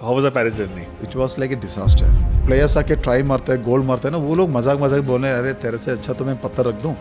How was the Paris journey? It was like a disaster. Players आके try मारते हैं, गोल मारते हैं ना, वो लोग मजाक बोल रहे हैं, अरे तेरे से अच्छा तो मैं पत्थर रख दूं.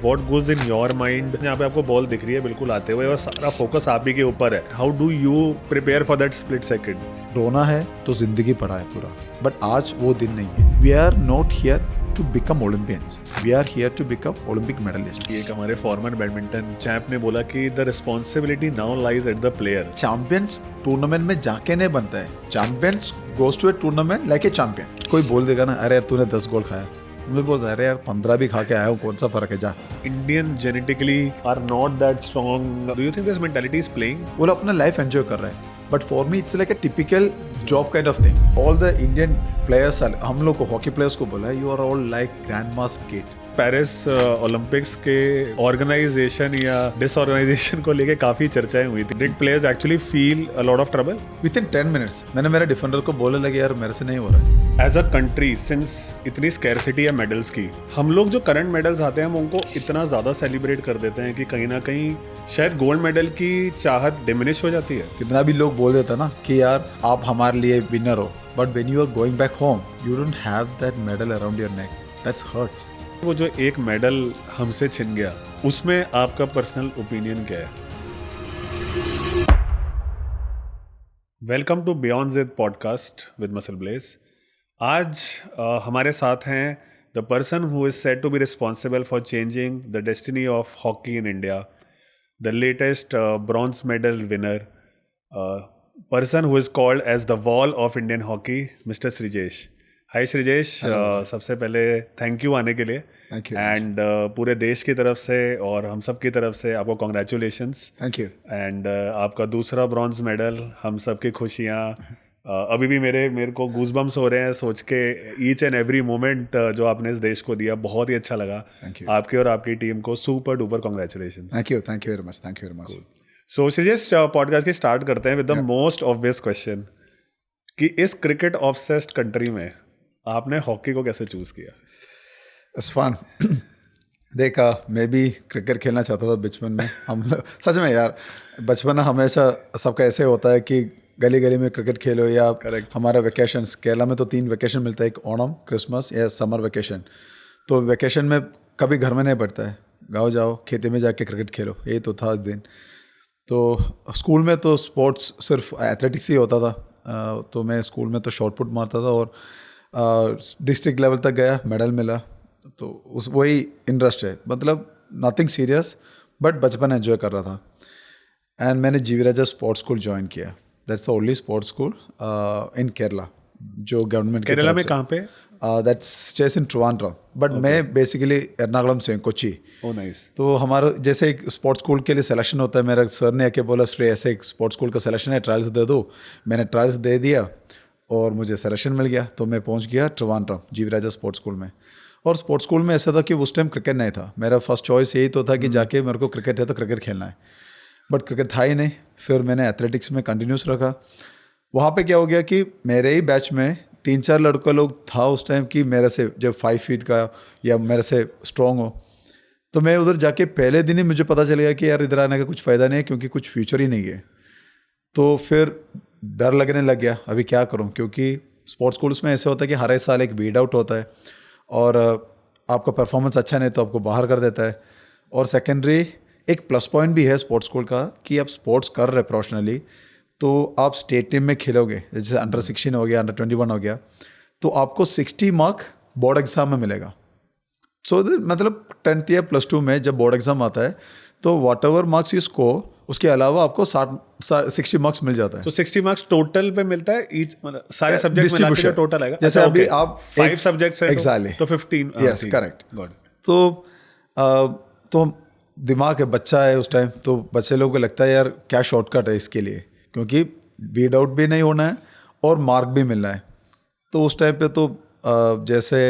What goes in your mind? यहाँ पे आपको बॉल दिख रही है बिल्कुल आते हुए और सारा फोकस आप ही के ऊपर है. How do you prepare for that split second? रोना है तो जिंदगी पड़ा है पूरा, बट आज वो दिन नहीं है. We are not here to become Olympians, we are here to become Olympic medallist. एक हमारे फॉर्मर बैडमिंटन चैंप ने बोला कि the responsibility now lies at the player. Champions tournament में जाके नहीं बनता है. Champions goes to a tournament like a champion. कोई बोल देगा ना, अरे यार तूने 10 गोल खाया, मैं बोलता अरे यार 15 भी खा के आया हूँ, कौन सा फर्क है, जा. Indian genetically are not that strong. Do you think this mentality is playing? वो लोग अपना लाइफ एंजॉय कर रहे हैं, but for me it's like a typical job kind of thing. All the Indian players, हम लोग को हॉकी प्लेयर्स को बोला है, you are all like grand mass kid. Paris Olympics के ऑर्गेनाइजेशन या डिसऑर्गेनाइजेशन को लेके काफी चर्चाएं हुई थी. Did players actually feel a lot of trouble? Within 10 minutes मैंने मेरे डिफेंडर को बोलने लगे, यार मेरे से नहीं हो रहा है. एज अ कंट्री, सिंस इतनी स्कैरसिटी है मेडल्स की, हम लोग जो करंट मेडल्स आते हैं हम उनको इतना ज़्यादा सेलिब्रेट कर देते हैं कि कहीं ना कहीं शायद गोल्ड मेडल की चाहत डिमिनिश हो जाती है. कितना भी लोग बोल देता ना कि यार आप हमारे लिए विनर हो, but when you are going back home you don't have that medal around your neck. That's hurts. वो जो एक मेडल हमसे छिन गया, उसमें आपका पर्सनल ओपिनियन क्या है? वेलकम टू बियॉन्ड जिद पॉडकास्ट विद मसल ब्लेज. आज हमारे साथ हैं the person who is said to be responsible for changing the destiny of hockey in India, the latest bronze medal winner, person who is called as the wall of Indian hockey, mister Sreejesh. Hi Sreejesh, सबसे पहले thank you आने के लिए. Thank you. And पूरे देश की तरफ से और हम सब की तरफ से आपको कॉन्ग्रेचुलेशंस. Thank you. एंड आपका दूसरा ब्रॉन्ज मेडल, हम सब की खुशियाँ. अभी भी मेरे को गूज़बम्स हो रहे हैं सोच के. ईच एंड एवरी मोमेंट जो आपने इस देश को दिया बहुत ही अच्छा लगा. आपकी और आपकी टीम को super duper congratulations. Thank you very much. Thank you very much. So Sreejesh, podcast की स्टार्ट करते हैं with the most obvious question कि इस क्रिकेट ऑब्सेस्ड कंट्री में आपने हॉकी को कैसे चूज किया? It's fun. देखा, मैं भी क्रिकेट खेलना चाहता था बचपन में. हम सच में यार, बचपन में हमेशा सबका ऐसे होता है कि गली गली में क्रिकेट खेलो. या हमारा वेकेशंस, केरला में तो 3 वेकेशन मिलता है, एक ओणम, क्रिसमस या समर वेकेशन. तो वेकेशन में कभी घर में नहीं पड़ता है, गाँव जाओ, खेती में जाके क्रिकेट खेलो, यही तो था उस दिन. तो स्कूल में तो स्पोर्ट्स सिर्फ एथलेटिक्स ही होता था. तो मैं स्कूल में तो शॉर्ट पुट मारता था और डिस्ट्रिक्ट लेवल तक गया, मेडल मिला. तो उस वही इंटरेस्ट है, मतलब नथिंग सीरियस, बट बचपन एंजॉय कर रहा था. एंड मैंने जीवी राजा स्पोर्ट्स स्कूल ज्वाइन किया. That's the only sports school इन केरला जो गवर्नमेंट. केरला में कहाँ पे? That's stage in Trivandrum, but मैं बेसिकली एर्नाकुलम से हूँ, कोची. Oh nice. तो हमारा जैसे एक स्पोर्ट्स स्कूल के लिए सिलेक्शन होता है, मेरा सर ने आके बोला, श्री ऐसे एक स्पोर्ट्स स्कूल का सिलेक्शन है, ट्रायल्स दे दो. मैंने ट्रायल्स दे दिया और मुझे सिलेक्शन मिल गया. तो मैं पहुंच गया ट्रिवांड्रम जीवी राजा स्पोर्ट्स स्कूल में. और स्पोर्ट्स स्कूल में ऐसा था कि उस टाइम क्रिकेट नहीं था. मेरा फर्स्ट चॉइस यही तो था कि जाके मेरे को क्रिकेट है तो क्रिकेट खेलना है, बट क्रिकेट था ही नहीं. फिर मैंने एथलेटिक्स में कंटिन्यूस रखा. वहाँ पे क्या हो गया कि मेरे ही बैच में 3-4 लड़का लोग था उस टाइम कि मेरे से जब 5 फीट का या मेरे से स्ट्रॉन्ग हो. तो मैं उधर जाके पहले दिन ही मुझे पता चल गया कि यार इधर आने का कुछ फ़ायदा नहीं है, क्योंकि कुछ फ्यूचर ही नहीं है. तो फिर डर लगने लग गया, अभी क्या करूं, क्योंकि स्पोर्ट्स स्कूल्स में ऐसे होता है कि हर एक साल एक वीड आउट होता है और आपका परफॉर्मेंस अच्छा नहीं तो आपको बाहर कर देता है. और सेकेंडरी एक प्लस पॉइंट भी है स्पोर्ट्स स्कूल का कि आप स्पोर्ट्स कर रहे प्रोफेशनली तो आप स्टेट टीम में खेलोगे. जैसे अंडर 16 हो गया, अंडर 21 हो गया, तो आपको 60 मार्क बोर्ड एग्जाम में मिलेगा. सो मतलब 10th या +2 में जब बोर्ड एग्जाम आता है तो what ever marks you score, उसके अलावा आपको 60 मार्क्स मिल जाता है. तो 60 मार्क्स टोटल पे मिलता है ईच, मतलब सारे सब्जेक्ट मिला के टोटल आएगा. जैसे अभी आप 5 सब्जेक्ट्स हैं एग्जैक्टली तो 15. Yes correct. तो दिमाग है, बच्चा है उस टाइम, तो बच्चे लोगों को लगता है यार क्या शॉर्टकट है इसके लिए, क्योंकि वीड आउट भी नहीं होना है और मार्क भी मिलना है. तो उस टाइम पे तो जैसे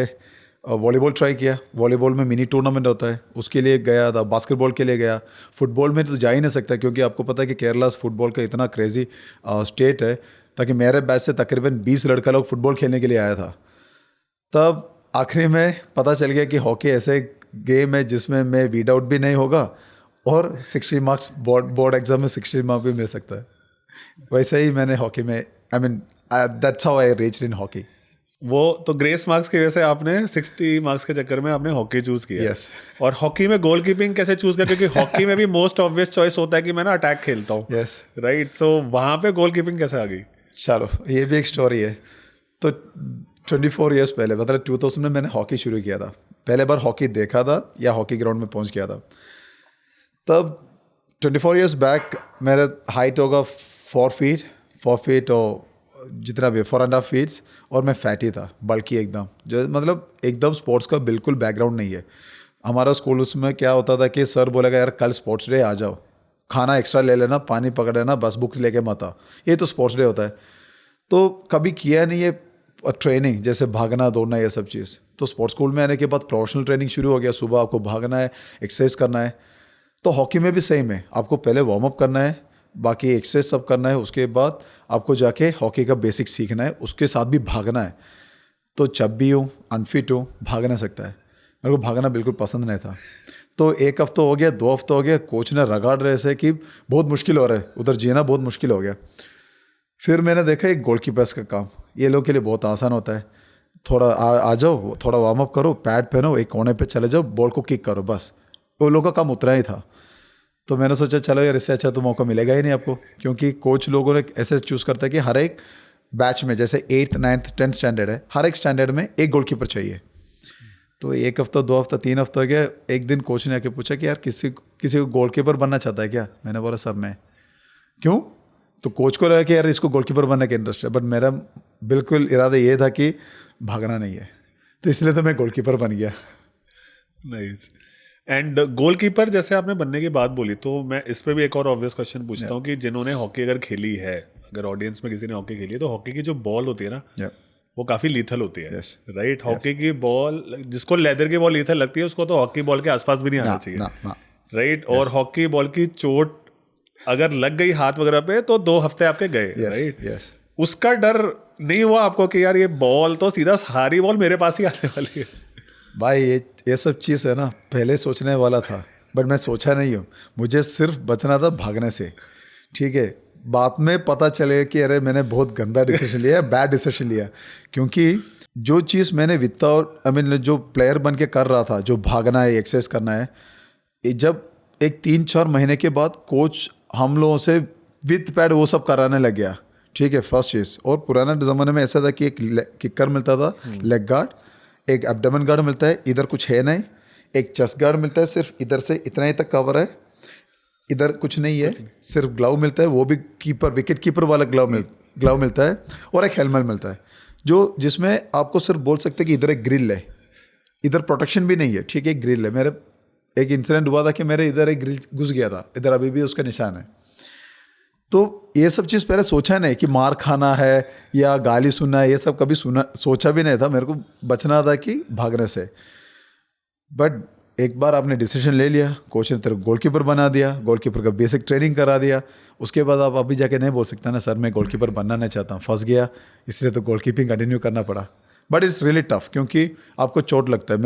वॉलीबॉल ट्राई किया. वॉलीबॉल में मिनी टूर्नामेंट होता है, उसके लिए गया था. बास्केटबॉल के लिए गया. फुटबॉल में तो जा ही नहीं सकता, क्योंकि आपको पता है कि केरला फुटबॉल का इतना क्रेजी स्टेट है. ताकि मेरे बैच से तकरीबन 20 लड़का लोग फुटबॉल खेलने के लिए आया था. तब आखिरी में पता चल गया कि हॉकी ऐसे गेम है जिसमें मैं वीड आउट भी नहीं होगा और 60 मार्क्स बोर्ड एग्जाम में 60 मार्क्स भी मिल सकता है. वैसे ही मैंने हॉकी में I mean, that's how I reached in hockey. वो तो ग्रेस मार्क्स की वजह से आपने 60 मार्क्स के चक्कर में आपने हॉकी चूज किया। Yes. और हॉकी में गोल कीपिंग कैसे चूज कर, क्योंकि हॉकी में भी मोस्ट ऑब्वियस चॉइस होता है कि मैं ना अटैक खेलता हूँ। Yes. राइट, सो वहां पे गोल कीपिंग कैसे आ गई? चलो ये भी एक स्टोरी है। तो 24 ईयर्स पहले, मतलब 2000 में मैंने हॉकी शुरू किया था। पहले बार हॉकी देखा था या हॉकी ग्राउंड में पहुंच गया था। तब 24 ईयर्स बैक मेरा हाइट होगा 4 फीट और जितना भी 4.5 फीट्स, और मैं फैटी था, बल्कि एकदम, जो मतलब एकदम स्पोर्ट्स का बिल्कुल बैकग्राउंड नहीं है। हमारा स्कूल उसमें क्या होता था कि सर बोलेगा यार कल स्पोर्ट्स डे आ जाओ, खाना एक्स्ट्रा ले लेना, पानी पकड़ लेना, बस बुक लेके मत आओ, ये तो स्पोर्ट्स डे होता है। तो कभी किया नहीं है ट्रेनिंग, जैसे भागना दौड़ना ये सब चीज़। तो स्पोर्ट्स स्कूल में आने के बाद प्रोफेशनल ट्रेनिंग शुरू हो गया। सुबह आपको भागना है, एक्सरसाइज करना है। तो हॉकी में भी सेम है, आपको पहले वार्म अप करना है, बाकी एक्सरसाइज सब करना है, उसके बाद आपको जाके हॉकी का बेसिक सीखना है, उसके साथ भी भागना है। तो चब्बी हूँ, अनफिट हूँ, भाग नहीं सकता है, मेरे को भागना बिल्कुल पसंद नहीं था। तो 1 हफ्ता हो गया, 2 हफ्ता हो गया, कोच ने रगाड़ रहे से कि बहुत मुश्किल हो रहा है, उधर जीना बहुत मुश्किल हो गया। फिर मैंने देखा एक गोलकीपर्स का काम ये लोग के लिए बहुत आसान होता है। थोड़ा आ जाओ, थोड़ा वार्म अप करो, पैड पहनो, एक कोने पे चले जाओ, बॉल को किक करो, बस। वो लोग का काम उतना ही था। तो मैंने सोचा चलो यार, इससे अच्छा तो मौका मिलेगा ही नहीं आपको, क्योंकि कोच लोगों ने ऐसे चूज़ करता है कि हर एक बैच में, जैसे 8th 9th 10th स्टैंडर्ड है, हर एक स्टैंडर्ड में एक गोलकीपर चाहिए। तो 1 हफ्ता, 2 हफ्ता, 3 हफ्ता हो गया। एक दिन कोच ने आके पूछा कि यार किसी को गोलकीपर बनना चाहता है क्या? मैंने बोला सर मैं। क्यों? तो कोच को लगा कि यार इसको गोलकीपर बनने का इंटरेस्ट है, बट मेरा बिल्कुल इरादा ये था कि भागना नहीं है, तो इसलिए तो मैं गोलकीपर बन गया। नाइस। एंड गोलकीपर जैसे आपने बनने की बात बोली, तो मैं इस पे भी एक और ऑब्वियस क्वेश्चन पूछता हूँ कि जिन्होंने हॉकी अगर खेली है, अगर ऑडियंस में किसी ने हॉकी खेली है, तो हॉकी की जो बॉल होती है ना, वो काफी लीथल होती है। राइट, हॉकी की बॉल, जिसको लेदर की बॉल लीथल लगती है, उसको तो हॉकी बॉल के आसपास भी नहीं आना चाहिए। राइट, और हॉकी बॉल की चोट अगर लग गई हाथ वगैरह पे तो 2 हफ्ते आपके गए। राइट, उसका डर नहीं हुआ आपको कि यार ये बॉल तो सीधा सारी बॉल मेरे पास ही आने वाली है? भाई ये सब चीज़ है ना, पहले सोचने वाला था, बट मैं सोचा नहीं हूँ। मुझे सिर्फ बचना था भागने से, ठीक है। बाद में पता चले कि अरे मैंने बहुत गंदा डिसीजन लिया, बैड डिसीजन लिया, क्योंकि जो चीज़ मैंने विदाउट जो प्लेयर बन के कर रहा था, जो भागना है, एक्सरसाइज करना है, जब एक 3-4 महीने के बाद कोच हम लोगों से विथ पैड वो सब कराने लग गया, ठीक है, फर्स्ट चीज़। और पुराना ज़माने में ऐसा था कि एक किकर मिलता था, लेग गार्ड, एक एब्डोमेन गार्ड मिलता है, इधर कुछ है नहीं, एक चेस्ट गार्ड मिलता है, सिर्फ इधर से इतना ही तक कवर है, इधर कुछ नहीं है, सिर्फ ग्लव मिलता है, वो भी विकेट कीपर वाला ग्लव मिलता है, और एक हेलमेट मिलता है, जिसमें आपको सिर्फ बोल सकते हैं कि इधर एक ग्रिल है, इधर प्रोटेक्शन भी नहीं है, ठीक है, ग्रिल है। मेरे एक इंसिडेंट हुआ था कि मेरे इधर एक ग्रिल घुस गया था, इधर अभी भी उसका निशान है। तो ये सब चीज़ पहले सोचा नहीं कि मार खाना है या गाली सुनना है, ये सब कभी सोचा भी नहीं था। मेरे को बचना था कि भागने से। बट एक बार आपने डिसीजन ले लिया, कोच ने तेरे गोलकीपर बना दिया, गोलकीपर का बेसिक ट्रेनिंग करा दिया, उसके बाद आप अभी जाके नहीं बोल सकता ना सर मैं गोलकीपर बनना नहीं चाहता हूँ, फंस गया, इसलिए तो गोलकीपिंग कंटिन्यू करना पड़ा। बट इट्स रियली टफ, क्योंकि आपको चोट लगता है।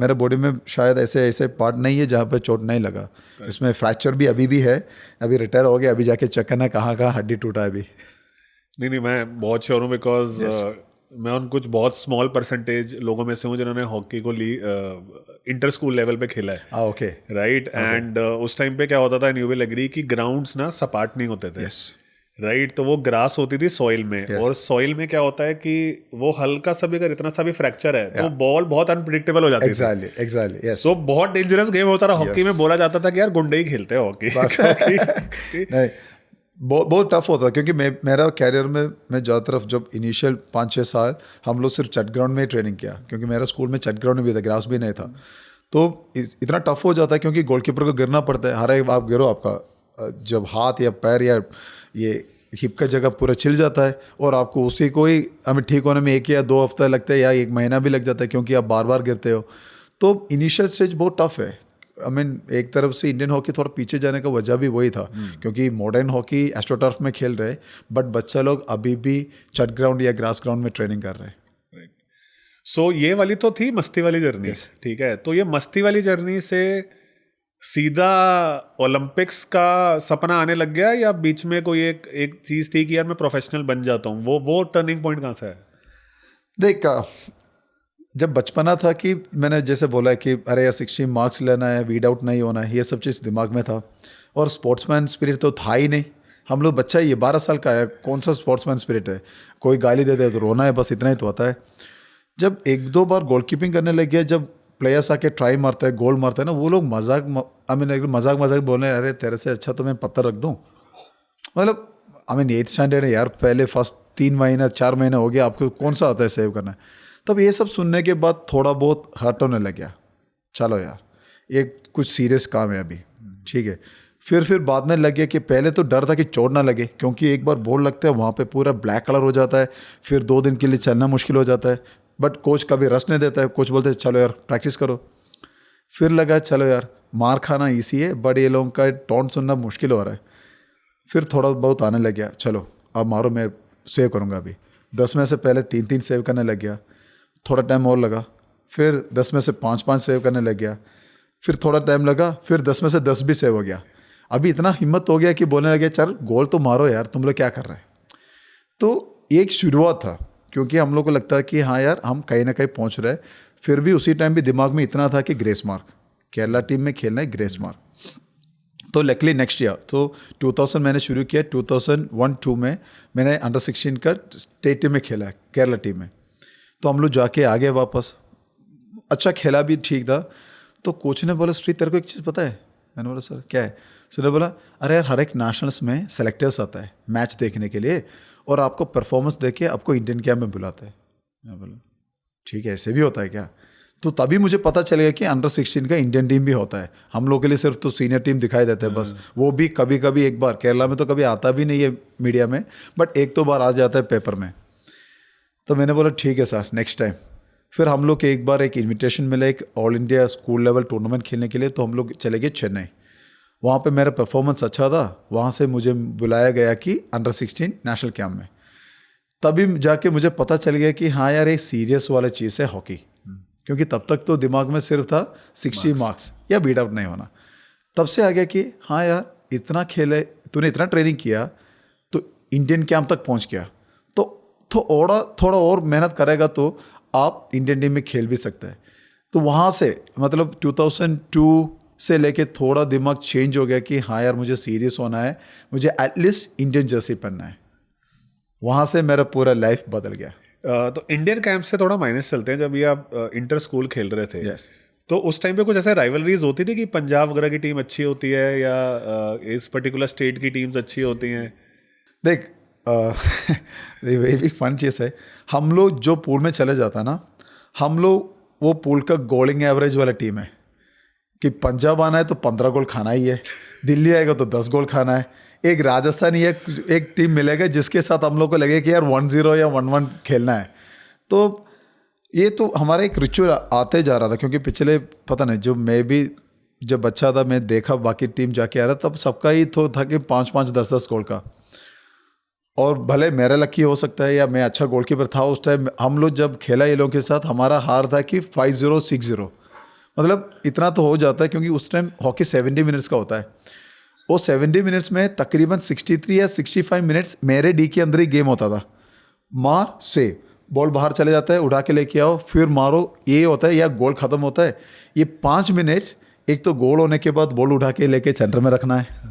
मेरे बॉडी में शायद ऐसे पार्ट नहीं है जहाँ पे चोट नहीं लगा। इसमें फ्रैक्चर भी अभी भी है, अभी रिटायर हो गया, अभी जाके चेक करना कहाँ हड्डी टूटा है अभी। नहीं, मैं बहुत श्योर हूँ, बिकॉज मैं उन कुछ बहुत स्मॉल परसेंटेज लोगों में से हूँ जिन्होंने हॉकी को इंटर स्कूल लेवल पे खेला है। ओके, राइट, एंड उस टाइम पे क्या होता था, एंड यू विल एग्री, कि ग्राउंड्स ना सपाट नहीं होते थे। राइट, तो वो ग्रास होती थी सॉइल में, और सॉइल में क्या होता है कि वो हल्का सा भी, अगर इतना सा भी फ्रैक्चर है तो बॉल बहुत अनप्रिडिक्टेबल हो जाती है। एग्जैक्टली, सो बहुत डेंजरस गेम होता था हॉकी में। बोला जाता था कि यार गुंडे ही खेलते हैं हॉकी। नहीं, बहुत टफ होता था, क्योंकि मेरा कैरियर में मैं ज़्यादातर जब इनिशियल 5-6 साल हम लोग सिर्फ चट ग्राउंड में ही ट्रेनिंग किया, क्योंकि मेरा स्कूल में चट ग्राउंड भी था, ग्रास भी नहीं था। तो इतना टफ हो जाता है, क्योंकि गोलकीपर को गिरना पड़ता है, हर एक आप गिरो, आपका जब हाथ या पैर या ये हिप का जगह पूरा छिल जाता है, और आपको उसी को ही हमें ठीक होने में 1 या 2 हफ्ता लगता है, या 1 महीना भी लग जाता है, क्योंकि आप बार बार गिरते हो। तो इनिशियल स्टेज बहुत टफ है। एक तरफ से इंडियन हॉकी थोड़ा पीछे जाने का वजह भी वही था, क्योंकि मॉडर्न हॉकी एस्ट्रोटर्फ में खेल रहे, बट बच्चा लोग अभी भी चट ग्राउंड या ग्रास ग्राउंड में ट्रेनिंग कर रहे हैं। सो ये वाली तो थी मस्ती वाली जर्नी। ठीक है, तो ये मस्ती वाली जर्नी से सीधा ओलंपिक्स का सपना आने लग गया, या बीच में कोई एक चीज़ थी कि यार मैं प्रोफेशनल बन जाता हूँ? वो टर्निंग पॉइंट कहाँ से है? देख, जब बचपना था कि मैंने जैसे बोला कि अरे यार 60 मार्क्स लेना है, वीड आउट नहीं होना है, ये सब चीज़ दिमाग में था। और स्पोर्ट्समैन स्पिरिट तो था ही नहीं। हम लोग, बच्चा ये 12 साल का है, कौन सा स्पोर्ट्समैन स्पिरिट है? कोई गाली दे दे तो रोना है, बस इतना ही तो आता है। जब एक दो बार गोलकीपिंग करने लग गया, जब प्लेयर्स आके ट्राई मारते हैं, गोल मारते हैं ना, वो लोग मजाक बोलने, अरे तेरे से अच्छा तो मैं पत्थर रख दूँ। मतलब 8th स्टैंडर्ड है यार, पहले फर्स्ट 3 महीना 4 महीने हो गया, आपको कौन सा आता है सेव करना है? तब ये सब सुनने के बाद थोड़ा बहुत हर्ट होने लग गया। चलो यार, ये कुछ सीरियस काम है अभी, ठीक है। फिर बाद में लग गया कि पहले तो डर था कि चोट ना लगे, क्योंकि एक बार बॉल लगता है वहाँ पे पूरा ब्लैक कलर हो जाता है, फिर 2 दिन के लिए चलना मुश्किल हो जाता है। बट कोच कभी रेस्ट नहीं देता है, कोच बोलते हैं चलो यार प्रैक्टिस करो। फिर लगा चलो यार मार खाना ईजी है, बट ये लोगों का टॉन्ट सुनना मुश्किल हो रहा है। फिर थोड़ा बहुत आने लग गया, चलो अब मारो, मैं सेव करूँगा अभी। 10 में से पहले 3 सेव करने लग गया, थोड़ा टाइम और लगा। फिर 10 में से 5 सेव करने लग गया, फिर थोड़ा टाइम लगा, फिर 10 में से 10 भी सेव हो गया। अभी इतना हिम्मत हो गया कि बोलने लगे चल गोल तो मारो यार, तुम लोग क्या कर रहे हैं। तो एक शुरुआत था, क्योंकि हम लोग को लगता है कि हाँ यार हम कहीं ना कहीं पहुंच रहे हैं। फिर भी उसी टाइम भी दिमाग में इतना था कि ग्रेस मार्क, केरला टीम में खेलना है, ग्रेस मार्क। तो लकली नेक्स्ट ईयर तो 2000 मैंने शुरू किया, 2001-2 में मैंने अंडर 16 का स्टेट टीम में खेला है, केरला टीम में। तो हम लोग जाके आ गए वापस, अच्छा खेला भी ठीक था। तो कोच ने बोला श्री तेरे को एक चीज़ पता है? मैंने बोला सर क्या है? सर ने बोला अरे यार हर एक नेशनल्स में सेलेक्टर्स आता है मैच देखने के लिए, और आपको परफॉर्मेंस देके आपको इंडियन कैम्प में बुलाता है। मैंने बोला ठीक है, ऐसे भी होता है क्या? तो तभी मुझे पता चलेगा कि अंडर 16 का इंडियन टीम भी होता है। हम लोग के लिए सिर्फ तो सीनियर टीम दिखाई देते हैं बस, वो भी कभी कभी एक बार। केरला में तो कभी आता भी नहीं है मीडिया में, बट एक दो बार आ जाता है पेपर में। तो मैंने बोला ठीक है सर, नेक्स्ट टाइम। फिर हम लोग के एक बार एक इन्विटेशन मिला एक all India school level tournament खेलने के लिए, तो हम लोग चले गए चेन्नई। वहाँ पे मेरा परफॉर्मेंस अच्छा था, वहाँ से मुझे बुलाया गया कि अंडर 16 नेशनल कैम्प में। तभी जाके मुझे पता चल गया कि हाँ यार एक सीरियस वाला चीज़ है हॉकी, क्योंकि तब तक तो दिमाग में सिर्फ था 60 मार्क्स या बीट आउट नहीं होना। तब से आ गया कि हाँ यार इतना खेले, तूने इतना ट्रेनिंग किया तो इंडियन कैंप तक पहुंच गया, तो थोड़ा और मेहनत करेगा तो आप इंडियन टीम में खेल भी सकते हैं। तो वहाँ से मतलब 2002 से लेके थोड़ा दिमाग चेंज हो गया कि हाँ यार मुझे सीरियस होना है, मुझे एटलीस्ट इंडियन जर्सी पहनना है। वहाँ से मेरा पूरा लाइफ बदल गया। तो इंडियन कैंप से थोड़ा माइनस चलते हैं, जब ये आप इंटर स्कूल खेल रहे थे Yes. तो उस टाइम पे कुछ ऐसा राइवलरीज होती थी कि पंजाब वगैरह की टीम अच्छी होती है या इस पर्टिकुलर स्टेट की टीम्स अच्छी होती हैं? देख ये भी फन चीज़ है। हम लोग जो पूल में चले जाता ना, हम लोग वो पूल का गोलिंग एवरेज वाला टीम है कि पंजाब आना है तो 15 गोल खाना ही है, दिल्ली आएगा तो 10 गोल खाना है। एक राजस्थानी एक टीम मिलेगा जिसके साथ हम लोग को लगे कि यार 1-0 या 1-1 खेलना है। तो ये तो हमारा एक रिचुअल आते जा रहा था, क्योंकि पिछले पता नहीं जो मैं भी जब बच्चा था मैं देखा बाकी टीम जाके आ रहा, तब सबका ही तो था कि 5-5 10-10 गोल का। और भले मेरा लकी हो सकता है या मैं अच्छा गोलकीपर था उस टाइम, हम लोग जब खेला ये लोगों के साथ हमारा हार था कि 5-0 6-0, मतलब इतना तो हो जाता है क्योंकि उस टाइम हॉकी 70 मिनट्स का होता है। वो 70 मिनट्स में तकरीबन 63 या 65 मिनट्स मेरे डी के अंदर ही गेम होता था। मार से बॉल बाहर चले जाता है, उठा के लेके आओ, फिर मारो, ये होता है या गोल खत्म होता है। ये 5 मिनट एक तो गोल होने के बाद बॉल उठा के लेके सेंटर में रखना है,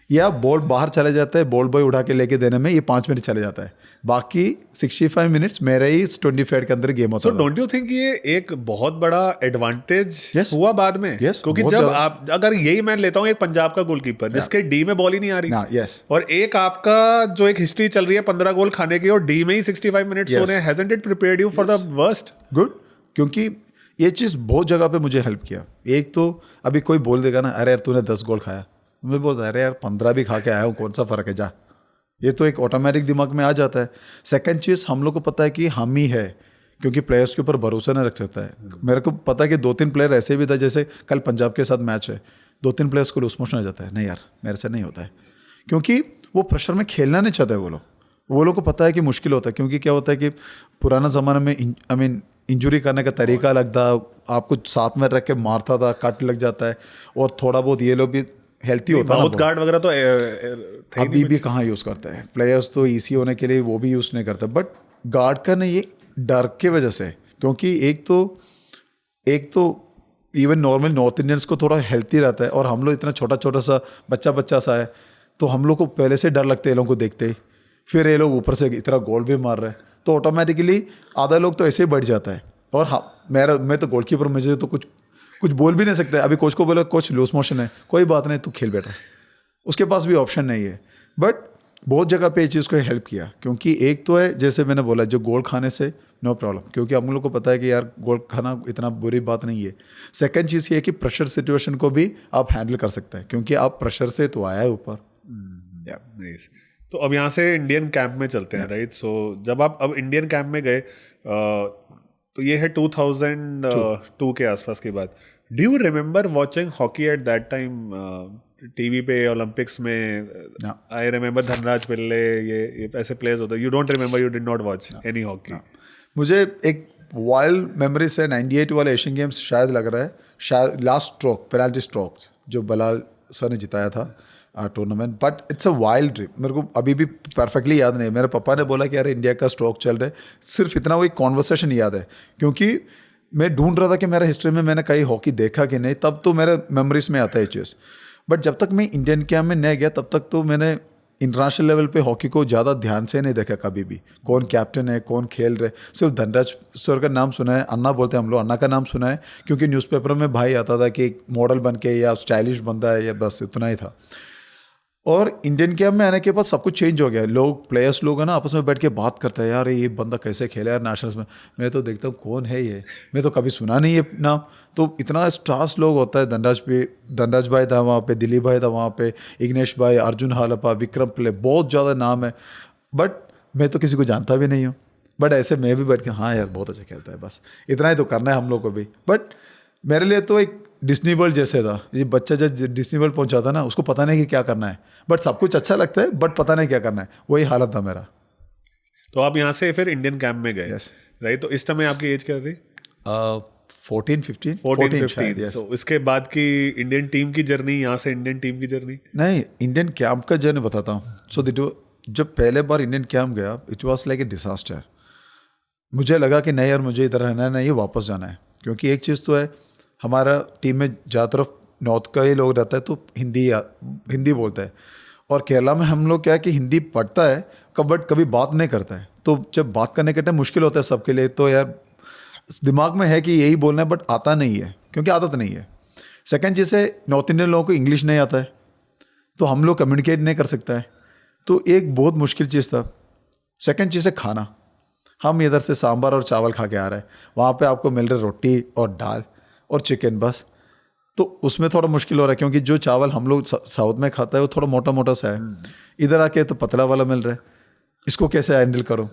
या बॉल बाहर चले जाता है बॉल बॉय उठा के लेके देने में ये 5 मिनट चले जाता है। बाकी 65 मिनट्स मेरे ही 25 के अंदर गेम होता है। So don't you think ये एक बहुत बड़ा एडवांटेज Yes. हुआ बाद में? Yes, क्योंकि बहुत जब ज़्यादा। आप अगर यही मैं लेता हूँ एक पंजाब का गोलकीपर जिसके डी में बॉल ही नहीं आ रही, yes. और एक आपका जो एक हिस्ट्री चल रही है 15 गोल खाने की और डी में ही 65 मिनट्स हो रहे हैं, hasn't it prepared you for the worst? Good, क्योंकि ये चीज़ बहुत जगह पे मुझे हेल्प किया। एक तो अभी कोई बोल देगा ना अरे यार तूने 10 गोल खाया, मैं बोलता अरे यार 15 भी खा के आया हूँ, कौन सा फ़र्क है जा। ये तो एक ऑटोमेटिक दिमाग में आ जाता है। सेकंड चीज़, हम लोग को पता है कि हम ही है, क्योंकि प्लेयर्स के ऊपर भरोसा नहीं रख सकता है। मेरे को पता है कि 2-3 प्लेयर ऐसे भी था, जैसे कल पंजाब के साथ मैच है, 2-3 प्लेयर्स को लूज मोशन आ जाता है, नहीं यार मेरे से नहीं होता है, क्योंकि वो प्रेशर में खेलना नहीं चाहते वो लोग को पता है कि मुश्किल होता है। क्योंकि क्या होता है कि पुराना ज़माना में इंजरी करने का तरीका अलग था, आपको साथ में रख के मारता था, कट लग जाता है, और थोड़ा बहुत ये लोग भी हेल्थी होता है ना, माउथ गार्ड वगैरह तो थे अभी भी कहाँ यूज़ करते हैं प्लेयर्स, तो ईसी होने के लिए वो भी यूज़ नहीं करते, बट गार्ड का नहीं, ये डर के वजह से, क्योंकि एक तो इवन नॉर्मल नॉर्थ इंडियंस को थोड़ा हेल्थी रहता है, और हम लोग इतना छोटा छोटा सा बच्चा सा है, तो हम लोग को पहले से डर लगता है ये लोगों को देखते ही, फिर ये लोग ऊपर से इतना गोल भी मार रहे हैं, तो ऑटोमेटिकली आधा लोग तो ऐसे ही बढ़ जाता है। और हाँ, मैं तो गोलकीपर, मुझे तो कुछ बोल भी नहीं सकते। अभी कोच को बोला कोच लूज मोशन है, कोई बात नहीं, तू खेल बेटा, उसके पास भी ऑप्शन नहीं है। बट बहुत जगह पे ये चीज़ को हेल्प किया, क्योंकि एक तो है जैसे मैंने बोला, जो गोल खाने से नो प्रॉब्लम, क्योंकि हम लोग को पता है कि यार गोल खाना इतना बुरी बात नहीं है। सेकंड चीज़ ये है कि प्रेशर सिचुएशन को भी आप हैंडल कर सकते हैं, क्योंकि आप प्रेशर से तो आया है ऊपर। Nice. तो अब यहाँ से इंडियन कैंप में चलते हैं, राइट? सो जब आप अब इंडियन कैंप में गए, तो ये है 2002 के आसपास की बात। Do you remember watching hockey at that time TV पे, ओलंपिक्स में? आई रिमेंबर धनराज पिल्ले, ये ऐसे प्लेयर्स होते। You don't remember, you did not watch any hockey? मुझे एक वाइल्ड मेमोरी से 98 वाले एशियन गेम्स शायद लग रहा है, शायद लास्ट स्ट्रोक, पेनल्टी स्ट्रोक जो बलाल सर ने जिताया था tournament, but it's a wild dream. मेरे को अभी भी परफेक्टली याद नहीं। मेरे पापा ने बोला कि यार इंडिया का स्ट्रोक चल रहा है, सिर्फ इतना वो एक कॉन्वर्सेशन याद है, क्योंकि मैं ढूंढ रहा था कि मेरा हिस्ट्री में मैंने कहीं हॉकी देखा कि नहीं, तब तो मेरे मेमोरीज में आता है चीज़। बट जब तक मैं इंडियन कैंप में नहीं गया, तब तक तो मैंने इंटरनेशनल लेवल पे हॉकी को ज़्यादा ध्यान से नहीं देखा कभी भी। कौन कैप्टन है, कौन खेल रहे, सिर्फ धनराज सर का नाम सुना है, अन्ना बोलते हैं हम लोग, अन्ना का नाम सुना है, क्योंकि न्यूज़पेपर में भाई आता था कि एक मॉडल बन के या स्टाइलिश बंदा है, या बस इतना ही था। और इंडियन कैंप में आने के बाद सब कुछ चेंज हो गया। लोग प्लेयर्स लोग है ना, आपस में बैठ के बात करते हैं, यार ये बंदा कैसे खेला यार नेशनल्स में। मैं तो देखता हूँ कौन है ये, मैं तो कभी सुना नहीं है नाम। तो इतना स्टार्स लोग होता है, धनराज भाई था वहाँ पे, दिलीप भाई था वहाँ पे, इग्नेश भाई, अर्जुन हालपा, विक्रम पिल्ले, बहुत ज़्यादा नाम है, बट मैं तो किसी को जानता भी नहीं हूँ। बट ऐसे मैं भी बैठ के हाँ यार बहुत अच्छा खेलता है, बस इतना ही तो करना है हम लोग को भी। बट मेरे लिए तो एक डिस्नी वर्ल्ड जैसे था। ये बच्चा जब डिस्नी वर्ल्ड पहुंचा था ना, उसको पता नहीं कि क्या करना है, बट सब कुछ अच्छा लगता है, बट पता नहीं क्या करना है, वही हालत था मेरा। तो आप यहाँ से फिर इंडियन कैंप में गए, Yes. राइट? तो इस समय आपकी एज क्या थी? 14-15। So, इसके बाद की इंडियन टीम की जर्नी, यहाँ से इंडियन टीम की जर्नी? नहीं, इंडियन कैंप का जर्नी बताता हूँ। सो जब पहले बार इंडियन कैंप गया, it was like a disaster. मुझे लगा कि नहीं यार, मुझे इधर रहना नहीं, वापस जाना है। क्योंकि एक चीज़ तो है, हमारा टीम में ज़्यादातर नॉर्थ का ही लोग रहता है, तो हिंदी बोलता है। और केरला में हम लोग क्या है कि हिंदी पढ़ता है बट कभी बात नहीं करता है, तो जब बात करने के टाइम मुश्किल होता है सबके लिए। तो यार दिमाग में है कि यही बोलना है, बट आता नहीं है, क्योंकि आदत नहीं है। सेकंड चीज़ है, नॉर्थ इंडियन लोगों को इंग्लिश नहीं आता है, तो हम लोग कम्युनिकेट नहीं कर सकता है, तो एक बहुत मुश्किल चीज़ था। सेकंड चीज़ है खाना। हम इधर से सांभर और चावल खा के आ रहे हैं, वहाँ पे आपको मिल रहे रोटी और दाल और चिकन बस। तो उसमें थोड़ा मुश्किल हो रहा है, क्योंकि जो चावल हम लोग साउथ में खाता है वो थोड़ा मोटा मोटा सा है, इधर आके तो पतला वाला मिल रहा है, इसको कैसे हैंडल करो।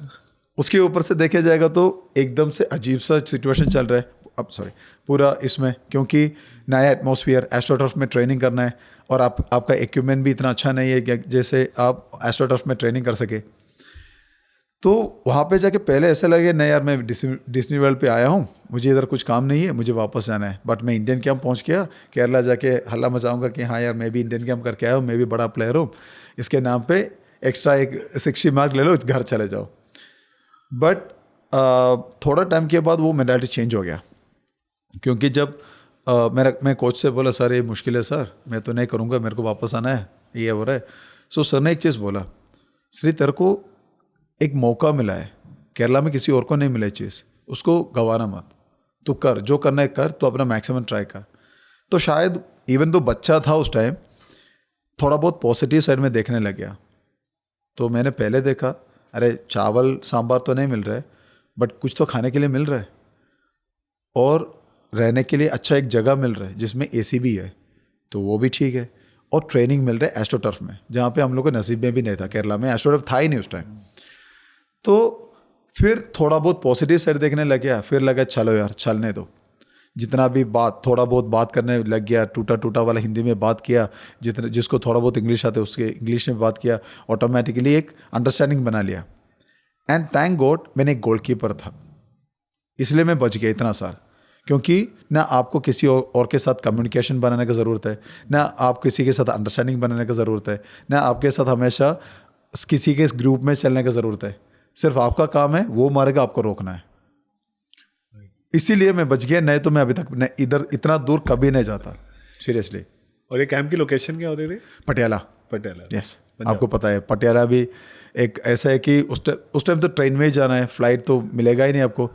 उसके ऊपर से देखा जाएगा तो एकदम से अजीब सा सिचुएशन चल रहा है, पूरा इसमें, क्योंकि नया एटमॉस्फेयर, एस्ट्रोटर्फ में ट्रेनिंग करना है, और आपका इक्विपमेंट भी इतना अच्छा नहीं है कि जैसे आप एस्ट्रोटर्फ में ट्रेनिंग कर सके। तो वहाँ पे जाके पहले ऐसा लगे नहीं यार, मैं डिस्नी वर्ल्ड पे आया हूँ, मुझे इधर कुछ काम नहीं है, मुझे वापस जाना है। बट मैं इंडियन कैंप पहुँच गया, केरला जाके हल्ला मचाऊंगा कि हाँ यार मैं भी इंडियन कैंप करके आया हूँ, मैं भी बड़ा प्लेयर हूँ, इसके नाम पे एक्स्ट्रा एक 60 मार्क ले लो, घर चले जाओ। बट थोड़ा टाइम के बाद वो मेंटालिटी चेंज हो गया, क्योंकि जब मैं कोच से बोला सर ये मुश्किल है सर, मैं तो नहीं करूँगा, मेरे को वापस आना है, ये हो रहा है। सो सर ने एक चीज़ बोला, श्री तेरे को एक मौका मिला है, केरला में किसी और को नहीं मिला चीज़, उसको गंवाना मत, तू कर, जो करना है कर, तो अपना मैक्सिमम ट्राई कर। तो शायद इवन तो बच्चा था उस टाइम, थोड़ा बहुत पॉजिटिव साइड में देखने लग गया। तो मैंने पहले देखा, अरे चावल सांभर तो नहीं मिल रहा है, बट कुछ तो खाने के लिए मिल रहा है, और रहने के लिए अच्छा एक जगह मिल रहा है जिसमें एसी भी है, तो वो भी ठीक है, और ट्रेनिंग मिल रहा है एस्ट्रोटर्फ में, जहाँ पे हम लोग को नसीब में भी नहीं था, केरला में एस्ट्रोटर्फ था ही नहीं उस टाइम। तो फिर थोड़ा बहुत पॉजिटिव साइड देखने लग गया, फिर लगा चलो यार चलने दो, जितना भी थोड़ा बहुत बात करने लग गया, टूटा टूटा वाला हिंदी में बात किया, जिसको थोड़ा बहुत इंग्लिश आते उसके इंग्लिश में बात किया, ऑटोमेटिकली एक अंडरस्टैंडिंग बना लिया। एंड थैंक गॉड मैंने एक गोलकीपर था, इसलिए मैं बच गया इतना साल, क्योंकि ना आपको किसी और के साथ कम्युनिकेशन बनाने की ज़रूरत है, ना आप किसी के साथ अंडरस्टैंडिंग बनाने की ज़रूरत है, ना आपके साथ हमेशा किसी के ग्रुप में चलने की ज़रूरत है। सिर्फ आपका काम है, वो मारेगा, आपको रोकना है। इसीलिए मैं बच गया, नहीं तो मैं अभी तक इधर इतना दूर कभी नहीं जाता, सीरियसली। और ये कैंप की लोकेशन क्या होती थी? पटियाला। पटियाला। यस, आपको पता है पटियाला भी एक ऐसा है कि उस टाइम तो ट्रेन में ही जाना है, फ्लाइट तो मिलेगा ही नहीं आपको।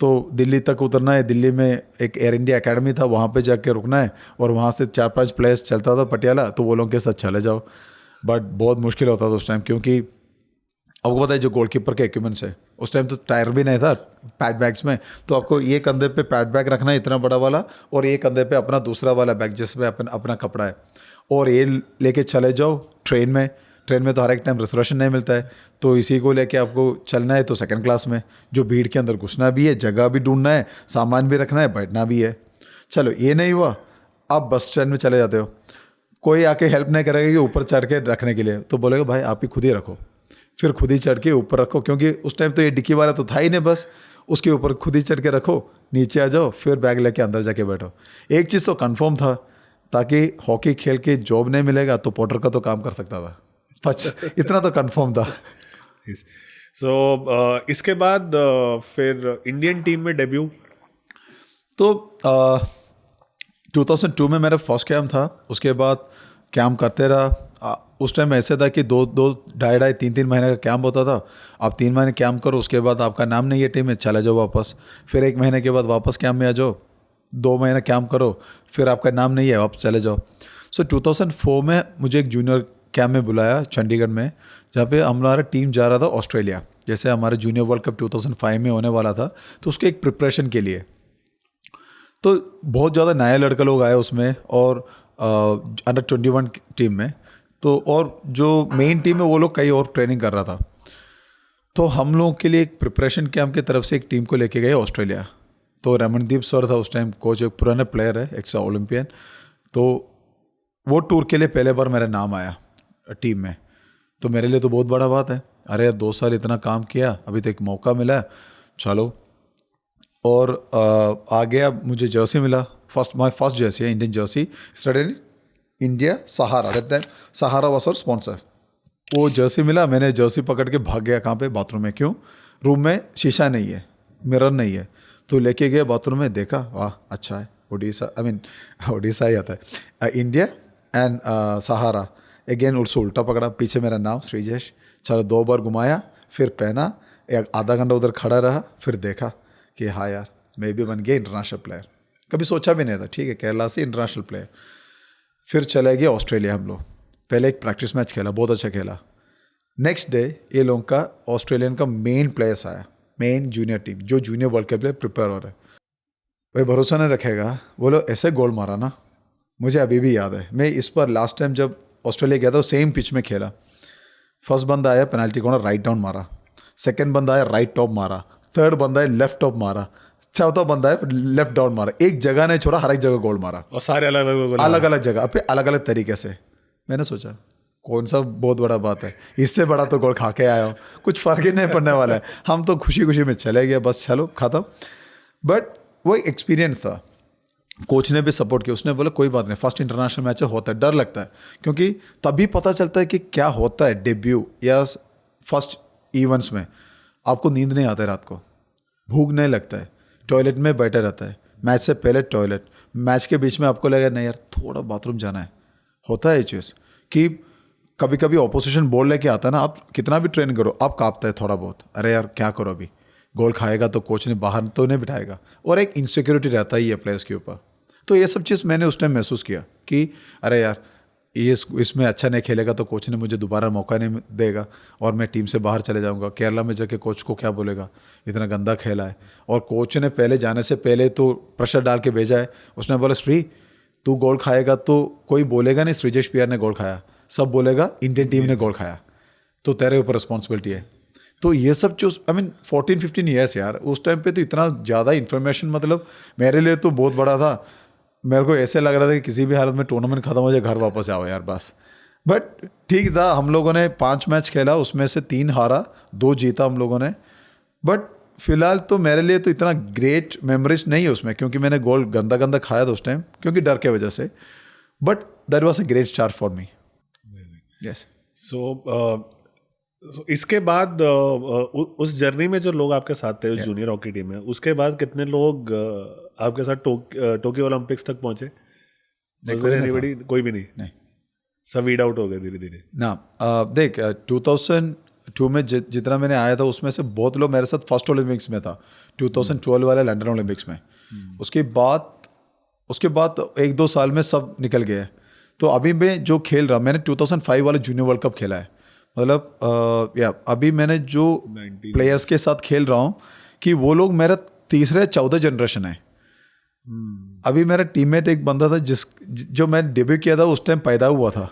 तो दिल्ली तक उतरना है, दिल्ली में एक एयर इंडिया एकेडमी था, वहाँ पे जाके रुकना है, और वहाँ से 4-5 प्लेस चलता था पटियाला, तो वो लोगों के साथ चले जाओ। बट बहुत मुश्किल होता था उस टाइम, क्योंकि आपको पता है जो गोलकीपर के इक्विपमेंट्स है, उस टाइम तो टायर भी नहीं था पैड बैग्स में, तो आपको ये कंधे पे पैड बैग रखना है इतना बड़ा वाला, और ये कंधे पे अपना दूसरा वाला बैग जिसमें अपना कपड़ा है, और ये लेके चले जाओ ट्रेन में। ट्रेन में तो हर एक टाइम रिजर्वेशन नहीं मिलता है, तो इसी को लेके आपको चलना है। तो सेकंड क्लास में जो भीड़ के अंदर घुसना भी है, जगह भी ढूंढना है, सामान भी रखना है, बैठना भी है। चलो ये नहीं हुआ, आप बस स्टैंड में चले जाते हो, कोई आके हेल्प नहीं करेगा कि ऊपर चढ़ के रखने के लिए, तो बोलेगा भाई आप ही खुद ही रखो, फिर खुद ही चढ़ के ऊपर रखो, क्योंकि उस टाइम तो ये डिक्की वाला तो था ही नहीं, बस उसके ऊपर खुद ही चढ़ के रखो, नीचे आ जाओ, फिर बैग लेके अंदर जाके बैठो। एक चीज़ तो कंफर्म था, ताकि हॉकी खेल के जॉब नहीं मिलेगा तो पोर्टर का तो काम कर सकता था, इतना तो कंफर्म था। सो इसके बाद फिर इंडियन टीम में डेब्यू। तो 2002 में मेरा फर्स्ट कैम्प था, उसके बाद कैम्प करते रहा। उस टाइम ऐसे था कि 2-2.5-3 महीने का कैंप होता था। आप 3 महीने कैंप करो, उसके बाद आपका नाम नहीं है टीम में, चले जाओ वापस। फिर 1 महीने के बाद वापस कैंप में आ जाओ, 2 महीने कैंप करो, फिर आपका नाम नहीं है, वापस चले जाओ। सो 2004 में मुझे एक जूनियर कैंप में बुलाया चंडीगढ़ में, जहाँ पे हमारा टीम जा रहा था ऑस्ट्रेलिया। जैसे हमारे जूनियर वर्ल्ड कप 2005 में होने वाला था, तो उसके एक प्रिपरेशन के लिए तो बहुत ज़्यादा नए लड़के लोग आए उसमें, और अंडर 21 टीम में तो, और जो मेन टीम है वो लोग कई और ट्रेनिंग कर रहा था। तो हम लोग के लिए एक प्रिपरेशन कैंप की तरफ से एक टीम को लेके गए ऑस्ट्रेलिया। तो रमनदीप सर था उस टाइम कोच, एक पुराने प्लेयर है, एक्स ओलंपियन। तो वो टूर के लिए पहले बार मेरा नाम आया टीम में, तो मेरे लिए तो बहुत बड़ा बात है। अरे यार 2 साल इतना काम किया, अभी तो एक मौका मिला, चलो। और आ गया, मुझे जर्सी मिला, माई फर्स्ट जर्सी है, Indian jersey, started in India Sahara, that time Sahara was our sponsor. वो जर्सी मिला, मैंने जर्सी पकड़ के भाग गया, कहाँ पे, बाथरूम में। क्यों? रूम में शीशा नहीं है, मिरर नहीं है, तो लेके गया बाथरूम में, देखा, वाह अच्छा है, उड़ीसा, उड़ीसा ही आता है, इंडिया एंड सहारा। अगेन उससे उल्टा पकड़ा, पीछे मेरा नाम श्रीजेश, चलो 2 बार घुमाया, फिर पहना, एक आधा घंटा उधर खड़ा रहा, फिर देखा कि हाँ यार मैं भी बन गया इंटरनेशनल प्लेयर। कभी सोचा भी नहीं था, ठीक है केरला से इंटरनेशनल प्लेयर। फिर चले गए ऑस्ट्रेलिया हम लोग, पहले एक प्रैक्टिस मैच खेला, बहुत अच्छा खेला। नेक्स्ट डे ये लोगों का ऑस्ट्रेलियन का मेन प्लेयर्स आया, मेन जूनियर टीम, जो जूनियर वर्ल्ड कप के लिए प्रिपेयर हो रहे। भाई भरोसा नहीं रखेगा, वो लोग ऐसे गोल मारा ना, मुझे अभी भी याद है। मैं इस पर लास्ट टाइम जब ऑस्ट्रेलिया गया था, सेम पिच में खेला। फर्स्ट बंदा आया पेनल्टी कॉर्नर, राइट डाउन मारा, सेकंड बंदा आया राइट टॉप मारा, थर्ड बंदा है लेफ्ट टॉप मारा, चौथा बंदा है लेफ्ट डाउन मारा, एक जगह नहीं छोड़ा, हर एक जगह गोल मारा, और सारे अलग अलग जगह पे अलग अलग तरीके से। मैंने सोचा कौन सा बहुत बड़ा बात है, इससे बड़ा तो गोल खा के आया हो, कुछ फर्क ही नहीं पड़ने वाला है, हम तो खुशी खुशी में चले गए, बस चलो खत्म। बट वो एक एक्सपीरियंस था, कोच ने भी सपोर्ट किया, उसने बोला कोई बात नहीं, फर्स्ट इंटरनेशनल मैच होता है, डर लगता है, क्योंकि तभी पता चलता है कि क्या होता है डेब्यू या फर्स्ट इवेंट्स में। आपको नींद नहीं आता है रात को, भूख नहीं लगता है, टॉयलेट में बैठे रहता है, मैच से पहले टॉयलेट, मैच के बीच में आपको लगा नहीं यार थोड़ा बाथरूम जाना है। होता है ये चीज़ कि कभी कभी ऑपोजिशन बॉल लेके आता है ना, आप कितना भी ट्रेन करो, आप कांपता है थोड़ा बहुत, अरे यार क्या करो, अभी गोल खाएगा तो कोच ने बाहर तो नहीं बिठाएगा, और एक इनसिक्योरिटी रहता ही है प्लेयर्स के ऊपर। तो ये सब चीज़ मैंने उस टाइम महसूस किया कि अरे यार ये इसमें अच्छा नहीं खेलेगा तो कोच ने मुझे दोबारा मौका नहीं देगा, और मैं टीम से बाहर चले जाऊंगा। केरला में जाके कोच को क्या बोलेगा, इतना गंदा खेला है, और कोच ने पहले जाने से पहले तो प्रेशर डाल के भेजा है। उसने बोला श्री तू गोल खाएगा तो कोई बोलेगा नहीं श्रीजेश पियर ने गोल खाया, सब बोलेगा इंडियन टीम ने गोल खाया, तो तेरे ऊपर रिस्पॉन्सिबिलिटी है। तो ये सब जो 14-15 ईयर्स यार, उस टाइम पे तो इतना ज़्यादा इन्फॉर्मेशन, मतलब मेरे लिए तो बहुत बड़ा था। मेरे को ऐसे लग रहा था कि किसी भी हालत में टूर्नामेंट खत्म हो जाए, घर वापस आओ यार बस। बट ठीक था, हम लोगों ने 5 मैच खेला, उसमें से 3 हारा, 2 जीता हम लोगों ने। बट फिलहाल तो मेरे लिए तो इतना ग्रेट मेमोरीज नहीं है उसमें, क्योंकि मैंने गोल गंदा गंदा खाया था उस टाइम क्योंकि डर के वजह से, but that was a great start for me. Yes. So इसके बाद उस जर्नी में जो लोग आपके साथ थे उस जूनियर हॉकी टीम में, उसके बाद कितने लोग आपके साथ टोक्यो ओलंपिक्स तक पहुंचे? कोई भी नहीं। सब वीड आउट हो गए धीरे धीरे ना। देख 2002 में जितना मैंने आया था उसमें से बहुत लोग मेरे साथ फर्स्ट ओलंपिक्स में था, 2012 वाले लंदन ओलंपिक्स में। उसके बाद 1-2 साल में सब निकल गए। तो अभी मैं जो खेल रहा, मैंने 2005 वाला जूनियर वर्ल्ड कप खेला है, मतलब अभी मैंने जो प्लेयर्स के साथ खेल रहा हूँ कि वो लोग मेरा 3-14 जनरेशन है। अभी मेरा टीममेट एक बंदा था जो मैं डेब्यू किया था उस टाइम पैदा हुआ था,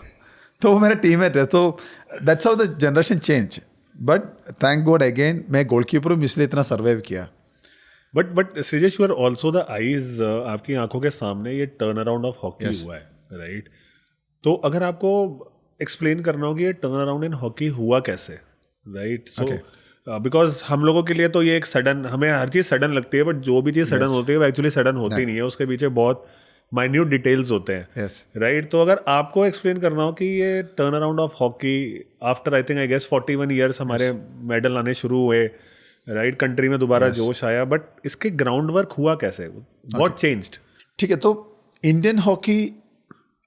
तो वो मेरा टीममेट है। तो that's how the generation change. But thank God again मैं गोलकीपर हूँ, इसलिए इतना सर्वाइव किया। But Sreejesh, you are also the eyes, आपकी आंखों के सामने ये टर्न अराउंड ऑफ हॉकी हुआ है, राइट? तो अगर आपको एक्सप्लेन करना हो कि ये टर्न अराउंड इन हॉकी हुआ कैसे, राइट? सो बिकॉज हम लोगों के लिए तो ये एक सडन, हमें हर चीज़ सडन लगती है, बट जो भी चीज़ सडन होती है वो एक्चुअली सडन होती नहीं है, उसके पीछे बहुत माइन्यूट डिटेल्स होते हैं, राइट? तो अगर आपको एक्सप्लेन करना हो कि ये turn around of hockey after I think I guess 41 years हमारे मेडल आने शुरू हुए, राइट? कंट्री में दोबारा जोश आया, बट इसके ग्राउंड वर्क हुआ कैसे? What changed? ठीक है, तो इंडियन हॉकी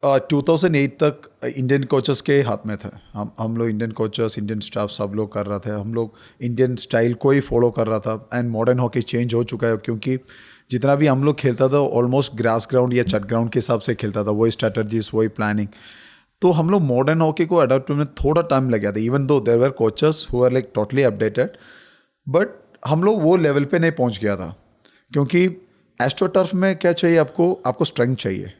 2008 तक इंडियन कोचेस के हाथ में था। हम लोग इंडियन कोचेस, इंडियन स्टाफ सब लोग कर रहा था, हम लोग इंडियन स्टाइल को ही फॉलो कर रहा था। एंड मॉडर्न हॉकी चेंज हो चुका है, क्योंकि जितना भी हम लोग खेलता था ऑलमोस्ट ग्रास ग्राउंड या चट ग्राउंड के हिसाब से खेलता था, वही स्ट्रैटेजीज, वही प्लानिंग। तो हम लोग मॉडर्न हॉकी को अडॉप्ट में थोड़ा टाइम लग गया था, even though there were coaches who are like totally updated, but हम लोग वो लेवल पे नहीं पहुंच गया था। क्योंकि एस्ट्रोटर्फ में क्या चाहिए आपको स्ट्रेंथ चाहिए,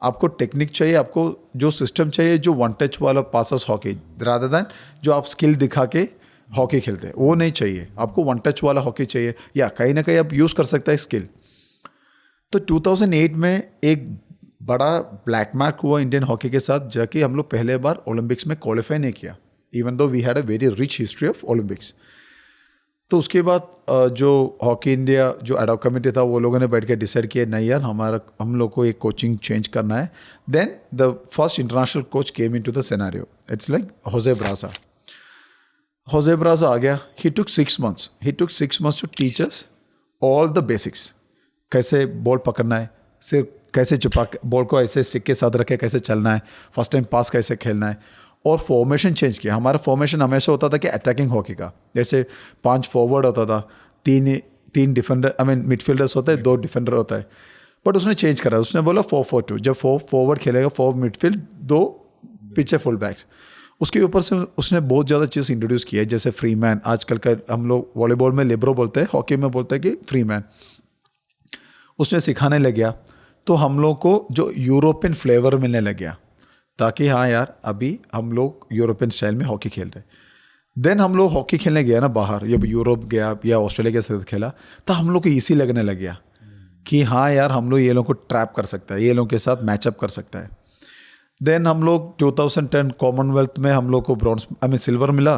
आपको टेक्निक चाहिए, आपको जो सिस्टम चाहिए, जो वन टच वाला पासस हॉकी रादर दैन जो आप स्किल दिखा के हॉकी खेलते हैं, वो नहीं चाहिए। आपको वन टच वाला हॉकी चाहिए, या कहीं ना कहीं आप यूज़ कर सकते हैं स्किल। तो 2008 में एक बड़ा ब्लैक मार्क हुआ इंडियन हॉकी के साथ, जाके हम लोग पहले बार ओलंपिक्स में क्वालिफाई नहीं किया, even though we had a very rich history of Olympics. तो उसके बाद जो हॉकी इंडिया जो एडॉक कमेटी था, वो लोगों ने बैठ के डिसाइड किया नहीं यार हम लोग को एक कोचिंग चेंज करना है। Then the first international coach came into the scenario, it's like Jose Brasa आ गया। He took 6 months to teach us all the basics, कैसे बॉल पकड़ना है, सिर्फ कैसे चिपा बॉल को ऐसे स्टिक के साथ रखे कैसे चलना है, फर्स्ट टाइम पास कैसे खेलना है, और फॉर्मेशन चेंज किया। हमारा फॉर्मेशन हमेशा होता था कि अटैकिंग हॉकी का, जैसे 5 फॉरवर्ड होता था, तीन डिफेंडर, आई मीन मिडफील्डर्स होते हैं, 2 डिफेंडर होता है। बट उसने चेंज करा, उसने बोला 4-4-2, जब 4 फॉरवर्ड खेलेगा, 4 मिडफील्ड, 2 पीछे फुल बैक्स। उसके ऊपर से उसने बहुत ज़्यादा चीज़ इंट्रोड्यूस किया है, जैसे फ्री मैन, आजकल का हम लोग वॉलीबॉल में लिब्रो बोलते हैं, हॉकी में बोलते हैं कि फ्री मैन, उसने सिखाने लग गया। तो हम लोग को जो यूरोपियन फ्लेवर मिलने लग गया, ताकि हाँ यार अभी हम लोग यूरोपियन स्टाइल में हॉकी खेल रहे। देन हम लोग हॉकी खेलने गया ना बाहर, जब यूरोप गया या ऑस्ट्रेलिया के साथ खेला, तो हम लोग को ईजी लगने लग गया कि हाँ यार हम लोग ये लोगों को ट्रैप कर सकता है, ये लोगों के साथ मैचअप कर सकता है। देन हम लोग 2010 कॉमनवेल्थ में हम लोग को ब्रॉन्ज, आई मीन सिल्वर मिला,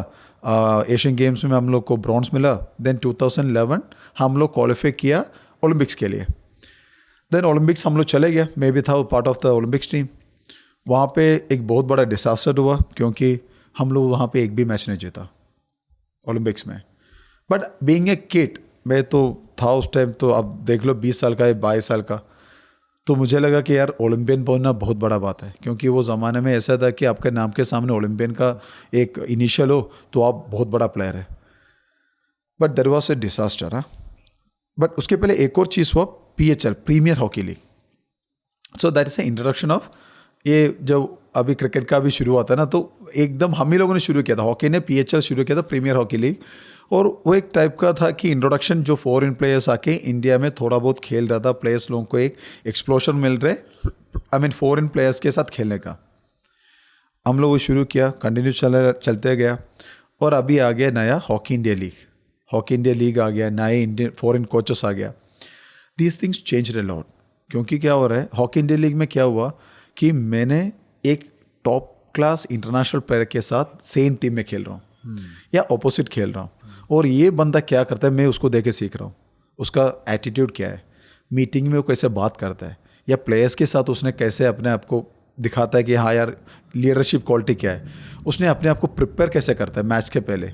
एशियन गेम्स में हम लोग को ब्रॉन्ज मिला। देन 2011 हम लोग क्वालिफाई किया ओलंपिक्स के लिए। देन ओलंपिक्स हम लोग चले गए, मैं भी था part of the Olympics team. वहाँ पे एक बहुत बड़ा डिसास्टर हुआ, क्योंकि हम लोग वहाँ पे एक भी मैच नहीं जीता ओलंपिक्स में। बट बीइंग ए किड, मैं तो था उस टाइम, तो अब देख लो 20 साल का है, 22 साल का, तो मुझे लगा कि यार ओलंपियन बनना बहुत बड़ा बात है, क्योंकि वो ज़माने में ऐसा था कि आपके नाम के सामने ओलंपियन का एक इनिशियल हो तो आप बहुत बड़ा प्लेयर है। But there was a disaster. हाँ, बट उसके पहले एक और चीज़ हुआ, PHL, premier hockey league. So that is a introduction of, ये जब अभी क्रिकेट का भी शुरू हुआ था ना, तो एकदम हम ही लोगों ने शुरू किया था, हॉकी ने PHL शुरू किया था, प्रीमियर हॉकी लीग। और वो एक टाइप का था कि इंट्रोडक्शन, जो फॉरेन प्लेयर्स आके इंडिया में थोड़ा बहुत खेल रहा था, प्लेयर्स लोगों को एक एक्सप्लोजर मिल रहे, आई मीन फॉरेन प्लेयर्स के साथ खेलने का। हम लोग वो शुरू किया, कंटिन्यू चलते गया, और अभी आ गया नया हॉकी इंडिया लीग आ गया, नए इंडियन फॉरेन कोचेस आ गया। These things change a lot, क्योंकि क्या हो रहा है हॉकी इंडिया लीग में, क्या हुआ कि मैंने एक टॉप क्लास इंटरनेशनल प्लेयर के साथ सेम टीम में खेल रहा हूँ या ऑपोजिट खेल रहा हूँ, और ये बंदा क्या करता है मैं उसको देख के सीख रहा हूँ, उसका एटीट्यूड क्या है, मीटिंग में वो कैसे बात करता है, या प्लेयर्स के साथ उसने कैसे अपने आप को दिखाता है कि हाँ यार लीडरशिप क्वालिटी क्या है, उसने अपने आप को प्रिपेयर कैसे करता है मैच के पहले,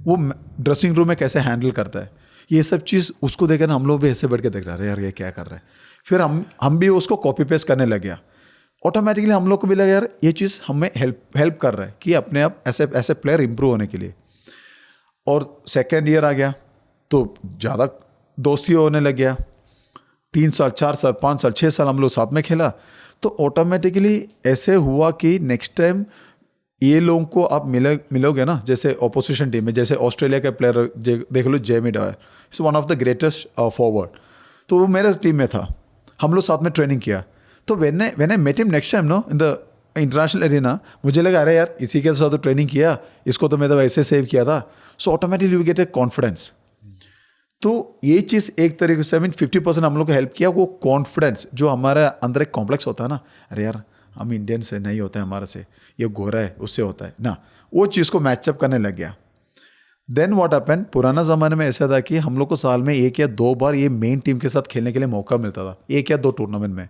वो ड्रेसिंग रूम में कैसे हैंडल करता है, ये सब चीज़ उसको देखकर हम लोग भी ऐसे बैठ के देख रहे हैं यार ये क्या कर रहा है। फिर हम भी उसको कॉपी पेस्ट करने लग गया। ऑटोमेटिकली हम लोग को भी लगा यार ये चीज़ हमें हेल्प कर रहा है कि अपने आप ऐसे प्लेयर इंप्रूव होने के लिए। और सेकेंड ईयर आ गया तो ज़्यादा दोस्ती होने लग गया, 3 साल 4 साल 5 साल 6 साल हम लोग साथ में खेला, तो ऑटोमेटिकली ऐसे हुआ कि नेक्स्ट टाइम ये लोगों को आप मिलोगे ना, जैसे ऑपोजिशन टीम में, जैसे ऑस्ट्रेलिया का प्लेयर देख लो Jamie Dwyer, it's one of the greatest forward, तो वो मेरे टीम में था, हम लोग साथ में ट्रेनिंग किया। तो when I met him next time no in the international arena, मुझे लगा अरे यार इसी के साथ तो ट्रेनिंग किया, इसको तो मैं तो ऐसे सेव किया था, so automatically we get a confidence. तो ये चीज़ एक तरीके से 50% हम लोग को हेल्प किया, वो कॉन्फिडेंस जो हमारे अंदर एक कॉम्प्लेक्स होता है ना, अरे यार हम इंडियन से नहीं होता है, हमारे से ये गोरा है उससे होता है ना, वो चीज़ को मैचअप करने लग गया। देन व्हाट हैपेंड, पुराना ज़माने में ऐसा था कि हम लोग को साल में 1 या 2 बार ये मेन टीम के साथ खेलने के लिए मौका मिलता था, 1 या 2 टूर्नामेंट में।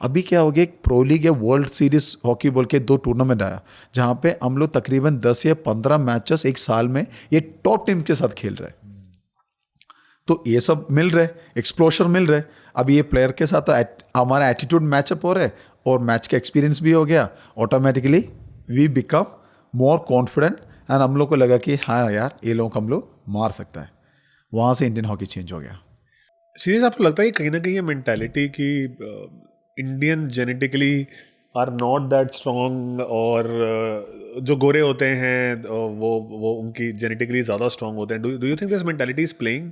अभी क्या हो गया, एक प्रो लीग या वर्ल्ड सीरीज हॉकी बोल के 2 टूर्नामेंट आया, जहाँ पे हम लोग तकरीबन 10 या 15 मैचेस एक साल में ये टॉप टीम के साथ खेल रहे हैं। तो ये सब मिल रहे, एक्सप्लोजर मिल रहे। अब ये प्लेयर के साथ हमारा एटीट्यूड मैचअप हो रहा है और मैच का एक्सपीरियंस भी हो गया, automatically we become more confident and हम लोग को लगा कि हाँ यार ये लोग हम लोग मार सकता है। वहाँ से इंडियन हॉकी चेंज हो गया। सीरियस आपको लगता है कि कहीं ना कहीं ये मेंटालिटी की Indian genetically are not that strong, और जो गोरे होते हैं वो उनकी जेनेटिकली ज़्यादा स्ट्रॉन्ग होते हैं? Do you think this mentality is playing?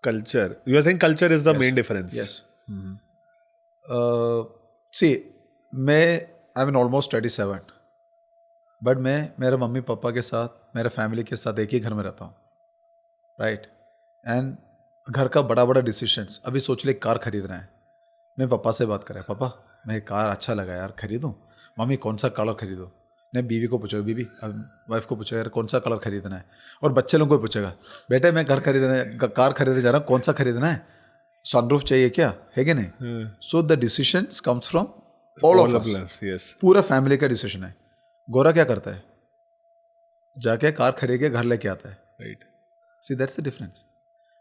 Culture. You think culture is the main difference? Yes. See, I am almost 37, but मैं मेरे मम्मी पापा के साथ, मेरे फैमिली के साथ एक ही घर में रहता हूँ, राइट। एंड घर का बड़ा बड़ा डिसीजंस, अभी सोच ले कार खरीदना है, मैं पापा से बात करें, पापा मैं कार अच्छा लगा यार खरीदूँ, मम्मी कौन सा कलर खरीदूँ, नहीं बीवी को पूछो, बीवी वाइफ को पूछो यार कौन सा कलर खरीदना है, और बच्चे लोगों को पूछेगा बेटे मैं कार खरीदने जा रहा हूँ, कौन सा खरीदना है, सनरूफ चाहिए क्या, है कि नहीं। So the decision comes from all of us, पूरा फैमिली का डिसीजन है। गोरा क्या करता है, जाके कार खरीद के घर लेके आता है, right. See that's the difference.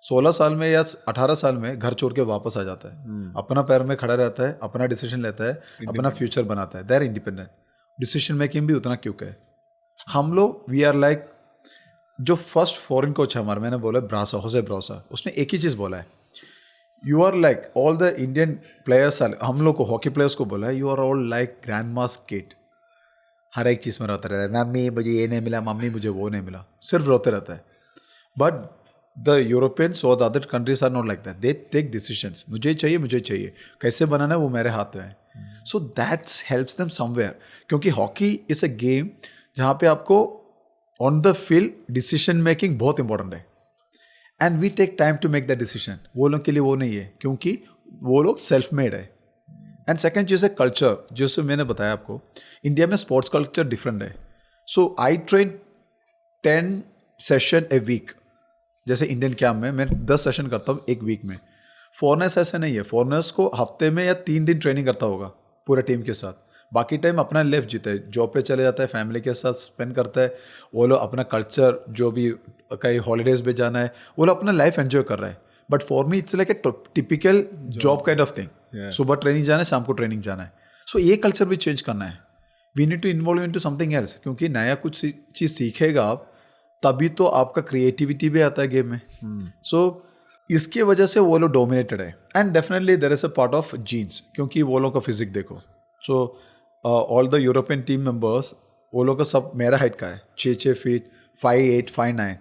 16 साल में या 18 साल में घर छोड़ के वापस आ जाता है, अपना पैर में खड़ा रहता है, अपना डिसीजन लेता है, अपना फ्यूचर बनाता है, they are independent. Decision making भी उतना क्यों है। हम लोग वी आर लाइक, जो फर्स्ट फॉरेन कोच है हमारा, मैंने बोला ब्रासा, होसे ब्रासा, उसने एक ही चीज़ बोला है, you are like all the Indian players, हम लोग को हॉकी प्लेयर्स को बोला है, you are all like grand mass kid, हर एक चीज़ में रोता रहता है, मम्मी मुझे ये नहीं मिला, मम्मी मुझे वो नहीं मिला, सिर्फ रोते रहता है। बट द यूरोपियंस और the other countries are not like that, they take decisions, मुझे चाहिए, कैसे बनाना है वो मेरे हाथ में है। So that's helps them somewhere, क्योंकि हॉकी इज अ गेम जहाँ पे आपको on the field decision making बहुत इंपॉर्टेंट है, and we take time to make the decision. वो लोग के लिए वो नहीं है, क्योंकि वो लोग सेल्फ मेड है। एंड सेकेंड चीज़ है कल्चर, जैसे मैंने बताया आपको, इंडिया में स्पोर्ट्स कल्चर डिफरेंट है। So I train 10 session a week, जैसे इंडियन कैम्प में मैं 10 सेशन करता हूँ एक वीक में। फॉरनर्स ऐसे नहीं है, फॉरनर्स को हफ्ते में या 3 दिन ट्रेनिंग करता होगा पूरे टीम के साथ, बाकी टाइम अपना लेफ्ट जीता है, जॉब पे चले जाता है, फैमिली के साथ स्पेंड करता है, वो लोग अपना कल्चर, जो भी कहीं हॉलीडेज पे जाना है, वो लोग अपना लाइफ एंजॉय कर रहा है। But for me it's like a typical job kind of thing, सुबह ट्रेनिंग जाना है, शाम को ट्रेनिंग जाना है। सो ये कल्चर भी चेंज करना है, we need to involve in to something else, क्योंकि नया कुछ चीज़ सीखेगा आप, तभी तो आपका क्रिएटिविटी भी आता है गेम में। सो इसके वजह से वो लोग डोमिनेटेड है, and definitely there is a part of genes, क्योंकि वो लोग का फिजिक देखो। So all the European team members, वो लोग का सब मेरा हाइट का है, 6 फीट 5'8", 5'9",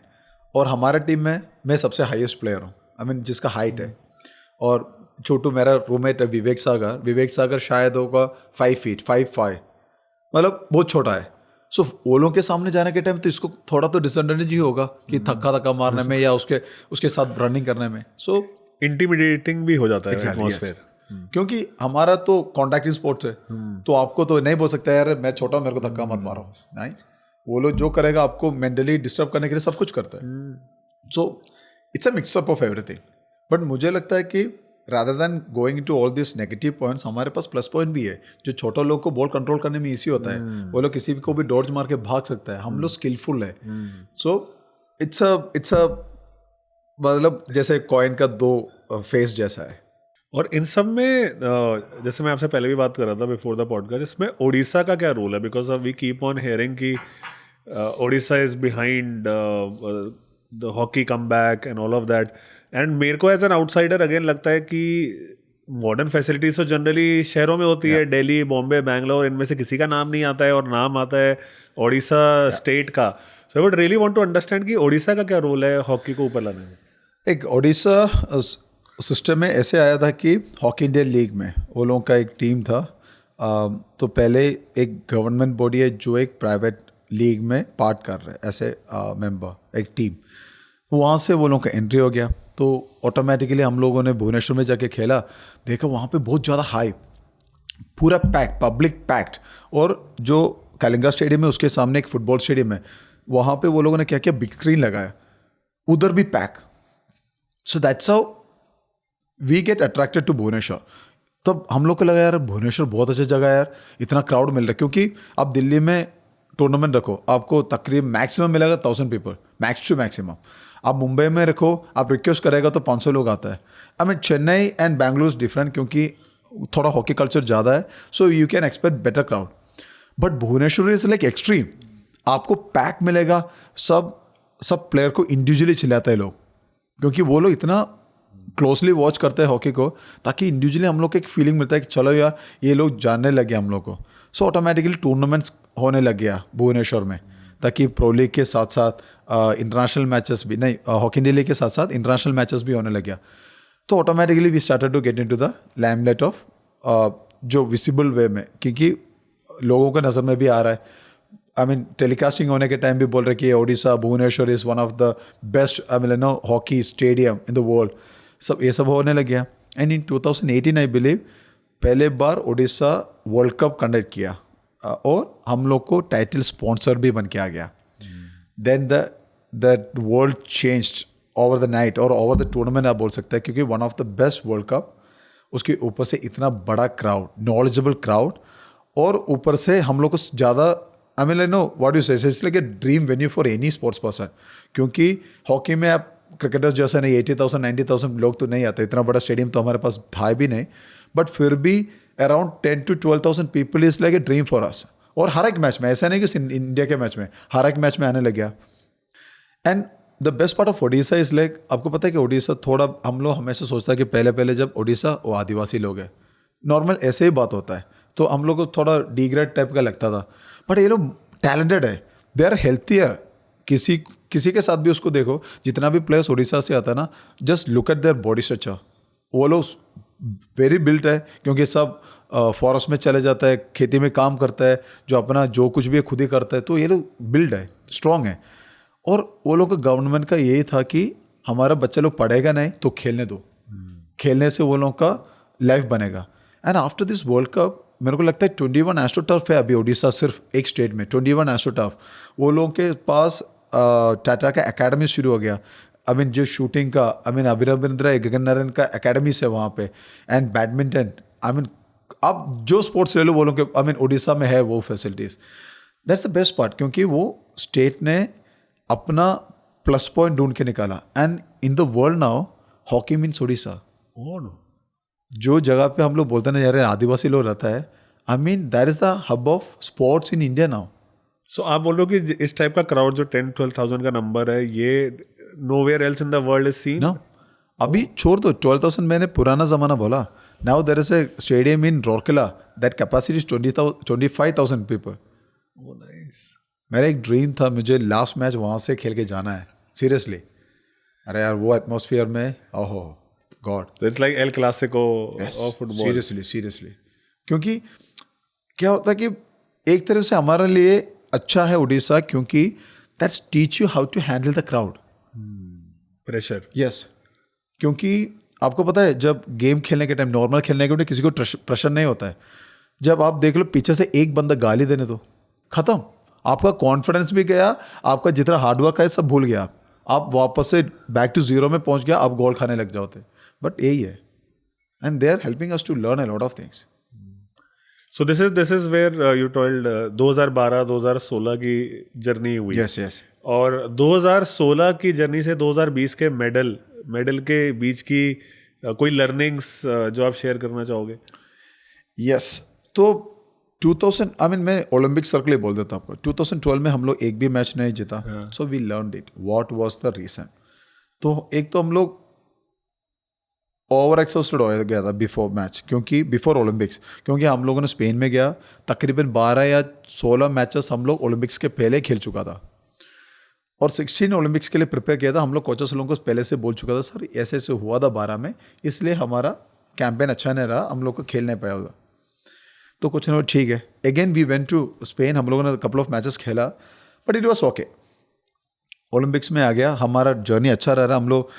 और हमारा टीम में मैं सबसे हाईएस्ट प्लेयर हूँ, आई मीन जिसका हाइट है। और छोटू मेरा रूममेट है विवेक सागर शायद होगा 5 फीट 5'5", मतलब बहुत छोटा है। सो वो लोगों के सामने जाने के टाइम तो इसको थोड़ा तो डिसएडवांटेज ही होगा कि थक्का मारने में या उसके साथ रनिंग करने में। सो इंटिमिडेटिंग भी हो जाता है एटमॉस्फेयर, क्योंकि हमारा तो कॉन्टैक्टिंग स्पोर्ट्स है, तो आपको तो नहीं बोल सकता यार मैं छोटा, मेरे को धक्का मत मारो, नहीं। वो लोग जो करेगा आपको मेंटली डिस्टर्ब करने के लिए सब कुछ करता है। So it's a mixup of everything. But मुझे लगता है कि rather than going into all this negative points, हमारे पास प्लस पॉइंट भी है. जो छोटा लोग को बॉल कंट्रोल करने में ईजी होता है, वो लोग किसी को भी डॉज मार के भाग सकता है. हम लोग स्किलफुल है. सो इट्स अ मतलब जैसे कॉइन का दो फेस जैसा है. और इन सब में जैसे मैं आपसे पहले भी बात कर रहा था बिफोर द पॉडकास्ट, इसमें उड़ीसा का क्या रोल है? Because we keep on hearing कि Orissa is behind the hockey come back and all of that. And मेरे को एज एन आउटसाइडर अगेन लगता है कि मॉडर्न फैसिलिटीज तो जनरली शहरों में होती है, दिल्ली, बॉम्बे, बैंगलोर, इनमें से किसी का नाम नहीं आता है, और नाम आता है उड़ीसा स्टेट का. So I would really want to understand कि उड़ीसा का क्या रोल है हॉकी को ऊपर लाने में. एक उड़ीसा सिस्टम में ऐसे आया था कि हॉकी इंडियन लीग में वो लोगों का एक टीम था. तो पहले एक गवर्नमेंट बॉडी है जो एक प्राइवेट लीग में पार्ट कर रहे हैं ऐसे मेंबर, एक टीम. वहाँ से वो लोगों का एंट्री हो गया. तो ऑटोमेटिकली हम लोगों ने भुवनेश्वर में जाके खेला, देखा वहाँ पे बहुत ज़्यादा हाइप, पूरा पैक, पब्लिक पैक्ड. और जो कलिंगा स्टेडियम है उसके सामने एक फुटबॉल स्टेडियम है, वहाँ पे वो लोगों ने क्या किया, बिग स्क्रीन लगाया, उधर भी pack. So that's how we get attracted to Bhubaneswar. तब हम लोग को लगा यार भुवनेश्वर बहुत अच्छी जगह है यार, इतना क्राउड मिल रहा है. क्योंकि आप दिल्ली में टूर्नामेंट रखो, आपको तकरीबन मैक्सिमम मिलेगा 1000 पीपल, मैक्स टू मैक्सिमम. आप मुंबई में रखो, आप रिक्वेस्ट करेगा तो 500 लोग आता है. I mean Chennai and Bangalore is different क्योंकि थोड़ा हॉकी कल्चर ज़्यादा है, so you can expect better crowd. But Bhubaneswar is like extreme. आपको पैक मिलेगा, सब प्लेयर को इंडिविजुअली चिल्लाते हैं लोग, क्योंकि वो लोग इतना क्लोजली वॉच करते हैं हॉकी को, ताकि इंडिविजुअली हम लोग को एक फीलिंग मिलता है कि चलो यार ये लोग जानने लगे हम लोग को. सो ऑटोमेटिकली टूर्नामेंट्स होने लग गया भुवनेश्वर में, ताकि प्रो लीग के साथ साथ इंटरनेशनल मैचेस भी, नहीं हॉकी इंडिया लीग के साथ साथ इंटरनेशनल मैचेस भी होने लग गया. तो automatically we started to get into the limelight of जो विजिबल वे में, क्योंकि लोगों के नज़र में भी आ रहा है. आई मीन टेलीकास्टिंग होने के टाइम भी बोल रहे कि Odisha Bhubaneswar is one of the best I mean no hockey stadium in the world. सब ये सब होने लग गया. एंड इन 2018 आई बिलीव पहले बार ओडिशा वर्ल्ड कप कंडक्ट किया, और हम लोग को टाइटल स्पॉन्सर भी बन के आ गया. Then the world changed over the night, और ओवर द टूर्नामेंट आप बोल सकते हैं, क्योंकि one of the best world cup, उसके ऊपर से इतना बड़ा क्राउड, नॉलेजेबल क्राउड, और ऊपर से हम लोग को ज़्यादा I mean know what you say, it's like a dream venue for any sports person. क्योंकि हॉकी में आप क्रिकेटर्स जैसा नहीं 80,000 90,000 लोग तो नहीं आते, इतना बड़ा स्टेडियम तो हमारे पास था भी नहीं. बट फिर भी around 10 to 12,000 people is like a dream for us. और हर एक मैच में, ऐसा नहीं कि इंडिया के मैच में, हर एक मैच में आने लग गया. And the best part of Odisha is like, आपको पता है कि ओडिशा थोड़ा, हम लोग हमेशा सोचता है कि पहले जब ओडिशा वो आदिवासी लोग हैं, नॉर्मल ऐसे ही बात होता है, तो हम लोग को थोड़ा डिग्रेड टाइप का लगता था. बट ये लोग टैलेंटेड है, दे आर हेल्थियर. किसी के साथ भी उसको देखो, जितना भी प्लेयर्स उड़ीसा से आता है ना, just look at their body structure. वो लोग वेरी बिल्ट है, क्योंकि सब फॉरेस्ट में चले जाता है, खेती में काम करता है, जो अपना जो कुछ भी है खुद ही करता है. तो ये लोग बिल्ड है, स्ट्रॉन्ग है. और वो लोग का गवर्नमेंट का यही था कि हमारा बच्चा लोग पढ़ेगा नहीं तो खेलने दो, खेलने से वो लोग का लाइफ बनेगा. And after this world cup मेरे को लगता है 21 एस्ट्रो टर्फ है अभी ओडिशा, सिर्फ एक स्टेट में 21 एस्ट्रो टर्फ. वो लोगों के पास टाटा का एकेडमी शुरू हो गया. आई मीन जो शूटिंग का, आई मीन अभिनंदन गगन नारायण का एकेडमी है वहाँ पे. एंड बैडमिंटन, आई मीन आप जो स्पोर्ट्स ले लो वो लोग के, आई मीन उड़ीसा में है वो facilities. That's the best part, क्योंकि वो स्टेट ने अपना प्लस पॉइंट ढूंढ के निकाला. And in the world now hockey means Orissa. जो जगह पे हम लोग बोलते हैं ना यार आदिवासी लोग रहता है, I mean that is the hub of sports in India now. So आप बोल रहे हो कि इस टाइप का क्राउड जो 10-12,000 का नंबर है, ये nowhere else in the world is seen. No, अभी छोड़ दो 12,000, मैंने पुराना जमाना बोला. Now there is a stadium in Rourkela that capacity is 25,000 people. मेरा एक ड्रीम था, मुझे लास्ट मैच वहाँ से खेल के जाना है, सीरियसली. अरे यार वो एटमॉस्फेयर में, ओहो God, it's like El Clasico of football. Seriously. क्योंकि क्या होता है कि एक तरह से हमारे लिए अच्छा है उड़ीसा, क्योंकि that's teach you how to handle the crowd pressure. Yes, क्योंकि आपको पता है जब गेम खेलने के टाइम, नॉर्मल खेलने के टाइम किसी को प्रेशर नहीं होता है. जब आप देख लो पीछे से एक बंदा गाली देने दो, खत्म, आपका कॉन्फिडेंस भी गया, आपका जितना हार्डवर्क है सब भूल गया आप. आप वापस से बैक टू जीरो में पहुंच गया, आप गोल खाने लग जाओ थे. बट यही है, and they are helping us to learn a lot of things. So this is where you told 2012-2016 की जर्नी हुई. Yes yes. और 2016 की जर्नी से 2020 के मेडल के बीच की कोई लर्निंग्स जो आप शेयर करना चाहोगे? यस. तो 2000 मैं ओलंपिक सर्कल ही बोल देता हूँ आपको. 2012 में हम लोग एक भी मैच नहीं जीता. So we learned it what was the reason. तो एक तो हम लोग ओवर एक्सॉस्टेड हो गया था बिफोर मैच, क्योंकि बिफोर ओलंपिक्स, क्योंकि हम लोगों ने स्पेन में गया, तकरीबन 12 या 16 मैचेस हम लोग ओलंपिक्स के पहले खेल चुका था, और 16 ओलंपिक्स के लिए प्रिपेयर किया था. हम लोग कोचेस लोगों को पहले से बोल चुका था, सर ऐसे ऐसे हुआ था 12 में, इसलिए हमारा कैंपेन अच्छा नहीं रहा, हम लोग को खेल नहीं पाया होगा. तो कुछ नहीं, ठीक है. Again we went to Spain, हम लोगों ने कपल ऑफ मैचेस खेला, but it was okay. Olympics में आ गया, हमारा जर्नी अच्छा रह रहा. हम लोग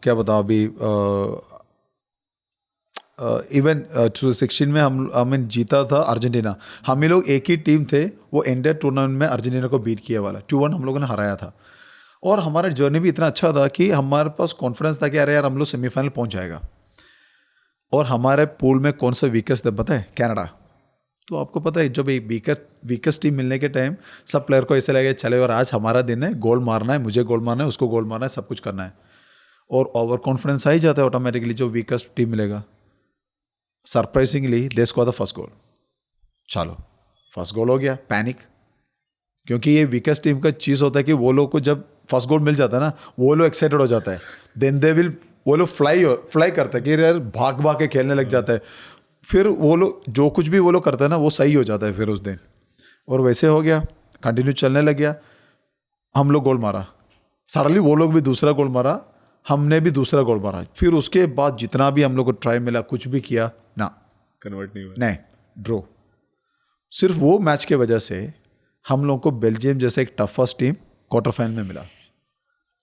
क्या बताओ अभी, इवन 2016 में हमें जीता था अर्जेंटीना. हम ही लोग एक ही टीम थे, वो इंडिया टूर्नामेंट में अर्जेंटीना को बीट किया वाला 2-1 हम लोगों ने हराया था. और हमारा जर्नी भी इतना अच्छा था कि हमारे पास कॉन्फिडेंस था कि अरे यार हम लोग सेमीफाइनल पहुंच जाएगा. और हमारे पूल में कौन सा वीकेस्ट था पता है? कनाडा. तो आपको पता है जब एक वीकेस्ट टीम मिलने के टाइम सब प्लेयर को ऐसे लगे चले और आज हमारा दिन है, गोल मारना है, मुझे गोल मारना है, उसको गोल मारना है, सब कुछ करना है. और ओवर कॉन्फिडेंस आ ही जाता है ऑटोमेटिकली जो वीकेस्ट टीम मिलेगा. Surprisingly they score the first goal. चलो फर्स्ट गोल हो गया, पैनिक, क्योंकि ये वीकेस्ट टीम का चीज़ होता है कि वो लोग को जब फर्स्ट गोल मिल जाता है ना, वो लोग एक्साइटेड हो जाता है. देन दे विल, वो लोग फ्लाई करते हैं कि यार भाग भाग के खेलने लग जाता है. फिर वो लोग जो कुछ भी वो लोग करते हैं ना, वो सही हो जाता है फिर उस दिन. और वैसे हो गया, कंटिन्यू चलने लग गया. हम लोग गोल मारा, सडनली वो लोग भी दूसरा गोल मारा, हमने भी दूसरा गोल मारा. फिर उसके बाद जितना भी हम लोग को ट्राई मिला, कुछ भी किया ना, कन्वर्ट नहीं हुआ. नहीं, ड्रॉ. सिर्फ वो मैच के वजह से हम लोग को बेल्जियम जैसे एक टफेस्ट टीम क्वार्टर फाइनल में मिला.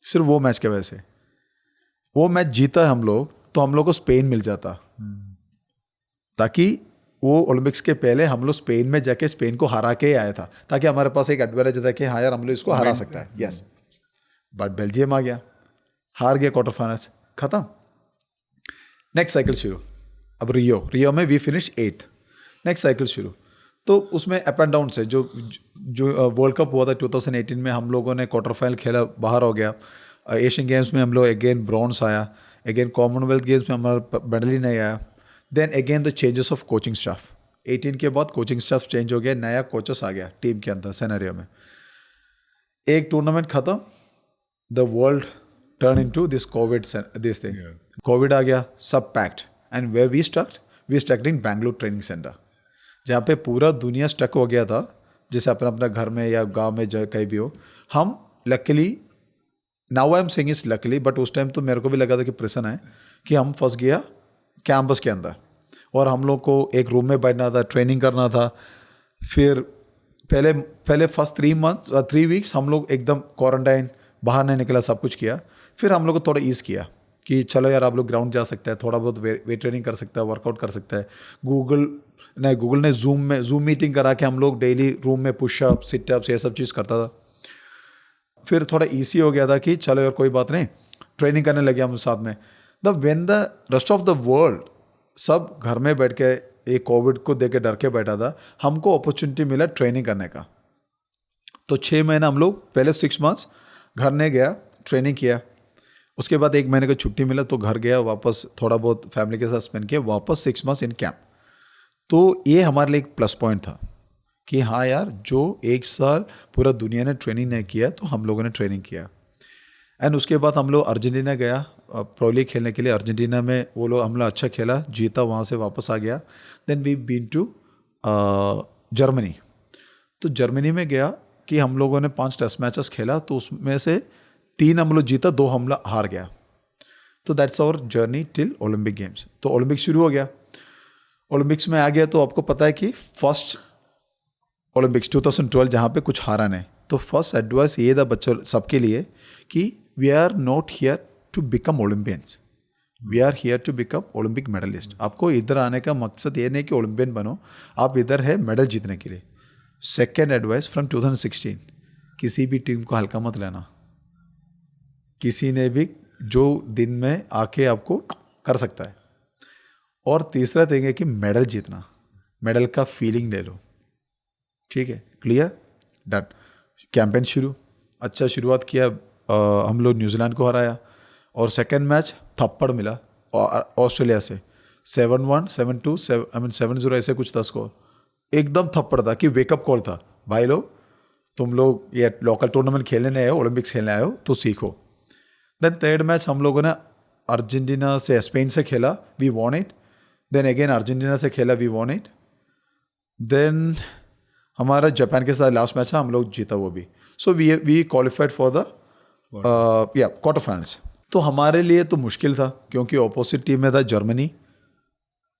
सिर्फ वो मैच के वजह से. वो मैच जीता है हम लोग, तो हम लोग को स्पेन मिल जाता, ताकि वो ओलंपिक्स के पहले हम लोग स्पेन में जाके स्पेन को हरा के आया था, ताकि हमारे पास एक एडवांटेज था कि हाँ यार हम लोग इसको हरा सकता है. यस. बट बेल्जियम आ गया, हार गया क्वार्टर फाइनल्स, खत्म. नेक्स्ट साइकिल शुरू. अब रियो में we finish 8th. Next cycle शुरू. तो उसमें अप एंड डाउन से जो वर्ल्ड कप हुआ था 2018 में, हम लोगों ने क्वार्टर फाइनल खेला, बाहर हो गया. एशियन गेम्स में हम लोग अगेन ब्रॉन्ज आया, अगेन कॉमनवेल्थ गेम्स में हमारा मेडल ही नहीं आया. Then again the changes of coaching staff. 18 के बाद कोचिंग स्टाफ चेंज हो गया, नया कोचेस आ गया टीम के अंदर सिनेरियो में. एक टूर्नामेंट खत्म, the world turn into this covid this thing. Covid आ गया, सब packed. And where we stucked in Bangalore training centre, जहाँ पे पूरा दुनिया स्टक हो गया था, जैसे अपना अपना घर में या गांव में कहीं भी हो. हम luckily, now I am saying it's luckily, but उस टाइम तो मेरे को भी लगा था कि प्रेशन है कि हम फंस गया कैंपस के अंदर, और हम लोग को एक रूम में बैठना था, ट्रेनिंग करना था. फिर पहले फर्स्ट 3 वीक्स हम लोग एकदम क्वारंटाइन, बाहर नहीं निकला, सब कुछ किया. फिर हम लोग को थोड़ा ईज किया कि चलो यार आप लोग ग्राउंड जा सकते हैं, थोड़ा बहुत वेट ट्रेनिंग कर सकता है, वर्कआउट कर सकता है. गूगल ने जूम मीटिंग करा के हम लोग डेली रूम में पुशअप, सिटअप्स, ये सब चीज़ करता था. फिर थोड़ा ईजी हो गया था कि चलो यार कोई बात नहीं, ट्रेनिंग करने लगे हम साथ में. When the rest of the world सब घर में बैठ के एक कोविड को देख के डर के बैठा था, हमको अपॉर्चुनिटी मिला ट्रेनिंग करने का. तो 6 महीना हम लोग, पहले 6 months घर नहीं गया, ट्रेनिंग किया. उसके बाद 1 महीने का छुट्टी मिला तो घर गया वापस, थोड़ा बहुत फैमिली के साथ स्पेंड किया, वापस 6 months इन कैंप. तो ये हमारे लिए एक प्लस पॉइंट था कि हाँ यार, जो 1 साल पूरा दुनिया ने ट्रेनिंग नहीं किया, तो हम लोगों ने ट्रेनिंग किया. एंड उसके बाद हम लोग अर्जेंटीना गया प्रो लीग खेलने के लिए. अर्जेंटीना में वो लोग, हम लोग अच्छा खेला, जीता, वहाँ से वापस आ गया. Then we been to Germany. तो जर्मनी में गया कि हम लोगों ने 5 टेस्ट मैचेस खेला, तो उसमें से 3 हम लोग जीता, 2 हम लोग हार गया. तो that's our journey till Olympic games. तो ओलंपिक शुरू हो गया, ओलंपिक्स में आ गया. तो आपको पता है कि फर्स्ट ओलंपिक्स 2012 जहाँ पे कुछ हारा नहीं. तो फर्स्ट एडवाइस ये था बच्चों सबके लिए कि we are not here to become Olympians, we are here to become Olympic medalist. आपको इधर आने का मकसद ये नहीं कि ओलंपियन बनो, आप इधर है मेडल जीतने के लिए. सेकेंड एडवाइस फ्रॉम 2016, किसी भी टीम को हल्का मत लेना. किसी ने भी जो दिन में आके आपको कर सकता है। और तीसरा थिंग है कि मेडल जीतना, मेडल का फीलिंग ले लो, ठीक है, क्लियर, डन। कैंपेन शुरू, अच्छा शुरुआत किया, हम लोग न्यूजीलैंड को हराया और सेकंड मैच थप्पड़ मिला ऑस्ट्रेलिया से 7-1, 7-2, 7-0 ऐसे कुछ था स्कोर, एकदम थप्पड़ था कि वेकअप कॉल था, भाई लोग तुम लोग ये लोकल टूर्नामेंट खेलने आए हो, ओलंपिक्स खेलने आए हो तो सीखो। देन थर्ड मैच हम लोगों ने अर्जेंटीना से, स्पेन से खेला, we won it. Then again Argentina से खेला, वी वॉन इट। देन हमारा जापान के साथ लास्ट मैच था, हम लोग जीता वो भी। So we qualified for the quarter finals. तो हमारे लिए तो मुश्किल था क्योंकि ऑपोजिट टीम में था Germany,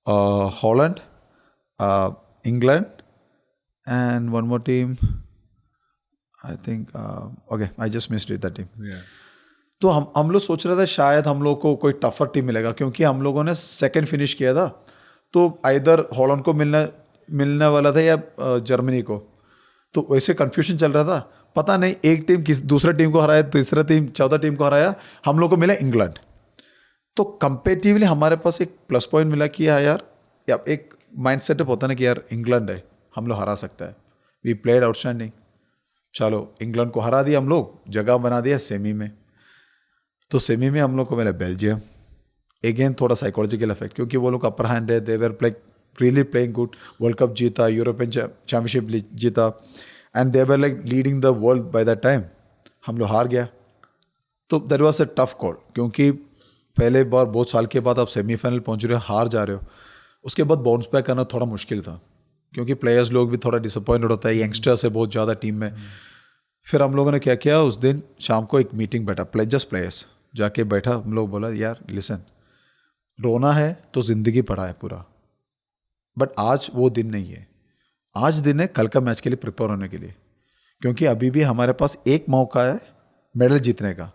Holland, England and one more team, I think, okay I just missed it that team. तो हम लोग सोच रहे थे शायद हम लोग को कोई टफर टीम मिलेगा क्योंकि हम लोगों ने सेकंड फिनिश किया था, तो आइदर हॉलैंड को मिलने वाला था या जर्मनी को। तो वैसे कन्फ्यूजन चल रहा था, पता नहीं एक टीम किस दूसरे टीम को हराया, तीसरा टीम चौथा टीम को हराया, हम लोग को मिला इंग्लैंड। तो कंपेटिवली हमारे पास एक प्लस पॉइंट मिला कि यार या एक माइंड सेटअप होता ना कि यार इंग्लैंड है, हम लोग हरा सकता है। वी प्लेड आउटस्टैंडिंग, चलो इंग्लैंड को हरा दिया हम लोग, जगह बना दिया सेमी में। तो सेमी में हम लोग को मिला बेल्जियम, अगेन थोड़ा साइकोलॉजिकल इफेक्ट क्योंकि वो लोग अपर हैंड है, they were really playing good, world cup जीता, यूरोपियन चैंपियनशिप जीता and they were like leading the world by that time. हम लोग हार गया। तो that was a tough call क्योंकि पहले बार बहुत साल के बाद आप सेमीफाइनल पहुंच रहे हो, हार जा रहे हो, उसके बाद बाउंस बैक करना थोड़ा मुश्किल था क्योंकि प्लेयर्स लोग भी थोड़ा डिसअपॉइंटेड होता है, यंगस्टर्स है बहुत ज़्यादा टीम में। फिर हम लोगों ने क्या किया, उस दिन शाम को एक मीटिंग बैठा, जस्ट प्लेयर्स जाके बैठा, हम लोग बोला यार लिसन, रोना है तो ज़िंदगी पड़ा है पूरा, बट आज वो दिन नहीं है, आज दिन है कल का मैच के लिए प्रिपेयर होने के लिए, क्योंकि अभी भी हमारे पास एक मौका है मेडल जीतने का।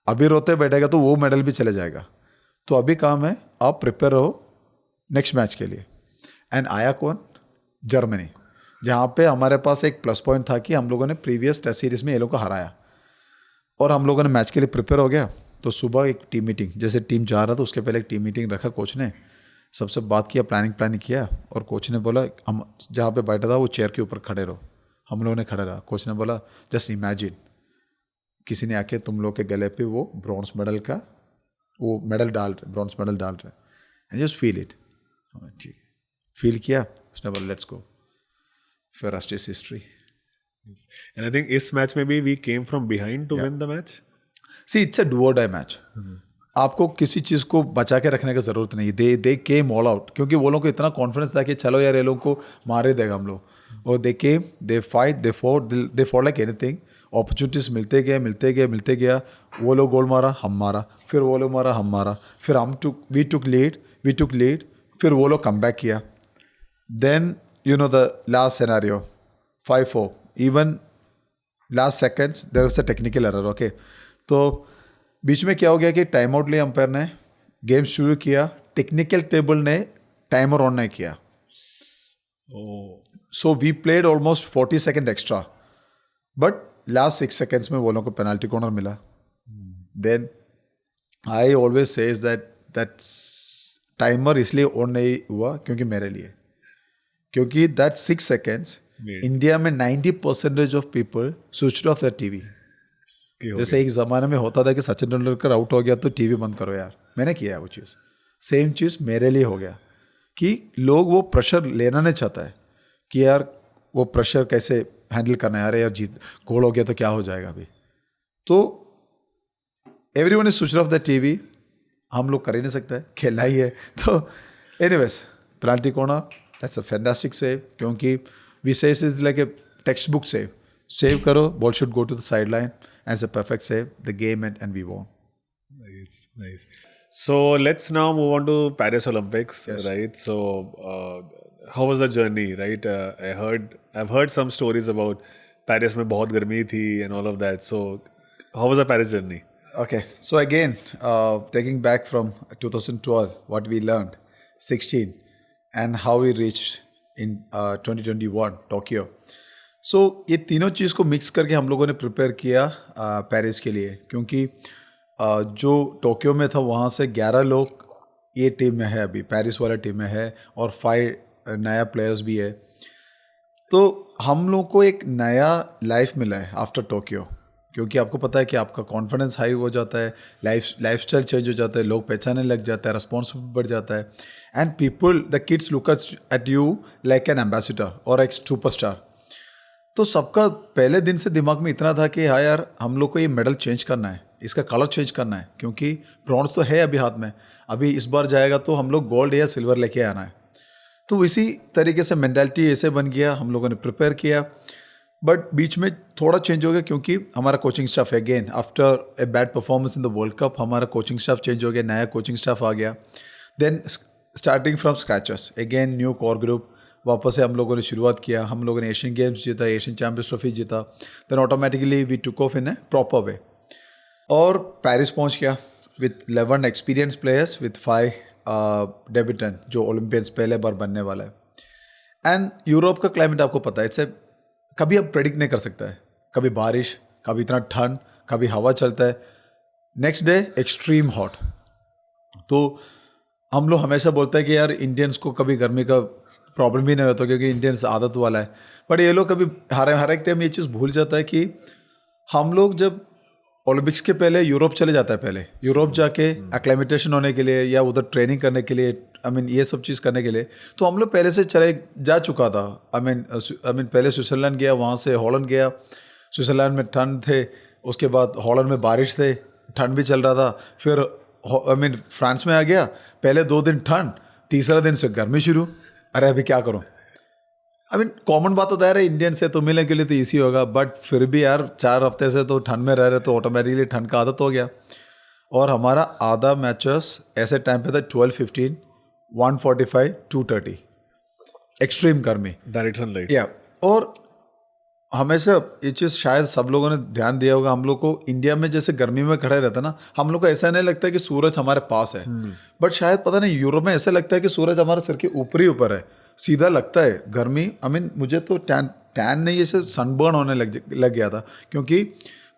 अभी रोते बैठेगा तो वो मेडल भी चले जाएगा। तो अभी काम है आप प्रिपेयर रहो नेक्स्ट मैच के लिए। एंड आया कौन? जर्मनी, जहाँ पे हमारे पास एक प्लस पॉइंट था कि हम लोगों ने प्रीवियस टेस्ट सीरीज में ये लोग को हराया और हम लोगों ने मैच के लिए प्रिपेयर हो गया। तो सुबह एक टीम मीटिंग, जैसे टीम जा रहा था उसके पहले एक टीम मीटिंग रखा, कोच ने सबसे बात किया, प्लानिंग किया, और कोच ने बोला हम जहाँ पे बैठा था वो चेयर के ऊपर खड़े रहो। हम लोगों ने खड़े रहा। कोच ने बोला जस्ट इमेजिन किसी ने आके तुम लोग के गले पे वो ब्रॉन्ज मेडल का वो मेडल डाल रहे, ब्रॉन्ज मेडल डाल रहे, एंड जस्ट फील इट। ठीक है, फील किया, उसने बोला लेट्स गो, फिर राष्ट्रीय हिस्ट्री। And I think इस मैच में भी we came from behind to win the match. See, it's a do or die match. आपको किसी चीज़ को बचा के रखने की ज़रूरत नहीं। दे केम ऑल आउट, क्योंकि वो लोग को इतना कॉन्फिडेंस था कि चलो यार ये लोग को मारे देगा हम लोग, और they came, they fight, they for like anything. Opportunities मिलते गया। वो लोग गोल मारा, हम मारा, फिर वो लोग मारा, हम मारा, फिर वी टुक लीड, फिर वो लोग कम बैक किया। Then you know the last scenario 5-4, even last seconds there was a technical error. Okay, तो बीच में क्या हो गया कि टाइम आउट लिया अंपायर ने, गेम शुरू किया, टेक्निकल टेबल ने टाइमर ऑन नहीं किया, so we played almost 40 second extra, but last 6 seconds में वो लोगों को पेनाल्टी कॉर्नर मिला। Then I always says that timer इसलिए ऑन नहीं हुआ क्योंकि दैट 6 सेकेंड्स इंडिया में 90% of people switched off the TV. जैसे एक ज़माने में होता था कि सचिन तेंदुलकर आउट हो गया तो टीवी बंद करो यार, मैंने किया है वो चीज़। सेम चीज़ मेरे लिए हो गया कि लोग वो प्रेशर लेना नहीं चाहता है कि यार वो प्रेशर कैसे हैंडल करना है, यार जीत गोल हो गया तो क्या हो जाएगा अभी। तो everyone is switch off the TV, हम लोग कर ही नहीं सकते, खेलना ही है। तो anyways penalty corner, that's a fantastic save, क्योंकि we say is like a textbook save करो, ball should go to the side line, and it's a perfect save, the game and we won. Nice. So let's now move on to Paris Olympics, right? So how was the journey, right? I've heard some stories about Paris में बहुत गर्मी थी and all of that. So how was the Paris journey? Okay, so again, taking back from 2012, what we learned, 16, and how we reached in 2021 Tokyo. सो ये तीनों चीज़ को mix करके हम लोगों ने प्रिपेयर किया पेरिस के लिए, क्योंकि जो टोक्यो में था वहाँ से 11 लोग ये टीम में है, अभी पेरिस वाला टीम में है, और 5 नया प्लेयर्स भी है। तो हम लोग को एक नया लाइफ मिला है आफ्टर टोक्यो, क्योंकि आपको पता है कि आपका कॉन्फिडेंस हाई हो जाता है, लाइफस्टाइल चेंज हो जाता है, लोग पहचानने लग जाता है, रिस्पॉन्सिबिलिटी बढ़ जाता है, and people the kids look at you like an ambassador और एक सुपरस्टार। तो सबका पहले दिन से दिमाग में इतना था कि हाँ यार, हम लोग को ये मेडल चेंज करना है, इसका कलर चेंज करना है, क्योंकि ब्रॉन्ज तो है अभी हाथ में, अभी इस बार जाएगा तो हम लोग गोल्ड या सिल्वर लेके आना है। तो इसी तरीके से मेंटालिटी ऐसे बन गया, हम लोगों ने प्रिपेयर किया। बट बीच में थोड़ा चेंज हो गया, क्योंकि हमारा coaching staff again after a bad performance in the world cup हमारा कोचिंग स्टाफ चेंज हो गया, नया कोचिंग स्टाफ आ गया। Then starting from scratches again new core group, वापस से हम लोगों ने शुरुआत किया। हम लोगों ने एशियन गेम्स जीता, एशियन चैम्पियंस ट्रॉफी जीता। Then automatically we took off in a proper way, और पेरिस पहुंच गया with 11 experience players with 5 debutant जो ओलंपियंस पहले बार बनने वाला है। एंड यूरोप का क्लाइमेट आपको पता है, इससे कभी आप प्रेडिक्ट नहीं कर सकता है, कभी बारिश, कभी इतना ठंड, कभी हवा चलता है, नेक्स्ट डे एक्सट्रीम हॉट। तो हम लोग हमेशा बोलते हैं कि यार इंडियंस को कभी गर्मी का प्रॉब्लम भी नहीं होता, क्योंकि इंडियंस आदत वाला है। बट ये लोग कभी हर एक टाइम ये चीज़ भूल जाता है कि हम लोग जब ओलंपिक्स के पहले यूरोप चले जाता है, पहले यूरोप जाके एक्लेमेटेशन होने के लिए या उधर ट्रेनिंग करने के लिए, ये सब चीज़ करने के लिए, तो हम लोग पहले से चले जा चुका था। पहले स्विट्ज़रलैंड गया, वहाँ से हॉलैंड गया, स्विट्ज़रलैंड में ठंड थे, उसके बाद हॉलैंड में बारिश थे, ठंड भी चल रहा था, फिर फ्रांस में आ गया, पहले 2 दिन ठंड, तीसरा दिन से गर्मी शुरू। अरे अभी क्या करूँ, कॉमन बात होता है यार, इंडियन से तो मिलने के लिए तो ईजी होगा, बट फिर भी यार 4 हफ्ते से तो ठंड में रह रहे, तो ऑटोमेटिकली ठंड का आदत हो गया। और हमारा आधा मैचेस ऐसे टाइम पे था 12-15, 145, 230, एक्सट्रीम गर्मी, डायरेक्ट सनलाइट। या और हमेशा ये चीज़ शायद सब लोगों ने ध्यान दिया होगा, हम लोग को इंडिया में जैसे गर्मी में खड़े रहते ना, हम लोग को ऐसा नहीं लगता कि सूरज हमारे पास है, बट शायद पता नहीं यूरोप में ऐसा लगता है कि सूरज हमारे सिर के ऊपर ही ऊपर है, सीधा लगता है गर्मी। मुझे तो टैन नहीं, जैसे सनबर्न होने लग गया था, क्योंकि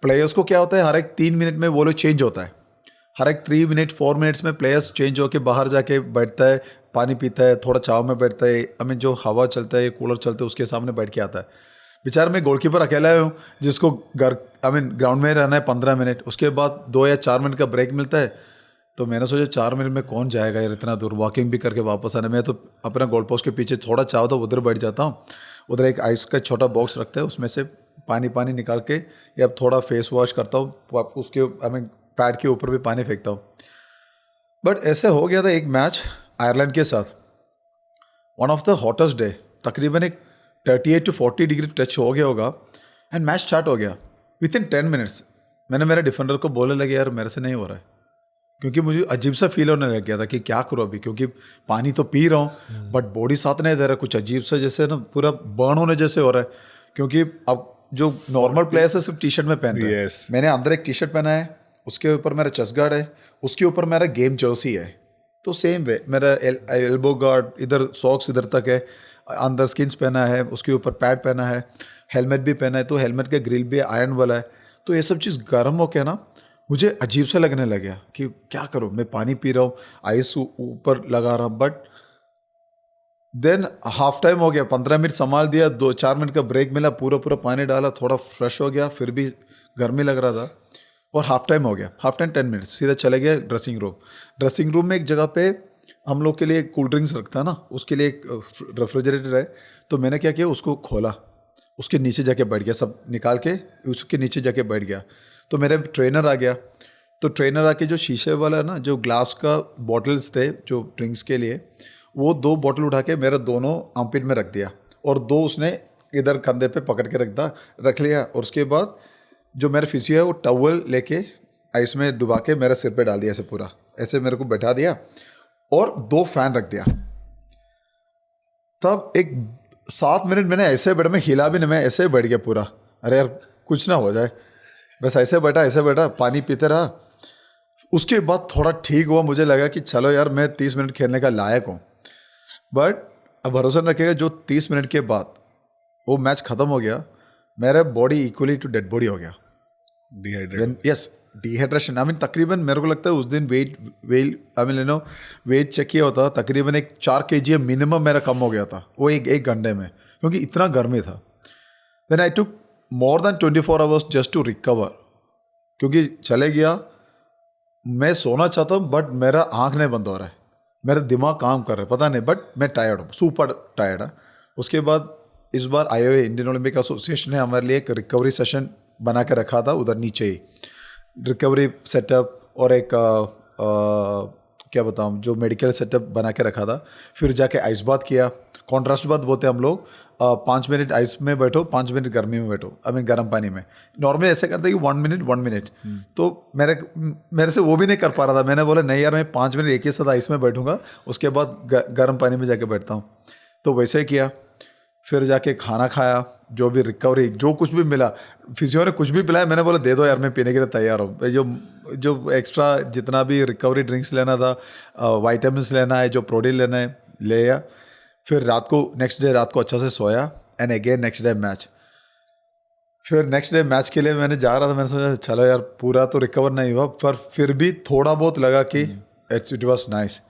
प्लेयर्स को क्या होता है, हर एक 3 मिनट में वो लोग चेंज होता है, हर एक 3 मिनट 4 मिनट्स में प्लेयर्स चेंज होकर बाहर जाके बैठता है, पानी पीता है, थोड़ा छाव में बैठता है, जो हवा चलता है, कूलर चलता है, उसके सामने बैठ के आता है। बेचारा मैं गोलकीपर अकेला हूँ जिसको ग्राउंड में रहना है 15 मिनट, उसके बाद 2 या 4 मिनट का ब्रेक मिलता है। तो मैंने सोचा 4 मिनट में कौन जाएगा यार इतना दूर, वॉकिंग भी करके वापस आना। मैं तो अपना गोल पोस्ट के पीछे थोड़ा चाहो तो उधर बैठ जाता हूँ, उधर एक आइस का छोटा बॉक्स रखता है, उसमें से पानी निकाल के या थोड़ा फेस वॉश करता हूँ, उसके पैड के ऊपर भी पानी फेंकता हूँ। बट ऐसे हो गया था एक मैच आयरलैंड के साथ, one of the hottest day, तकरीबन एक 38 to 40 डिग्री टच हो गया होगा, एंड मैच स्टार्ट हो गया। विद इन 10 मिनट्स मैंने मेरे डिफेंडर को बोलने लगे यार मेरे से नहीं हो रहा है, क्योंकि मुझे अजीब सा फील होने लग गया था कि क्या करूँ अभी, क्योंकि पानी तो पी रहा हूँ बट बॉडी साथ नहीं दे रहा, कुछ अजीब सा जैसे ना पूरा बर्न होने जैसे हो रहा है। क्योंकि अब जो नॉर्मल प्लेयर्स है सिर्फ टी शर्ट में पहनते हैं, मैंने अंदर एक टी शर्ट पहना है, उसके ऊपर मेरा चेस्ट गार्ड है, उसके ऊपर मेरा गेम जर्सी है, तो सेम वे मेरा एल्बो गार्ड इधर, सॉक्स इधर तक है, अंदर स्किन्स पहना है, उसके ऊपर पैड पहना है, हेलमेट भी पहना है, तो हेलमेट का ग्रिल भी आयरन वाला है। तो ये सब चीज़ गर्म हो के ना मुझे अजीब सा लगने लग गया कि क्या करूँ, मैं पानी पी रहा हूँ, आइस ऊपर लगा रहा हूँ। बट देन हाफ टाइम हो गया, 15 मिनट संभाल दिया, 2-4 मिनट का ब्रेक मिला, पूरा पानी डाला, थोड़ा फ्रेश हो गया, फिर भी गर्मी लग रहा था, और हाफ टाइम हो गया, हाफ टाइम 10 मिनट, सीधा चले गया ड्रेसिंग रूम में एक जगह पे हम लोग के लिए कोल्ड ड्रिंक्स रखता है ना, उसके लिए एक रेफ्रिजरेटर है। तो मैंने क्या किया, उसको खोला, उसके नीचे जाके बैठ गया, सब निकाल के उसके नीचे जाके बैठ गया। तो मेरे ट्रेनर आ गया, तो ट्रेनर आके जो शीशे वाला ना, जो ग्लास का बॉटल्स थे जो ड्रिंक्स के लिए, वो 2 बॉटल उठा के मेरे दोनों आर्मपिट में रख दिया, और 2 उसने इधर कंधे पे पकड़ के रख लिया। और उसके बाद जो मेरा फिजियो है वो टॉवल लेके आइस में डुबा के मेरे सिर पे डाल दिया, ऐसे पूरा ऐसे मेरे को बैठा दिया, और 2 फैन रख दिया। तब एक 7 मिनट मैंने ऐसे बैठा, मैं हिला भी नहीं, मैं ऐसे बैठ गया पूरा, अरे यार कुछ ना हो जाए, बस ऐसे बैठा पानी पीते रहा। उसके बाद थोड़ा ठीक हुआ, मुझे लगा कि चलो यार मैं 30 मिनट खेलने का लायक हूँ। बट अब भरोसा रखिएगा, जो 30 मिनट के बाद वो मैच ख़त्म हो गया, मेरा body equally to dead body हो गया. Dehydrate. Yes, dehydration. I mean तकरीबन मेरे को लगता है उस दिन वेट चेक किया होता, तकरीबन एक 4 kg मिनिमम मेरा कम हो गया था वो एक घंटे में, क्योंकि इतना गर्मी था. Then I took more than 24 hours just to recover, क्योंकि चले गया. मैं सोना चाहता हूँ बट मेरा आँख नहीं बंद हो रहा है, मेरा दिमाग काम कर रहा है, पता नहीं, बट मैं टायर्ड हूँ, सुपर टायर्ड है. उसके बाद इस बार IOA इंडियन ओलंपिक एसोसिएशन ने हमारे लिए एक रिकवरी सेशन बना के रखा था उधर नीचे ही, रिकवरी सेटअप और एक क्या बताऊँ जो मेडिकल सेटअप बना के रखा था. फिर जाके आइस बात किया, कॉन्ट्रास्ट बात बोलते हैं हम लोग. 5 मिनट आइस में बैठो, 5 मिनट गर्मी में बैठो, आई मीन गर्म पानी में. नॉर्मली ऐसे करते हैं कि 1 मिनट. तो मेरे से वो भी नहीं कर पा रहा था. मैंने बोला नहीं यार, मैं 5 मिनट एक ही साथ आइस में बैठूंगा, उसके बाद गर्म पानी में जाके बैठता हूँ. तो वैसे ही किया. फिर जाके खाना खाया, जो भी रिकवरी जो कुछ भी मिला, फिजियो ने कुछ भी पिलाया, मैंने बोला दे दो यार, मैं पीने के लिए तैयार हूँ. जो एक्स्ट्रा जितना भी रिकवरी ड्रिंक्स लेना था, वाइटामिन्स लेना है, जो प्रोटीन लेना है, ले आया. फिर नेक्स्ट डे रात को अच्छा से सोया, and again next day match. फिर नेक्स्ट डे मैच के लिए मैंने जा रहा था, मैंने सोचा चलो यार पूरा तो रिकवर नहीं हुआ, पर फिर भी थोड़ा बहुत लगा कि इट वॉज नाइस.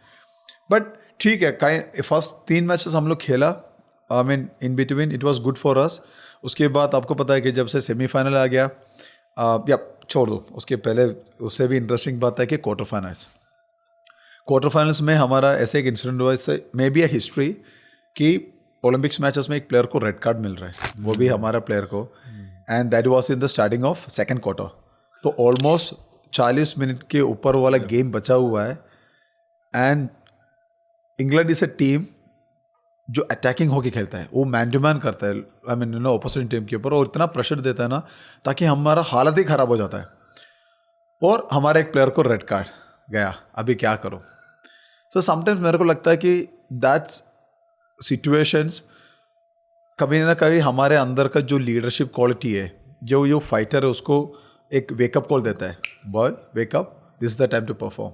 बट ठीक है, फर्स्ट 3 मैचेस हम लोग खेला, I mean in between it was good for us. उसके बाद आपको पता है कि जब से सेमीफाइनल आ गया, या छोड़ दो, उसके पहले उससे भी इंटरेस्टिंग बात है कि क्वार्टर फाइनल्स में हमारा ऐसे एक इंसिडेंट हुआ, इससे मे बी अ हिस्ट्री, कि ओलंपिक्स मैचेस में एक प्लेयर को रेड कार्ड मिल रहा है, वो भी हमारा प्लेयर को, and that was in the starting of second quarter. तो ऑलमोस्ट 40 मिनट के ऊपर वाला गेम बचा हुआ है, and England is a team जो अटैकिंग होके खेलता है, वो मैन टू मैन करता है, आई मीन ऑपोजिट टीम के ऊपर, और इतना प्रेशर देता है ना, ताकि हमारा हालत ही ख़राब हो जाता है. और हमारे एक प्लेयर को रेड कार्ड गया, अभी क्या करो. सो समटाइम्स मेरे को लगता है कि दैट्स सिचुएशंस कभी ना कभी हमारे अंदर का जो लीडरशिप क्वालिटी है, जो फाइटर है, उसको एक वेकअप कॉल देता है, boy wake up, this is the time to perform.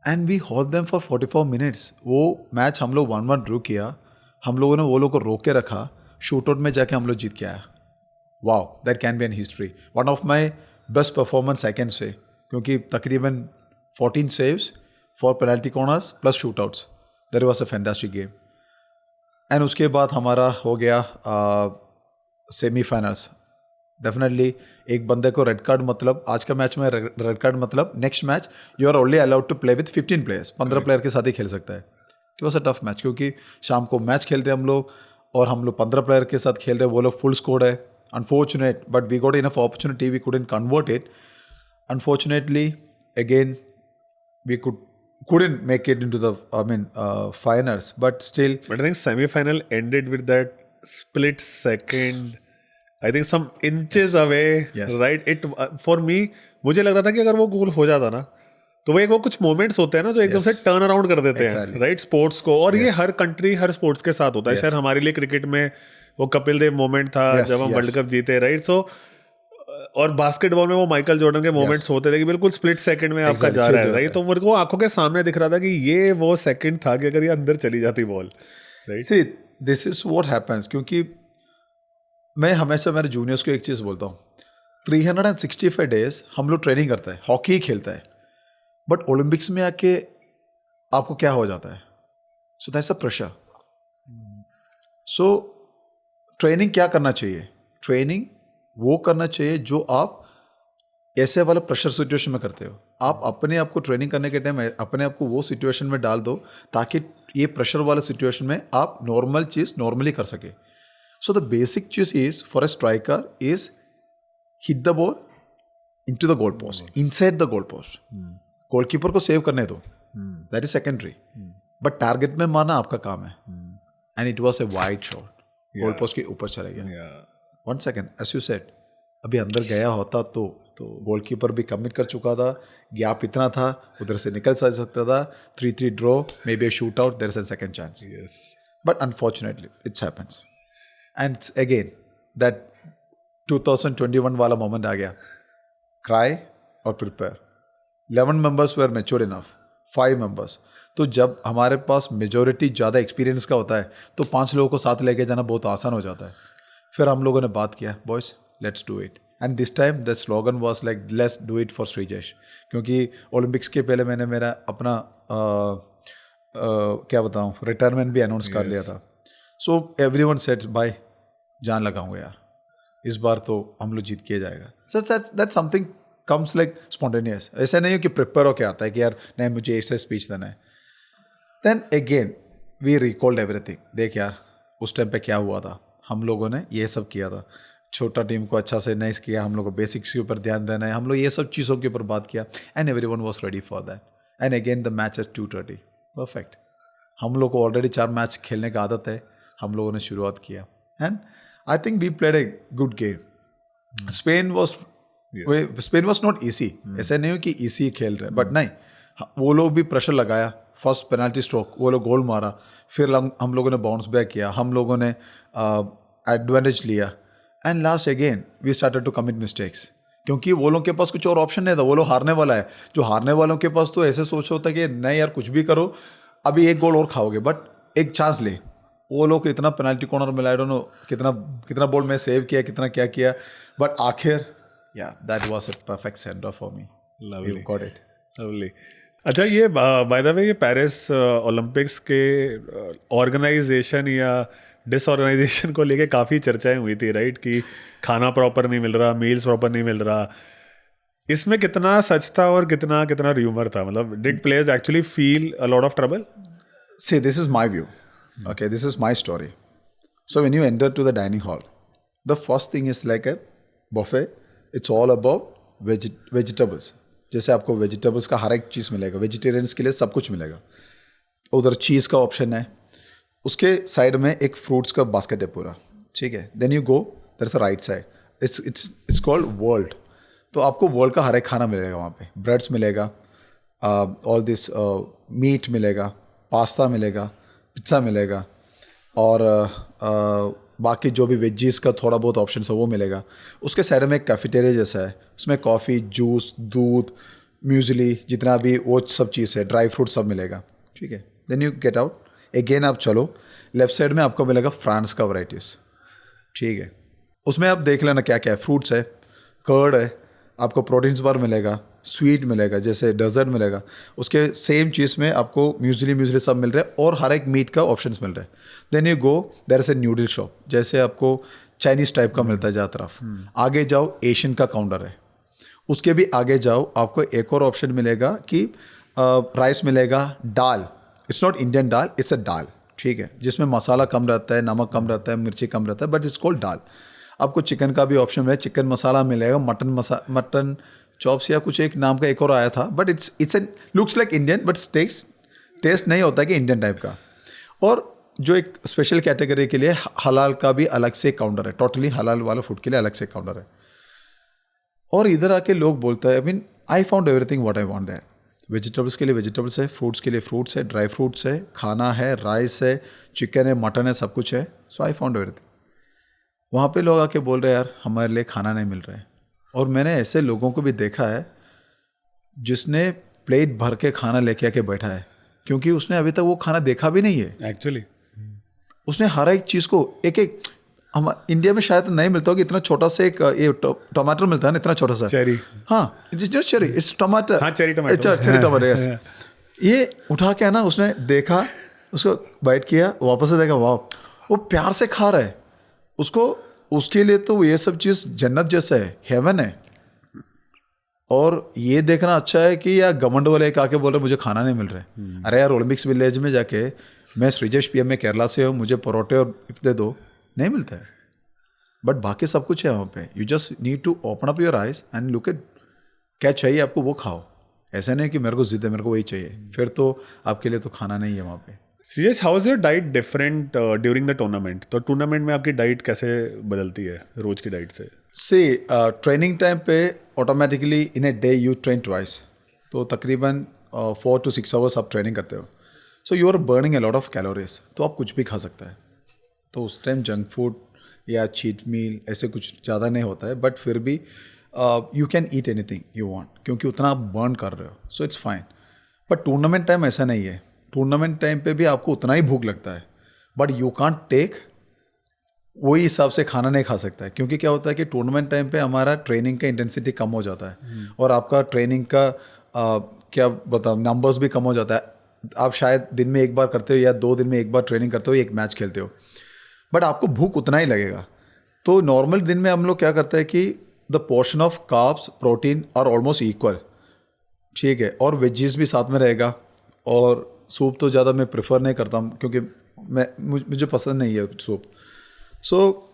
And we hold them for 44 minutes. वो मैच हम लोग 1-1 ड्रू किया, हम लोगों ने वो लोग को रोक के रखा, शूट आउट में जाके हम लोग जीत के आया. Wow, that can be an history. One of my best performance I can say, क्योंकि तकरीबन 14 saves, 4 penalty corners plus shoot outs. There was a fantastic game. एंड उसके बाद हमारा हो गया सेमीफाइनल्स. डेफिनेटली एक बंदे को रेड कार्ड, मतलब आज का मैच में रेड कार्ड, मतलब next match you are only allowed to play with 15 players, 15 player के साथ ही खेल सकता है. It was a tough match, क्योंकि शाम को मैच खेल रहे हम लोग, और हम लोग 15 प्लेयर के साथ खेल रहे, वो लोग फुल स्कोर है. Unfortunate, but we got enough opportunity, we couldn't convert it. Unfortunately again we couldn't make it into the finals, but still. But I think semi-final ended with that split second, I think some inches away, Yes. right? It for me, मुझे लग रहा था कि अगर वो गोल हो जाता ना, तो वो कुछ मोमेंट्स होते हैं ना जो एकदम से टर्न अराउंड कर देते हैं, राइट, स्पोर्ट्स को. और ये हर कंट्री, हर स्पोर्ट्स के साथ होता है. शायद हमारे लिए क्रिकेट में वो कपिल देव मोमेंट था जब हम वर्ल्ड कप जीते, राइट. सो और बास्केटबॉल में वो माइकल जॉर्डन के मोमेंट्स होते थे कि बिल्कुल स्प्लिट सेकंड में आपका जा रहा है, राइट. तो मेरे को आंखों के सामने दिख रहा था कि ये वो सेकंड था कि अगर ये अंदर चली जाती ball, right. See, this is what happens. क्योंकि मैं हमेशा मेरे जूनियर्स को एक चीज़ बोलता हूँ, 365 डेज हम लोग ट्रेनिंग करता है, हॉकी ही खेलता है, बट ओलंपिक्स में आके आपको क्या हो जाता है. So that's the pressure. So training क्या करना चाहिए? ट्रेनिंग वो करना चाहिए जो आप ऐसे वाला प्रेशर सिचुएशन में करते हो. आप अपने आप को ट्रेनिंग करने के टाइम अपने आप को वो सिचुएशन में डाल दो, ताकि ये प्रेशर वाला सिचुएशन में आप नॉर्मल चीज़ नॉर्मली कर सके. So the basic cheese is for a striker is hit the ball into the goal post, inside the goal post. Goalkeeper को सेव करने दो, that is secondary, but target में मारना आपका काम है. And it was a wide shot, goal post के ऊपर चला गया. 1 सेकेंड, एज यू सेड, अभी अंदर गया होता तो गोलकीपर भी कमिट कर चुका था, गैप इतना था, उधर से निकल सकता था. 3-3 draw, may be a shoot out, there is a second chance. Yes. But unfortunately it's happens. And again that 2021 वाला मोमेंट आ गया. क्राई और prepare. 11 members were mature enough, 5 members. तो जब हमारे पास मेजोरिटी ज़्यादा एक्सपीरियंस का होता है तो 5 लोगों को साथ लेके जाना बहुत आसान हो जाता है. फिर हम लोगों ने बात किया, boys let's do it. And this time the slogan was like let's do it for Sreejesh. क्योंकि ओलंपिक्स के पहले मैंने मेरा अपना क्या बताऊँ रिटायरमेंट भी अनाउंस कर लिया था. सो एवरीवन सेड बाय, जान लगाऊंगा यार, इस बार तो हम लोग जीत के जाएगा. So that something comes like spontaneous. ऐसा नहीं है कि प्रिपेयर होके आता है कि यार नहीं मुझे ऐसे स्पीच देना है. Then again we recalled everything. देख यार उस टाइम पे क्या हुआ था, हम लोगों ने ये सब किया था, छोटा टीम को अच्छा से नाइस किया, हम लोग को बेसिक्स के ऊपर ध्यान देना है, हम लोग ये सब चीज़ों के ऊपर बात किया. And everyone was ready for that. And again the match as 2:30 perfect. हम लोग को ऑलरेडी 4 मैच खेलने का आदत है, हम लोगों ने शुरुआत किया. And I think we played a good game. Spain was not easy. ऐसा नहीं हो कि ईजी खेल रहे, बट नहीं, वो लोग भी प्रेशर लगाया. फर्स्ट पेनल्टी स्ट्रोक वो लोग गोल मारा, फिर हम लोगों ने बाउंस बैक किया, हम लोगों ने एडवांटेज लिया. And last again we started to commit mistakes. क्योंकि वो लोग के पास कुछ और ऑप्शन नहीं था, वो लोग हारने वाला है. जो हारने वालों के पास तो ऐसे सोच होता है कि नहीं यार कुछ भी करो, अभी एक गोल और खाओगे, बट एक चांस ले. वो लोग इतना पेनल्टी कॉर्नर मिला, आई डोंट नो कितना बॉल मैं सेव किया, कितना क्या किया, बट आखिर या that was a perfect send off for me. Lovely. You got it. Lovely. अच्छा, ये बाय द वे ये पेरिस ओलंपिक्स के ऑर्गेनाइजेशन या डिसऑर्गेनाइजेशन को लेके काफ़ी चर्चाएं हुई थी, राइट? कि खाना प्रॉपर नहीं मिल रहा, मील्स प्रॉपर नहीं मिल रहा. इसमें कितना सच था और कितना कितना र्यूमर था? मतलब did players actually feel a lot of trouble? See, this is my view. Okay, this is my story. So when you enter to the dining hall, the first thing is like a buffet. It's all about vegetables. जैसे आपको vegetables का हर एक चीज़ मिलेगा, vegetarians के लिए सब कुछ मिलेगा. उधर चीज़ का ऑप्शन है, उसके साइड में एक फ्रूट्स का बास्केट है पूरा, ठीक है. Then you go, there is a right side, it's called world. तो आपको वर्ल्ड का हर एक खाना मिलेगा वहाँ पे. ब्रेड्स मिलेगा, ऑल दिस मीट मिलेगा, पास्ता मिलेगा, पिज्ज़ा मिलेगा, और बाकी जो भी वेजीज का थोड़ा बहुत ऑप्शन है वो मिलेगा. उसके साइड में एक कैफेटेरिया जैसा है, उसमें कॉफ़ी, जूस, दूध, म्यूजली, जितना भी वो सब चीज़ है, ड्राई फ्रूट सब मिलेगा, ठीक है. Then you get out again, आप चलो लेफ्ट साइड में आपको मिलेगा फ्रांस का वैराइटीज़, ठीक है. उसमें आप देख लेना क्या क्या है. फ्रूट्स है, कर्ड है, आपको प्रोटीन्स बार मिलेगा, स्वीट मिलेगा, जैसे डेजर्ट मिलेगा. उसके सेम चीज़ में आपको म्यूजली सब मिल रहा है, और हर एक मीट का ऑप्शंस मिल रहा है. Then you go, there is a noodle shop, जैसे आपको चाइनीज़ टाइप का मिलता है ज़्यादा तरफ. आगे जाओ, एशियन का काउंटर है. उसके भी आगे जाओ, आपको एक और ऑप्शन मिलेगा कि राइस मिलेगा, दाल. It's not Indian dal, it's a dal, ठीक है, जिसमें मसाला कम रहता है, नमक कम रहता है, मिर्ची कम रहता है, बट इट्स कॉल्ड दाल. आपको चिकन का भी ऑप्शन है, चिकन मसाला मिलेगा, मटन चॉप्स या कुछ एक नाम का एक और आया था, but it's an looks like Indian, but taste नहीं होता कि इंडियन टाइप का. और जो एक स्पेशल कैटेगरी के लिए हलाल का भी अलग से काउंटर है, टोटली हलाल वाला फूड के लिए अलग से काउंटर है. और इधर आके लोग बोलते हैं, I found everything what I want there. Vegetables के लिए वेजिटेबल्स है, फ्रूट्स के लिए फ्रूट्स है, ड्राई फ्रूट्स है, खाना है, राइस है, चिकन है, मटन है, सब कुछ है. सो आई फाउंड एवरीथिंग. वहाँ पे लोग आके बोल रहे हैं यार हमारे लिए खाना नहीं मिल रहा है. और मैंने ऐसे लोगों को भी देखा है जिसने प्लेट भर के खाना लेके आके बैठा है, क्योंकि उसने अभी तक वो खाना देखा भी नहीं है. एक्चुअली उसने हर एक चीज़ को एक हम इंडिया में शायद नहीं मिलता होगा, इतना छोटा सा एक ये टमाटर मिलता है ना, इतना छोटा सा. चेरी. हाँ, जस्ट चेरी, इट्स टमाटर. हाँ, चेरी टमाटर. चेरी टमाटर, यस. ये उठा के ना उसने देखा, उसको बाइट किया, वापस से देखा, वाह, वो प्यार से खा रहा है. उसके लिए तो ये सब चीज़ जन्नत जैसा है, हेवन है. और ये देखना अच्छा है कि यार घमंड वाले एक आके बोल रहे मुझे खाना नहीं मिल रहा है. अरे यार ओलंपिक्स विलेज में जाके, मैं श्रीजेश पीएम में केरला से हूँ, मुझे परोठे और दे दो, नहीं मिलता है. बट बाकी सब कुछ है वहाँ पे. You just need to open up your eyes and look at क्या चाहिए आपको, वो खाओ. ऐसा नहीं कि मेरे को जिद है, मेरे को वही चाहिए, फिर तो आपके लिए तो खाना नहीं है वहाँ पे. Serious, how is your diet different during the tournament? तो टूर्नामेंट में आपकी डाइट कैसे बदलती है रोज की डाइट से? सी ट्रेनिंग टाइम पे automatically in a day you train twice, तो तकरीबन 4 to 6 आवर्स आप ट्रेनिंग करते हो. So you are burning a lot of calories. तो आप कुछ भी खा सकते हैं. तो उस टाइम जंक फूड या चीट मील ऐसे कुछ ज़्यादा नहीं होता है, बट फिर भी you can eat anything you want, क्योंकि उतना आप बर्न कर रहे हो, so it's fine. But tournament time ऐसा नहीं है. टूर्नामेंट टाइम पे भी आपको उतना ही भूख लगता है, बट यू कांट टेक वही हिसाब से खाना नहीं खा सकता है, क्योंकि क्या होता है कि टूर्नामेंट टाइम पे हमारा ट्रेनिंग का इंटेंसिटी कम हो जाता है और आपका ट्रेनिंग का क्या बताऊँ नंबर्स भी कम हो जाता है। आप शायद दिन में एक बार करते हो या 2 दिन में एक बार ट्रेनिंग करते हो, एक मैच खेलते हो, बट आपको भूख उतना ही लगेगा। तो नॉर्मल दिन में हम लोग क्या करते हैं कि the portion of carbs protein are almost equal, ठीक है, और वेजीज भी साथ में रहेगा। और सूप तो ज़्यादा मैं प्रेफर नहीं करता हूँ, क्योंकि मुझे पसंद नहीं है सूप। सो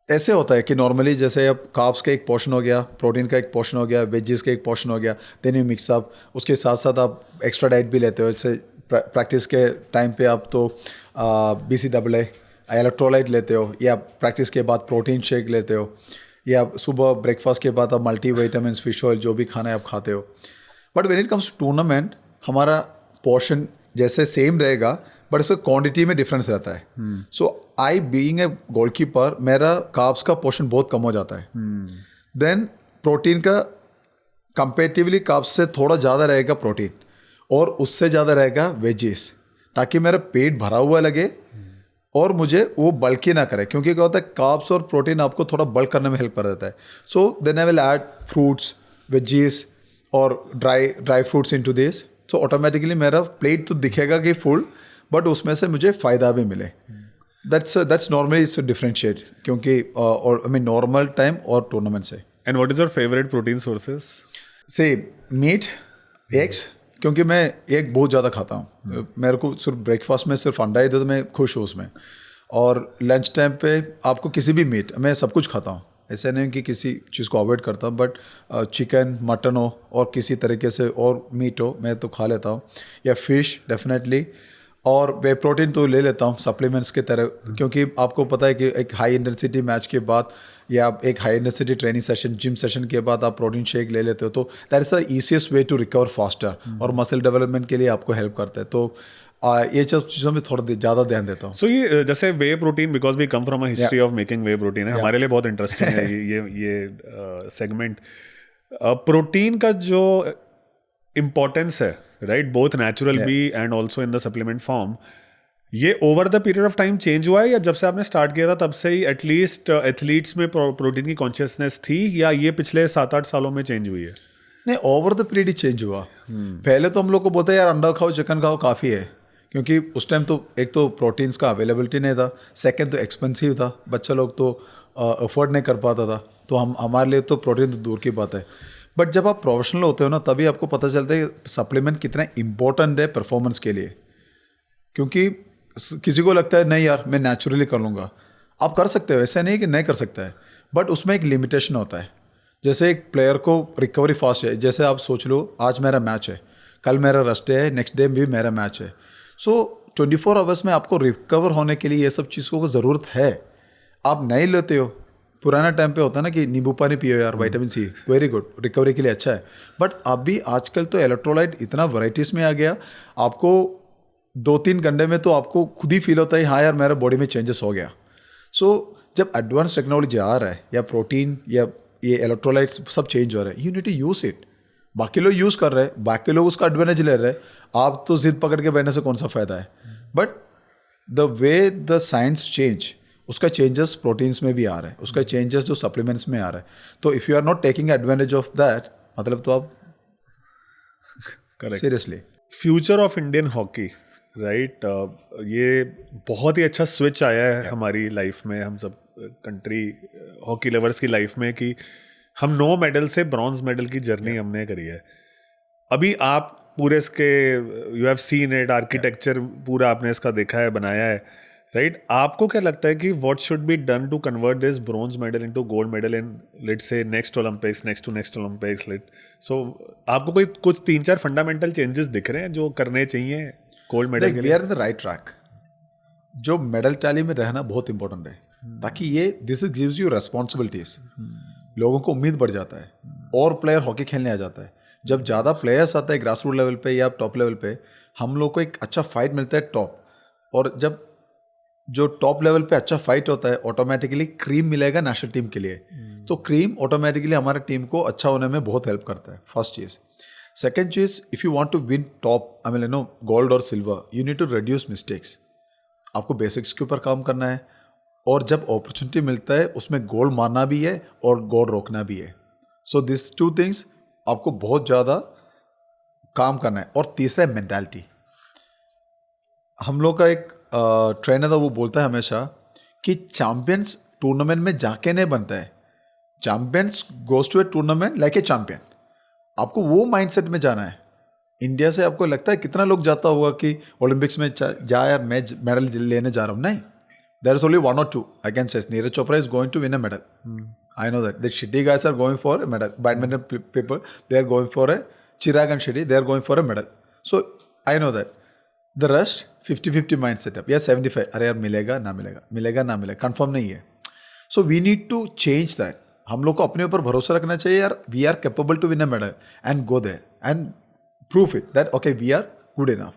ऐसे होता है कि नॉर्मली जैसे अब कार्ब्स का एक पोर्शन हो गया, प्रोटीन का एक पोर्शन हो गया, वेजीज का एक पोर्शन हो गया, देन यू मिक्स अप। उसके साथ साथ आप एक्स्ट्रा डाइट भी लेते हो, जैसे प्रैक्टिस के टाइम पे आप तो BCAA इलेक्ट्रोलाइट लेते हो, या प्रैक्टिस के बाद प्रोटीन शेक लेते हो, या सुबह ब्रेकफास्ट के बाद आप मल्टी विटामिन फिश ऑयल जो भी खाना है आप खाते हो। But when it comes to tournament हमारा पोर्शन जैसे सेम रहेगा, बट इसका क्वांटिटी में डिफरेंस रहता है। So I being a goalkeeper मेरा कार्ब्स का पोर्शन बहुत कम हो जाता है। देन प्रोटीन का कंपेरेटिवली कार्ब्स से थोड़ा ज़्यादा रहेगा प्रोटीन, और उससे ज़्यादा रहेगा वेजीज, ताकि मेरा पेट भरा हुआ लगे और मुझे वो बल्कि ना करे, क्योंकि क्या होता है कार्ब्स और प्रोटीन आपको थोड़ा बल्क करने में हेल्प कर देता है। So then I will add fruits, veggies और dry fruits into this. So automatically मेरा प्लेट तो दिखेगा कि फुल, बट उसमें से मुझे फ़ायदा भी मिले। दैट्स नॉर्मली इट्स डिफरेंशिएट, क्योंकि और आई मीन नॉर्मल टाइम और टूर्नामेंट से। And what is your favourite protein sources? से मीट, एग्स, क्योंकि मैं एग बहुत ज़्यादा खाता हूँ। मेरे को सिर्फ ब्रेकफास्ट में सिर्फ अंडा ही दे तो मैं खुश हूँ उसमें। और लंच टाइम पे आपको किसी भी मीट, मैं सब कुछ खाता हूँ, ऐसा नहीं कि किसी चीज़ को अवॉइड करता हूँ, बट चिकन, मटन हो और किसी तरीके से और मीट हो मैं तो खा लेता हूँ, या फिश डेफिनेटली। और वे प्रोटीन तो ले लेता हूँ सप्लीमेंट्स के तरह, क्योंकि आपको पता है कि एक हाई इंटेंसिटी मैच के बाद या एक high intensity training session, gym session के बाद आप प्रोटीन शेक ले लेते हो, तो that is the easiest way to recover faster, और मसल डेवलपमेंट के लिए आपको हेल्प करता है। तो ये चीज़ों में थोड़ा ज़्यादा ध्यान देता हूँ। सो ये जैसे whey protein, because we come from a history of making whey protein है, हमारे लिए बहुत इंटरेस्टिंग है ये सेगमेंट। प्रोटीन का जो इम्पोर्टेंस है, राइट, बोथ नेचुरल भी and also in the supplement form, ये over the period of time change हुआ है, या जब से आपने स्टार्ट किया था तब से ही एटलीस्ट एथलीट्स में प्रोटीन की कॉन्शियसनेस थी, या ये पिछले 7-8 सालों में चेंज हुई है? नहीं, over the period he change हुआ। पहले तो हम लोग को बोलते हैं यार अंडा खाओ, चिकन खाओ, काफ़ी है, क्योंकि उस टाइम तो एक तो प्रोटीन्स का अवेलेबिलिटी नहीं था, सेकंड तो एक्सपेंसिव था, बच्चा लोग तो अफोर्ड नहीं कर पाता था, तो हमारे लिए तो प्रोटीन तो दूर की बात है। बट जब आप प्रोफेशनल होते हो ना, तभी आपको पता चलता है कि सप्लीमेंट कितना इंपॉर्टेंट है परफॉर्मेंस के लिए। क्योंकि किसी को लगता है नहीं यार मैं नेचुरली कर लूँगा, आप कर सकते हो, ऐसा नहीं कि नहीं कर सकता है, बट उसमें एक लिमिटेशन होता है। जैसे एक प्लेयर को रिकवरी फास्ट है, जैसे आप सोच लो आज मेरा मैच है, कल मेरा रेस्ट डे है, नेक्स्ट डे भी मेरा मैच है। सो 24 आवर्स में आपको रिकवर होने के लिए ये सब चीज़ों को ज़रूरत है। आप नहीं लेते हो, पुराना टाइम पे होता है ना कि नींबू पानी पियो यार, vitamin C very good, recovery के लिए अच्छा है। बट अभी आजकल तो इलेक्ट्रोलाइट इतना वैराइटीज़ में आ गया, आपको 2-3 घंटे में तो आपको खुद ही फील होता है हाँ यार मेरा बॉडी में चेंजेस हो गया। सो जब एडवांस टेक्नोलॉजी आ रहा है, या प्रोटीन या ये इलेक्ट्रोलाइट्स सब चेंज हो रहा है, you need to use it. बाकी लोग यूज़ कर रहे हैं, बाकी लोग उसका एडवांटेज ले रहे हैं, आप तो जिद पकड़ के बैठने से कौन सा फ़ायदा है। But the way the science change, उसका चेंजेस प्रोटीन्स में भी आ रहा है, उसका चेंजेस जो सप्लीमेंट्स में आ रहा है। तो if you are not taking advantage of that, मतलब तो आप seriously future of Indian hockey, right, ये बहुत ही अच्छा स्विच आया है हमारी लाइफ में, हम सब कंट्री हॉकी लवर्स की लाइफ में, कि हम 9 मेडल से ब्रॉन्ज मेडल की जर्नी हमने करी है। अभी आप पूरे इसके you have seen it, architecture पूरा आपने इसका देखा है, बनाया है, राइट। आपको क्या लगता है कि what should be done to convert this bronze medal into gold medal in let's say next Olympics, next to next Olympics, so आपको कोई कुछ 3-4 फंडामेंटल चेंजेस दिख रहे हैं जो करने चाहिए गोल्ड मेडल के लिए? We are in the right track. जो मेडल टैली में रहना बहुत इंपॉर्टेंट है, ताकि ये दिस गिव्स यू रेस्पॉन्सिबिलिटीज, लोगों को उम्मीद बढ़ जाता है और प्लेयर हॉकी खेलने आ जाता है। जब ज़्यादा प्लेयर्स आता है ग्रास रूट लेवल पे या टॉप लेवल पे, हम लोग को एक अच्छा फाइट मिलता है टॉप, और जब जो टॉप लेवल पे अच्छा फाइट होता है ऑटोमेटिकली क्रीम मिलेगा नेशनल टीम के लिए। तो क्रीम ऑटोमेटिकली हमारे टीम को अच्छा होने में बहुत हेल्प करता है, फर्स्ट चीज़। Second चीज, if you want to win top, I mean gold or silver, you need to reduce mistakes. आपको बेसिक्स के ऊपर काम करना है, और जब अपॉर्चुनिटी मिलता है उसमें गोल मारना भी है और गोल रोकना भी है. सो दिस टू थिंग्स आपको बहुत ज़्यादा काम करना है. और तीसरा है मेंटालिटी. हम लोग का एक ट्रेनर था, वो बोलता है हमेशा कि चैंपियंस टूर्नामेंट में जाके नहीं बनता है. Champions goes to a tournament like a champion. आपको वो माइंडसेट में जाना है. इंडिया से आपको लगता है कितना लोग जाता होगा कि ओलंपिक्स में जा यार मैं मेडल लेने जा रहा हूँ. नहीं, there is only 1 or 2 I can say. Neeraj Chopra is going to win a medal. I know that. The Shetty guys are going for a medal. Badminton people they are going for a Chirag and Shetty, they are going for a medal. So I know that. The rush 50-50 mind setup या 75. अरे यार मिलेगा ना मिलेगा, मिलेगा ना मिलेगा, confirm नहीं है. So we need to change that. हम लोग को अपने ऊपर भरोसा रखना चाहिए यार. We are capable to win a medal and go there and proof it that okay we are good enough.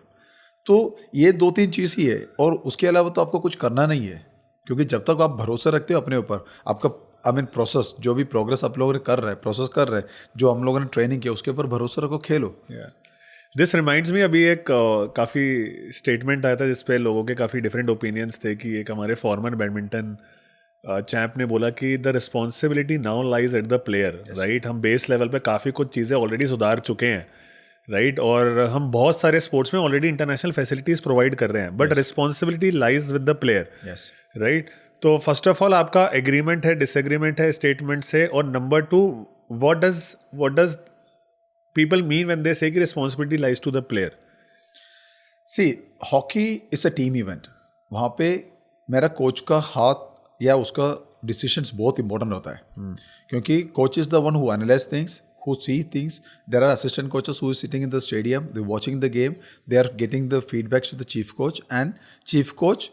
तो ये 2-3 चीज़ ही है, और उसके अलावा तो आपको कुछ करना नहीं है. क्योंकि जब तक आप भरोसा रखते हो अपने ऊपर, आपका प्रोसेस जो भी प्रोग्रेस आप लोगों ने कर रहे हैं, प्रोसेस कर रहे हैं, जो हम लोगों ने ट्रेनिंग किया उसके ऊपर भरोसा रखो, खेलो. दिस रिमाइंड्स मी, अभी एक काफ़ी स्टेटमेंट आया था जिसपे लोगों के काफ़ी डिफरेंट ओपिनियंस थे कि एक हमारे फॉर्मर बैडमिंटन चैंप ने बोला कि the responsibility now lies at the player. Right, हम बेस लेवल पे काफ़ी कुछ चीज़ें ऑलरेडी सुधार चुके हैं. राइट, और हम बहुत सारे स्पोर्ट्स में ऑलरेडी इंटरनेशनल फैसिलिटीज़ प्रोवाइड कर रहे हैं, but responsibility lies with the player. Right, तो फर्स्ट ऑफ ऑल आपका एग्रीमेंट है, डिसएग्रीमेंट है स्टेटमेंट से, और number 2, what does people mean when they say कि responsibility lies to the player? See, hockey is a team event. वहाँ पे मेरा कोच का हाथ या उसका डिसीजंस बहुत इंपॉर्टेंट होता है. क्योंकि coach is the one who analyse things, who see things. There are assistant coaches who is sitting in the stadium, they're watching the game, they are getting the feedbacks to the chief coach, and chief coach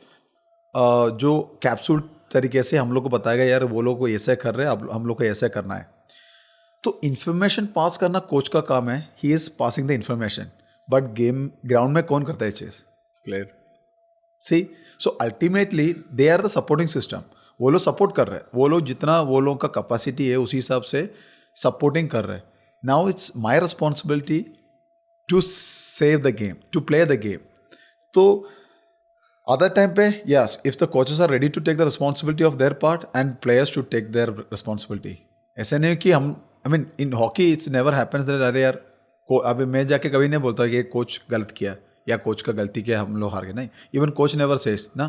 जो capsule तरीके से हम लोग को बताएगा यार वो लोग को ऐसा कर रहे हैं, अब हम लोग को ऐसा करना है. तो इन्फॉर्मेशन पास करना कोच का काम है. He is passing the information, but game ground में कौन करता है चीज? Player. See, so ultimately they are the supporting system. वो लोग सपोर्ट कर रहे हैं, वो लोग जितना वो लोगों का कैपेसिटी है उसी हिसाब से सपोर्टिंग कर रहे हैं. Now it's my responsibility to save the game, to play the game. तो अदर टाइम पे yes, if the coaches are ready to take the responsibility of their part and players to take their responsibility. ऐसा नहीं कि हम in hockey it's never happens that अरे यार अभी मैं जाके कभी नहीं बोलता कि कोच गलत किया या कोच का गलती किया हम लोग हार गए. नहीं, इवन कोच नेवर सेज ना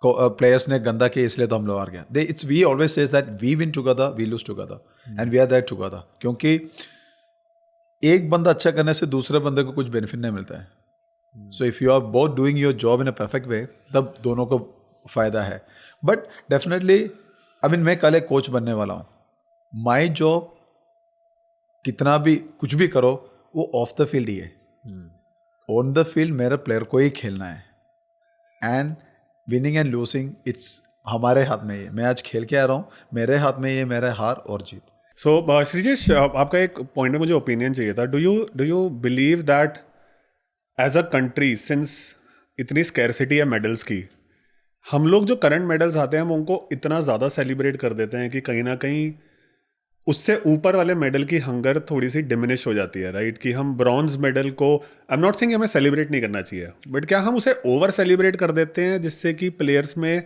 प्लेयर्स ने गंदा किया इसलिए तो हम लोग हार गए. They it's we always says that we win together, we lose together and we are there together. क्योंकि एक बंदा अच्छा करने से दूसरे बंदे को कुछ बेनिफिट नहीं मिलता है. So if you are both doing your job in a perfect way, तब दोनों को फायदा है. बट डेफिनेटली मैं कल एक कोच बनने वाला हूँ. माई जॉब कितना भी कुछ भी करो वो ऑफ द फील्ड ही है. ऑन द फील्ड मेरे प्लेयर को ही खेलना है. And winning and losing its हमारे हाथ में ही है. मैं आज खेल के आ रहा हूँ, मेरे हाथ में ही है मेरा हार और जीत. सो श्रीजेश, आपका एक पॉइंट में मुझे ओपिनियन चाहिए था. Do you believe that as a country, since इतनी स्कैरसिटी है मेडल्स की, हम लोग जो करंट मेडल्स आते हैं हम उनको इतना ज़्यादा सेलिब्रेट कर देते हैं कि कहीं ना कहीं उससे ऊपर वाले मेडल की हंगर थोड़ी सी डिमिनिश हो जाती है. राइट, कि हम ब्रॉन्ज मेडल को, आई एम नॉट सेइंग हमें सेलिब्रेट नहीं करना चाहिए, बट क्या हम उसे ओवर सेलिब्रेट कर देते हैं जिससे कि प्लेयर्स में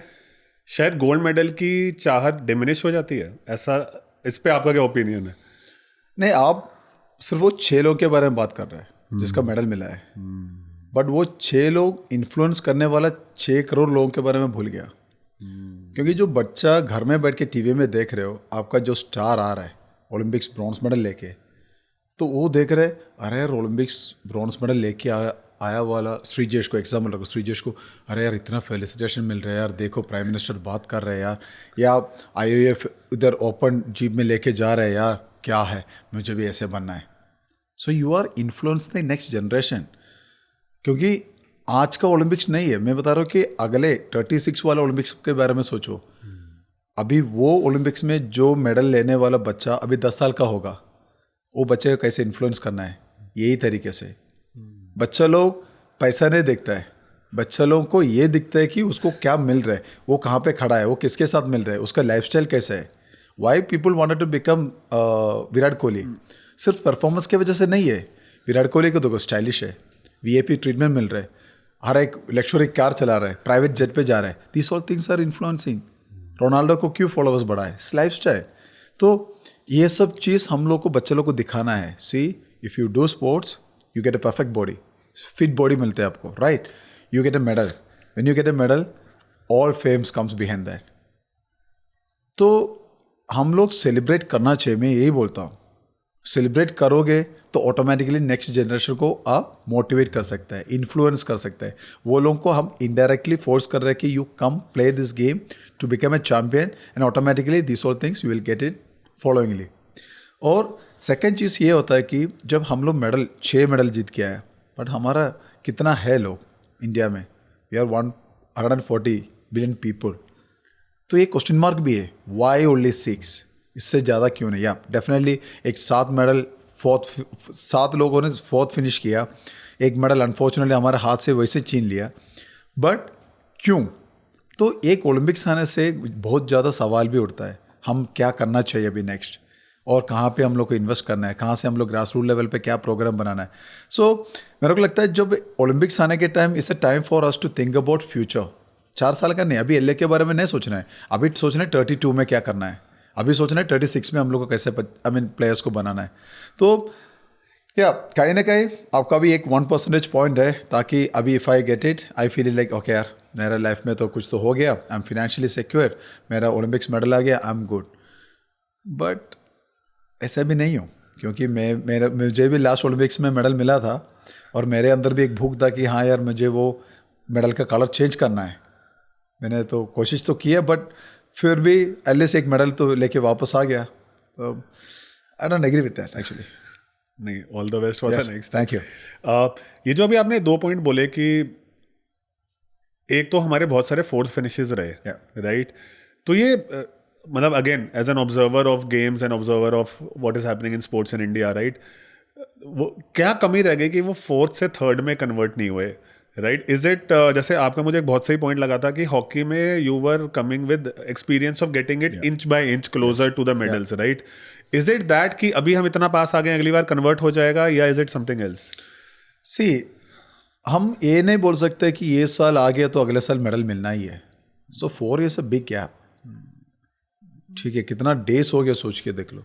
शायद गोल्ड मेडल की चाहत डिमिनिश हो जाती है? ऐसा, इस पे आपका क्या ओपिनियन है? नहीं, आप सिर्फ वो 6 लोग के बारे में बात कर रहे हैं जिसका मेडल मिला है. बट वो 6 लोग इन्फ्लुएंस करने वाला 6 करोड़ लोगों के बारे में भूल गया. क्योंकि जो बच्चा घर में बैठ के टीवी में देख रहे हो, आपका जो स्टार आ रहा है ओलंपिक्स ब्रॉन्ज मेडल लेके, तो वो देख रहे अरे यार ओलंपिक्स ब्रॉन्ज मेडल लेके आया वाला श्रीजेश को एग्जाम्पल रखो. श्रीजेश को अरे यार इतना फेलिसिटेशन मिल रहा है यार, देखो प्राइम मिनिस्टर बात कर रहे हैं यार, या IIF इधर ओपन जीप में लेके जा रहे हैं यार, क्या है मुझे भी ऐसे बनना है. So you are influence the next generation. क्योंकि आज का ओलंपिक्स नहीं है, मैं बता रहा हूँ कि अगले 36 वाला ओलंपिक्स के बारे में सोचो. अभी वो ओलंपिक्स में जो मेडल लेने वाला बच्चा अभी 10 साल का होगा, वो बच्चे को कैसे इन्फ्लुएंस करना है, यही तरीके से. बच्चा लोग पैसा नहीं देखता है, बच्चा लोगों को ये दिखता है कि उसको क्या मिल रहा है, वो कहाँ पे खड़ा है, वो किसके साथ मिल रहा है, उसका लाइफस्टाइल कैसा है. Why people wanted to become Virat Kohli सिर्फ परफॉर्मेंस की वजह से नहीं है. विराट कोहली को देखो स्टाइलिश है, वीआईपी ट्रीटमेंट मिल रहा है, हर एक लग्जरी कार चला रहा है, प्राइवेट जेट पे जा रहा है. This all things are influencing. Ronaldo को क्यों फॉलोअर्स बढ़ा है? Life style. तो ये सब चीज़ हम लोग को बच्चे लोग को दिखाना है. सी if you do sports you get a perfect body, fit body मिलते हैं आपको, right? You get a medal. When you get a medal all famous comes behind that. तो हम लोग सेलिब्रेट करना चाहिए. मैं यही बोलता हूँ, सेलिब्रेट करोगे तो ऑटोमेटिकली नेक्स्ट जनरेशन को आप मोटिवेट कर सकते हैं, इन्फ्लुएंस कर सकते हैं. वो लोगों को हम इनडायरेक्टली फोर्स कर रहे हैं कि you come play this game to become a champion and automatically this all things you will get it followingly. और सेकेंड चीज़ ये होता है कि जब हम लोग 6 मेडल जीत के आए, बट हमारा कितना है लोग इंडिया में, वी आर 140 बिलियन पीपल. तो ये क्वेश्चन मार्क भी है, वाई ओनली 6? इससे ज़्यादा क्यों नहीं? या डेफिनेटली एक 7 मेडल 7 लोगों ने 4th फिनिश किया, एक मेडल अनफॉर्चुनेटली हमारे हाथ से वैसे छीन लिया, बट क्यों? तो एक ओलंपिक्स आने से बहुत ज़्यादा सवाल भी उठता है, हम क्या करना चाहिए अभी नेक्स्ट, और कहाँ पे हम लोग को इन्वेस्ट करना है, कहाँ से हम लोग ग्रास रूट लेवल पे क्या प्रोग्राम बनाना है. सो मेरे को लगता है जब ओलंपिक्स आने के time it's a time for us to think about future. 4 साल का नहीं, अभी एलए के बारे में नहीं सोचना है, अभी सोचना है 32 में क्या करना है, अभी सोचना है 36 में हम लोग को कैसे प्लेयर्स को बनाना है. तो या कहीं ना कहीं आपका भी एक 1% पॉइंट है, ताकि अभी if I get it I feel like okay यार मेरा लाइफ में तो कुछ तो हो गया, आई एम फिनेंशियली सिक्योर, मेरा ओलंपिक्स मेडल आ गया, आई एम गुड. बट ऐसा भी नहीं हूँ, क्योंकि मुझे भी लास्ट ओलंपिक्स में मेडल मिला था और मेरे अंदर भी एक भूख था कि हाँ यार मुझे वो मेडल का कलर चेंज करना है. मैंने तो कोशिश तो किया, बट फिर भी एटलीस्ट एक मेडल तो लेके वापस आ गया. I don't agree with that actually. नहीं, all the best for the next. Thank you. ये जो अभी आपने 2 पॉइंट बोले कि एक तो हमारे बहुत सारे 4th फिनिशेस रहे, राइट? तो ये मतलब again as an observer of games and observer of what is happening in sports in India, right, वो क्या कमी रह गई कि वो 4th से 3rd में कन्वर्ट नहीं हुए, राइट? इज इट जैसे आपका मुझे एक बहुत सही पॉइंट लगा था कि हॉकी में you were coming with experience of getting it inch by inch closer to the medals, right? Is it that कि अभी हम इतना पास आ गए अगली बार कन्वर्ट हो जाएगा, या इज इट समथिंग एल्स? सी हम ये नहीं बोल सकते कि ये साल आ गया तो अगले साल मेडल मिलना ही है. सो 4 इज अ बिग गैप. ठीक है, कितना डेज हो गया सोच के देख लो.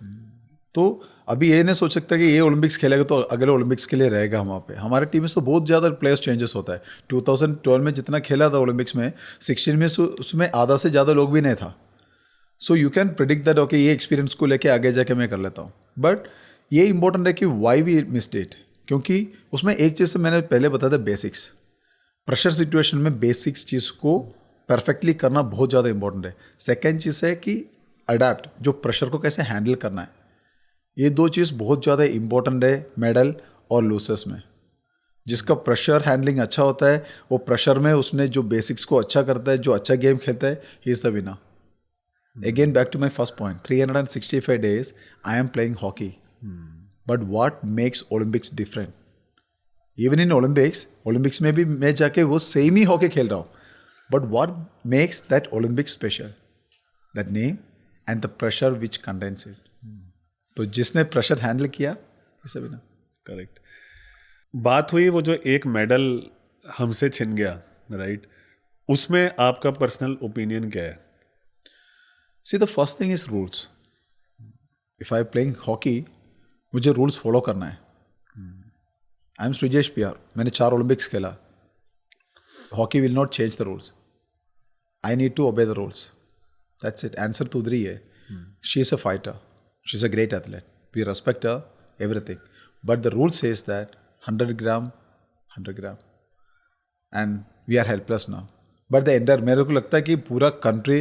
तो अभी ये नहीं सोच सकता कि ये ओलंपिक्स खेलेगा तो अगले ओलंपिक्स के लिए रहेगा वहाँ पे. हमारे टीम में तो बहुत ज़्यादा प्लेयर्स चेंजेस होता है. 2012 में जितना खेला था ओलंपिक्स में, 16 में उसमें आधा से ज़्यादा लोग भी नहीं था. सो you can predict that okay ये एक्सपीरियंस को लेके आगे जाके मैं कर लेता हूँ. बट ये इंपॉर्टेंट है कि वाई वी मिस्ड इट, क्योंकि उसमें एक चीज़ से मैंने पहले बताया था, बेसिक्स. प्रेशर सिचुएशन में बेसिक्स चीज़ को परफेक्टली करना बहुत ज़्यादा इंपॉर्टेंट है. सेकेंड चीज़ है कि अडेप्ट, जो प्रेशर को कैसे हैंडल करना है. ये 2 चीज़ बहुत ज़्यादा इंपॉर्टेंट है मेडल और लूसेस में. जिसका प्रेशर हैंडलिंग अच्छा होता है, वो प्रेशर में उसने जो बेसिक्स को अच्छा करता है, जो अच्छा गेम खेलता है, he is the winner. Again back to my first point, 365 days I am playing hockey. But what makes Olympics different? Even in Olympics में भी मैं जाके वो सेम ही हॉकी खेल रहा हूँ. But what makes that Olympics special? That name and the pressure which contains it. तो जिसने प्रेशर हैंडल किया, इसे भी ना. करेक्ट. बात हुई वो जो एक मेडल हमसे छिन गया, राइट, उसमें आपका पर्सनल ओपिनियन क्या है? See the first thing is rules. If I playing hockey, मुझे रूल्स फॉलो करना है. आई एम श्रीजेश पियार, मैंने 4 ओलंपिक्स खेला. Hockey will not change the rules. I need to obey the rules. That's it. Answer तो उधर ही है. She is a fighter. She's a great athlete. We respect her, everything. But the rule says that 100 gram, 100 gram. And we are helpless now. But the entire, मेरे को लगता है कि पूरा country,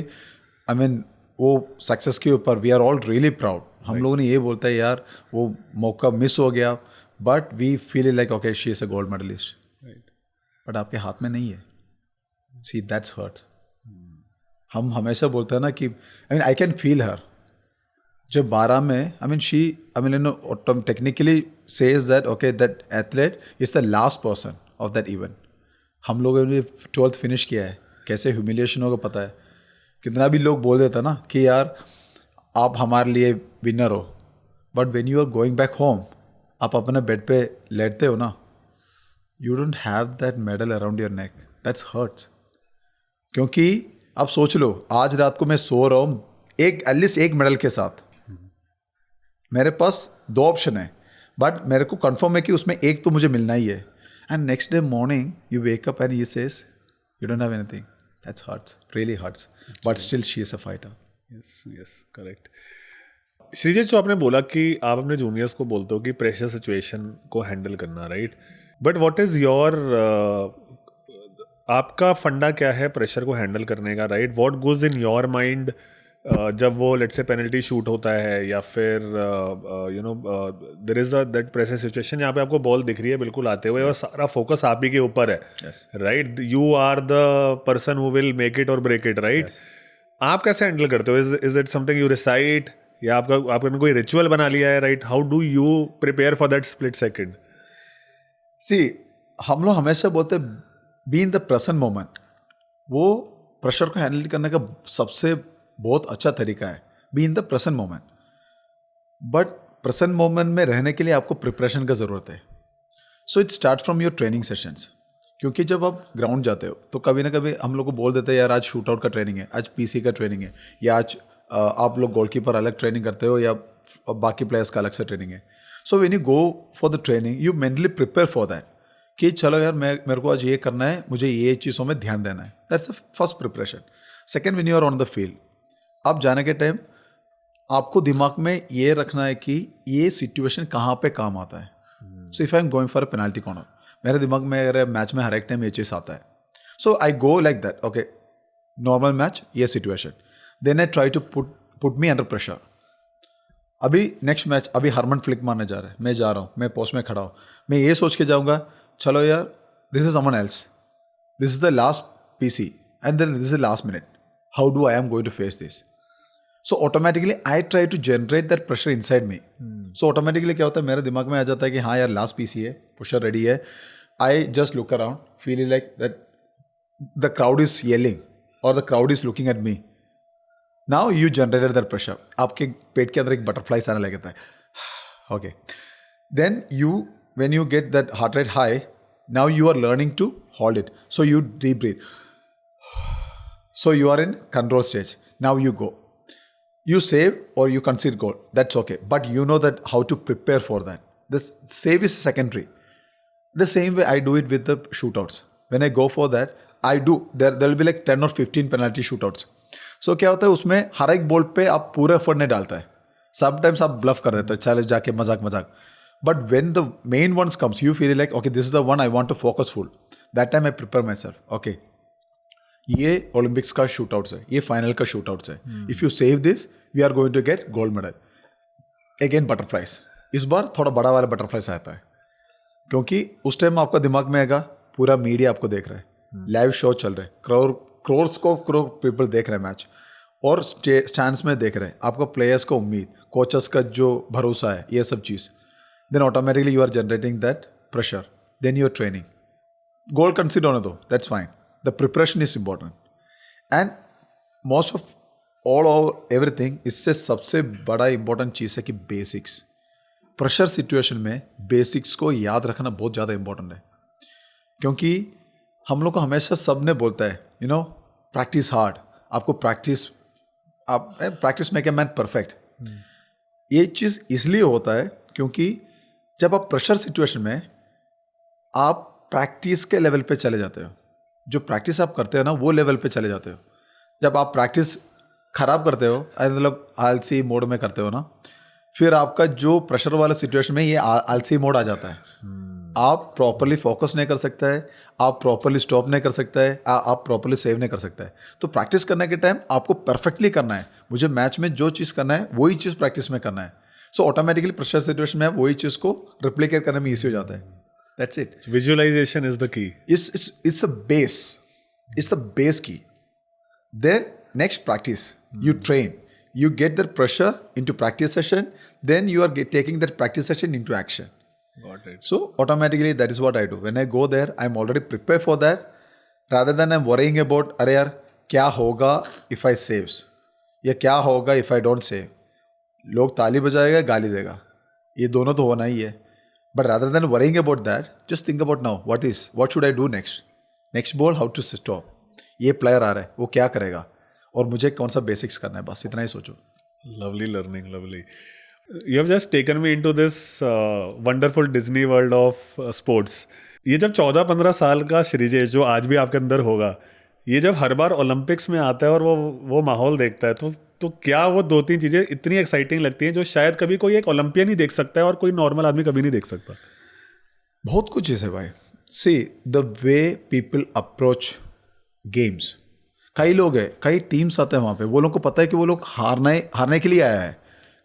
I mean, वो सक्सेस के ऊपर we are all really proud. हम लोगों ने ये बोलता है यार वो मौका मिस हो गया, but we feel like okay she is a gold medalist. But आपके हाथ में नहीं है. See that's hurt. हम हमेशा बोलते हैं ना कि आई कैन फील हर. जब 12 में technically says that okay that athlete is the last person of that event. हम लोगों ने 12th फिनिश किया है. कैसे ह्यूमिलिएशन होगा पता है. कितना भी लोग बोल देते ना कि यार आप हमारे लिए विनर हो, but when you are going back home आप अपने बेड पे लेटते हो ना, you don't have that medal around your neck, that's hurts. क्योंकि आप सोच लो, आज रात को मैं सो रहा हूँ एक एटलीस्ट एक मेडल के साथ, मेरे पास 2 ऑप्शन है, बट मेरे को कंफर्म है कि उसमें एक तो मुझे मिलना ही है। And next day morning you wake up and you says you don't have anything, that's hurts, really hurts, but still she is a fighter. Yes yes correct. Sreejith, जो आपने बोला कि आप अपने जूनियर्स को बोलते हो कि प्रेशर सिचुएशन को हैंडल करना, right, but what is your आपका फंडा क्या है प्रेशर को हैंडल करने का, right? What goes in your mind जब वो लेट्स से पेनल्टी शूट होता है, या फिर you know there is a that pressure situation, यहाँ पे आपको बॉल दिख रही है बिल्कुल आते हुए और सारा फोकस आप ही के ऊपर है, right? You are the person who will make it और ब्रेक इट, राइट? आप कैसे हैंडल करते हो? Is it something you recite, या आपने कोई रिचुअल बना लिया है, right? How do you prepare for that split second? See, हम लोग हमेशा बोलते be in the present moment. वो प्रेशर को हैंडल करने का सबसे बहुत अच्छा तरीका है, be in the present moment. But present moment में रहने के लिए आपको प्रिपरेशन का ज़रूरत है। So it start from your training sessions. क्योंकि जब आप ग्राउंड जाते हो तो कभी ना कभी हम लोग को बोल देते हैं यार आज शूट आउट का ट्रेनिंग है, आज पीसी का ट्रेनिंग है, या आज आप लोग गोलकीपर अलग ट्रेनिंग करते हो या बाकी प्लेयर्स का अलग से ट्रेनिंग है। So when you go for the training you mentally prepare for that कि चलो यार मेरे को आज ये करना है, मुझे ये चीज़ों में ध्यान देना है। That's the first preparation. Second, when you are on the field, आप जाने के टाइम आपको दिमाग में ये रखना है कि ये सिचुएशन कहाँ पे काम आता है। So if I am going for a penalty corner, मेरे दिमाग में अगर मैच में हर एक टाइम ये चीज़ आता है। So I go like that, okay normal match, ये situation, then I try to put me under pressure. अभी नेक्स्ट मैच, अभी हरमन फ्लिक मारने जा रहा है, मैं जा रहा हूँ, मैं पोस्ट में खड़ा हूँ, मैं ये सोच के जाऊँगा चलो यार this is someone else, this is the last PC and then this is last minute, how do I am going to face this. So automatically I try to generate that pressure inside me. So automatically क्या होता है, मेरे दिमाग में आ जाता है कि हाँ यार लास्ट पीसी है, पुशर रेडी है। I just look around, feeling like that the crowd is yelling और the crowd is looking at me. Now you generated that pressure, आपके पेट के अंदर एक बटरफ्लाइज आने लगता है। Okay, then you when you get that heart rate high, now you are learning to hold it. So you deep breathe. So you are in control stage. Now you go. You save or you concede goal. That's okay. But you know that how to prepare for that. The save is secondary. The same way I do it with the shootouts. When I go for that, I do. There will be like 10 or 15 penalty shootouts. So क्या होता है उसमें हर एक ball पे आप पूरा effort नहीं डालता है. Sometimes आप ब्लफ कर देते हो, चले जाके मजाक. But when the main ones comes, you feel like, okay, this is the one I want to focus full. That time I prepare myself. Okay, ये Olympics का shootouts है, ये final का shootouts है. If you save this, we are going to get gold medal. Again butterflies. इस बार थोड़ा बड़ा वाला butterflies आता है, क्योंकि उस टाइम आपका दिमाग में आएगा पूरा मीडिया आपको देख रहा है, लाइव शो चल रहे हैं, करोड़ पीपल देख रहे हैं मैच, और स्टैंड्स में देख रहे हैं, आपका प्लेयर्स का उम्मीद, कोचेस का जो भरोसा है, ये सब चीज़, then automatically you are generating that pressure. Then you are training. Goal concede होने दो, that's fine. The preparation is important. And most of everything, इससे सबसे बड़ा important चीज़ है कि basics. Pressure situation में basics को याद रखना बहुत ज़्यादा important है, क्योंकि हम लोग को हमेशा सब ने बोलता है practice hard. आपको practice make a man perfect. ये चीज़ इसलिए होता है क्योंकि जब आप प्रेशर सिचुएशन में आप प्रैक्टिस के लेवल पे चले जाते हो, जो प्रैक्टिस आप करते हो ना वो लेवल पे चले जाते हो। जब आप प्रैक्टिस खराब करते हो, मतलब आलसी मोड में करते हो ना, फिर आपका जो प्रेशर वाला सिचुएशन में ये आलसी मोड आ जाता है। आप प्रॉपरली फोकस नहीं कर सकता है, आप प्रॉपरली स्टॉप नहीं कर सकता है, आप प्रॉपरली सेव नहीं कर सकता है। तो प्रैक्टिस करने के टाइम आपको परफेक्टली करना है। मुझे मैच में जो चीज़ करना है वही चीज़ प्रैक्टिस में करना है। सो ऑटोमेटिकली प्रेशर सिचुएशन में वही चीज़ को रिप्लिकेट करने में ईजी हो जाता है। That's it. Visualisation is the key. It's a base, it's the base key. Then next practice, you train, you get that pressure into practice session, then you are taking that practice session into action. Got it. So automatically that is what I do. When I go there, I'm already prepared for that, rather than I'm worrying about अरे यार क्या होगा if I saves, या क्या होगा if I don't save. लोग ताली बजाएगा, गाली देगा, ये दोनों तो होना ही है. But rather than worrying about that, just think about now, what should I do next? Next ball, how to stop? ये player आ रहा है, वो क्या करेगा? और मुझे कौन सा basics करना है, बस इतना ही सोचो. Lovely learning, lovely. You have just taken me into this wonderful Disney world of sports. ये जब 14-15 साल का श्रीजेश जो आज भी आपके अंदर होगा, ये जब हर बार ओलंपिक्स में आता है और वो माहौल देखता है, तो क्या वो 2-3 चीज़ें इतनी एक्साइटिंग लगती हैं जो शायद कभी कोई एक ओलंपियन ही देख सकता है और कोई नॉर्मल आदमी कभी नहीं देख सकता. बहुत कुछ चीज़ है भाई. See the way people approach games. कई लोग हैं, कई टीम्स आते हैं वहाँ पे, वो लोग को पता है कि वो लोग हारने के लिए आया है,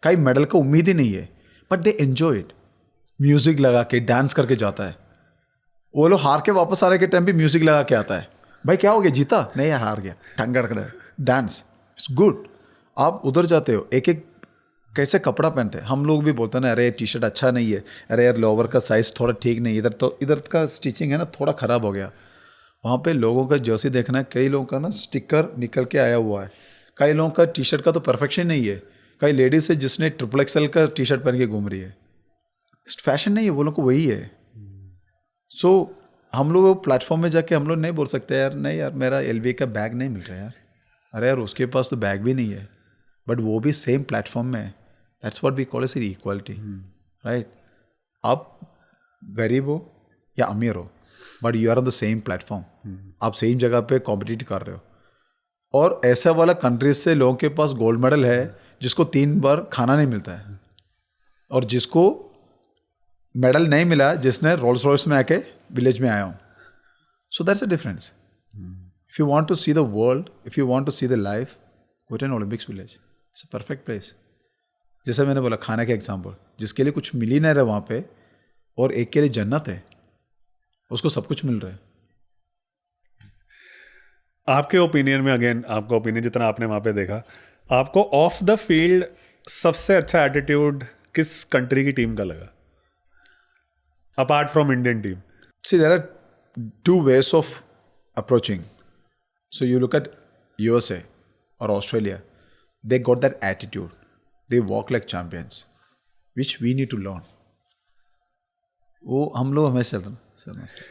कई मेडल का उम्मीद ही नहीं है, but they enjoy it. Music लगा के डांस करके जाता है. वो लोग हार के वापस आने के टाइम भी म्यूजिक लगा के आता है. भाई क्या हो गया, जीता नहीं यार, हार गया, टंगड़ कर डांस. It's good. आप उधर जाते हो, एक एक कैसे कपड़ा पहनते हैं. हम लोग भी बोलते हैं ना, अरे टी शर्ट अच्छा नहीं है, अरे यार लोअर का साइज़ थोड़ा ठीक नहीं, इधर का स्टिचिंग है ना थोड़ा ख़राब हो गया. वहाँ पे लोगों का जर्सी देखना है, कई लोगों का ना स्टिकर निकल के आया हुआ है, कई लोगों का टी शर्ट का तो परफेक्शन नहीं है, कई लेडीज़ है जिसने XXL का टी शर्ट पहन के घूम रही है. फैशन नहीं है, वो लोग को वही है. सो हम लोग प्लेटफॉर्म में जाके हम लोग नहीं बोल सकते यार, नहीं यार मेरा LV का बैग नहीं मिल रहा यार, अरे यार उसके पास तो बैग भी नहीं है, बट वो भी सेम प्लेटफॉर्म में है. That's what we call it equality, right. आप गरीब हो या अमीर हो, but you are on the same platform. आप सेम जगह पे कॉम्पिटिट कर रहे हो. और ऐसा वाला कंट्रीज से लोगों के पास गोल्ड मेडल है जिसको 3 बार खाना नहीं मिलता है, और जिसको मेडल नहीं मिला जिसने रोल्स रॉयस में आके विलेज में आया हूँ. So that's a difference. If you want to see the world, if you want to see the life, go to an Olympics village. It's a perfect place. जैसे मैंने बोला खाने का एग्जाम्पल, जिसके लिए कुछ मिल ही नहीं रहा वहाँ पे, और एक के लिए जन्नत है, उसको सब कुछ मिल रहा है. आपके ओपिनियन में, अगेन आपका ओपिनियन जितना आपने वहाँ पे देखा, आपको ऑफ द फील्ड सबसे अच्छा एटीट्यूड किस कंट्री की टीम का लगा, apart from Indian team? See, there are 2 ways of approaching. So you look at USA or Australia, they got that attitude. They walk like champions, which we need to learn. वो हम लोग हमेशा चलते हैं, sir नमस्ते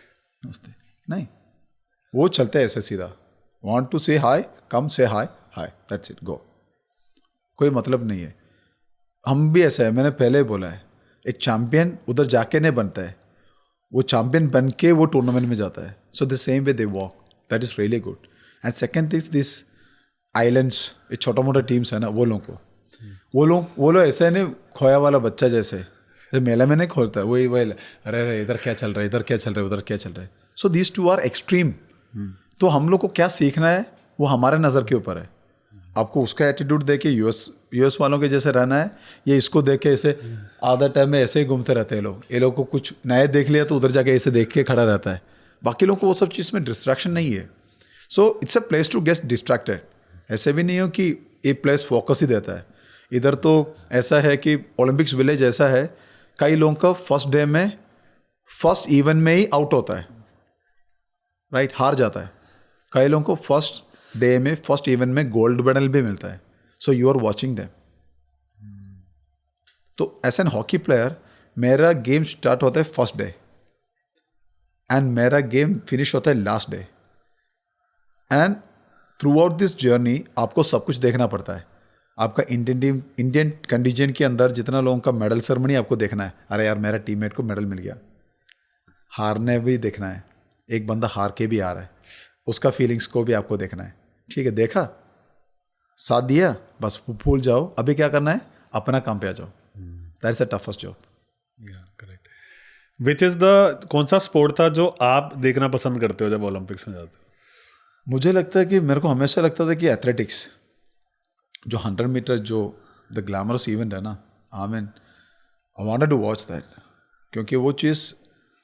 नमस्ते नहीं, वो चलते हैं ऐसे सीधा. Want to say hi, come say hi, hi, that's it, go. कोई मतलब नहीं है. हम भी ऐसा है, मैंने पहले बोला है, एक चैम्पियन उधर जाके नहीं बनता है, वो चैम्पियन बन के वो टूर्नामेंट में जाता है. So the same way they walk, that is really good. And second things, this islands, ये छोटा मोटा टीम्स है ना, वो लोग ऐसे नहीं, खोया वाला बच्चा जैसे मेला में नहीं खोलता है, वही अरे इधर क्या चल रहा है, इधर क्या चल रहा है, उधर क्या चल रहा है. So these 2 are extreme. तो हम लोग को क्या सीखना है वो हमारे नज़र के ऊपर है. आपको उसका एटीट्यूड दे के यूएस वालों के जैसे रहना है, ये इसको देख के ऐसे आधा टाइम में ऐसे ही घूमते रहते हैं लोग. ये लोग को कुछ नया देख लिया तो उधर जाके ऐसे देख के खड़ा रहता है. बाकी लोगों को वो सब चीज़ में डिस्ट्रैक्शन नहीं है. So it's a place to get distracted. ऐसे भी नहीं हो कि ये प्लेस फोकस ही देता है. इधर तो ऐसा है कि ओलंपिक्स विलेज ऐसा है, कई लोगों का फर्स्ट डे में फर्स्ट इवेंट में ही आउट होता है, राइट, हार जाता है. कई लोगों को फर्स्ट डे में फर्स्ट इवेंट में गोल्ड मेडल भी मिलता है. So you are watching them. तो एज एन हॉकी प्लेयर मेरा गेम स्टार्ट होता है फर्स्ट डे एंड मेरा गेम फिनिश होता है last day. And throughout this journey आपको सब कुछ देखना पड़ता है. आपका इंडियन कंडीजन के अंदर जितना लोगों का मेडल सेरेमनी आपको देखना है, अरे यार मेरा टीममेट को मेडल मिल गया. हारने भी देखना है, एक बंदा हार के भी आ रहा है, उसका फीलिंग्स को भी आपको देखना है. ठीक है, देखा, साथ दिया, बस भूल जाओ. अभी क्या करना है, अपना काम पे आ जाओ. That's the toughest job. Correct. Which is the, कौन सा स्पोर्ट था जो आप देखना पसंद करते हो जब ओलंपिक्स में जाते हो? मुझे लगता है कि मेरे को हमेशा लगता था कि एथलेटिक्स, जो 100 मीटर जो द ग्लैमरस इवेंट है ना, I mean I wanted to watch that. क्योंकि वो चीज़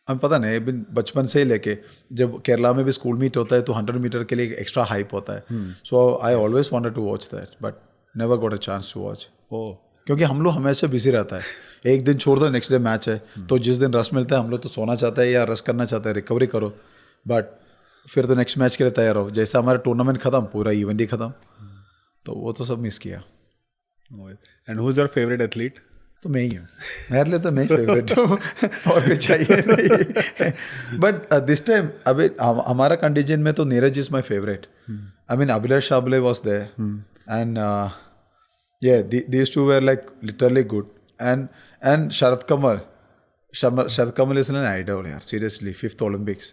हमें पता नहीं, बचपन से ही लेके जब केरला में भी स्कूल मीट होता है तो 100 मीटर के लिए एक्स्ट्रा हाइप होता है. So I always wanted to watch that but never got a chance to watch. क्योंकि हम लोग हमेशा बिजी रहता है. एक दिन छोड़ दो, नेक्स्ट डे मैच है, तो जिस दिन रेस्ट मिलता है हम लोग तो सोना चाहते हैं या रेस्ट करना चाहते हैं, रिकवरी करो, बट फिर तो नेक्स्ट मैच के लिए तैयार हो. जैसे हमारा टूर्नामेंट खत्म, पूरा इवेंट ही खत्म, तो वो तो सब मिस किया. And who is your favourite athlete? तो मैं ही हूँ, मेरे लिए तो मैं ही फेवरेट हूँ और कुछ चाहिए नहीं. बट दिस टाइम अभी हमारा कंडीजन में तो Neeraj is my favourite. I mean Abhilash Sable was there and yeah, these two were like literally good. And Sharad Kamal. Sharad Kamal is an idol, yeah. Seriously, 5th Olympics.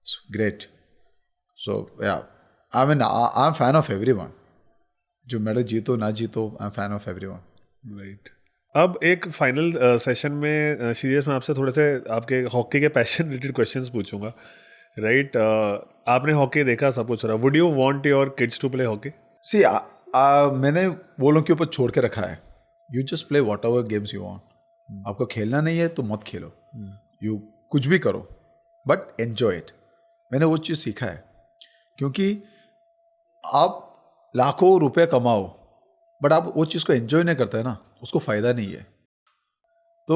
It's great. So yeah, I mean I'm fan of everyone. जो medal जीतो ना जीतो, I'm fan of everyone. Right. अब एक final session में serious मैं आपसे थोड़े से आपके हॉकी के पैशन रिलेटेड क्वेश्चंस पूछूंगा. राइट. आपने हॉकी देखा, सब कुछ रहा. Would you want your kids to play hockey? See, मैंने वो लोग के ऊपर छोड़ के रखा है. You just play what ever games you want. आपको खेलना नहीं है तो मत खेलो. यू कुछ भी करो बट एन्जॉय इट. मैंने वो चीज़ सीखा है, क्योंकि आप लाखों रुपए कमाओ बट आप वो चीज़ को एन्जॉय नहीं करते हैं ना, उसको फ़ायदा नहीं है. तो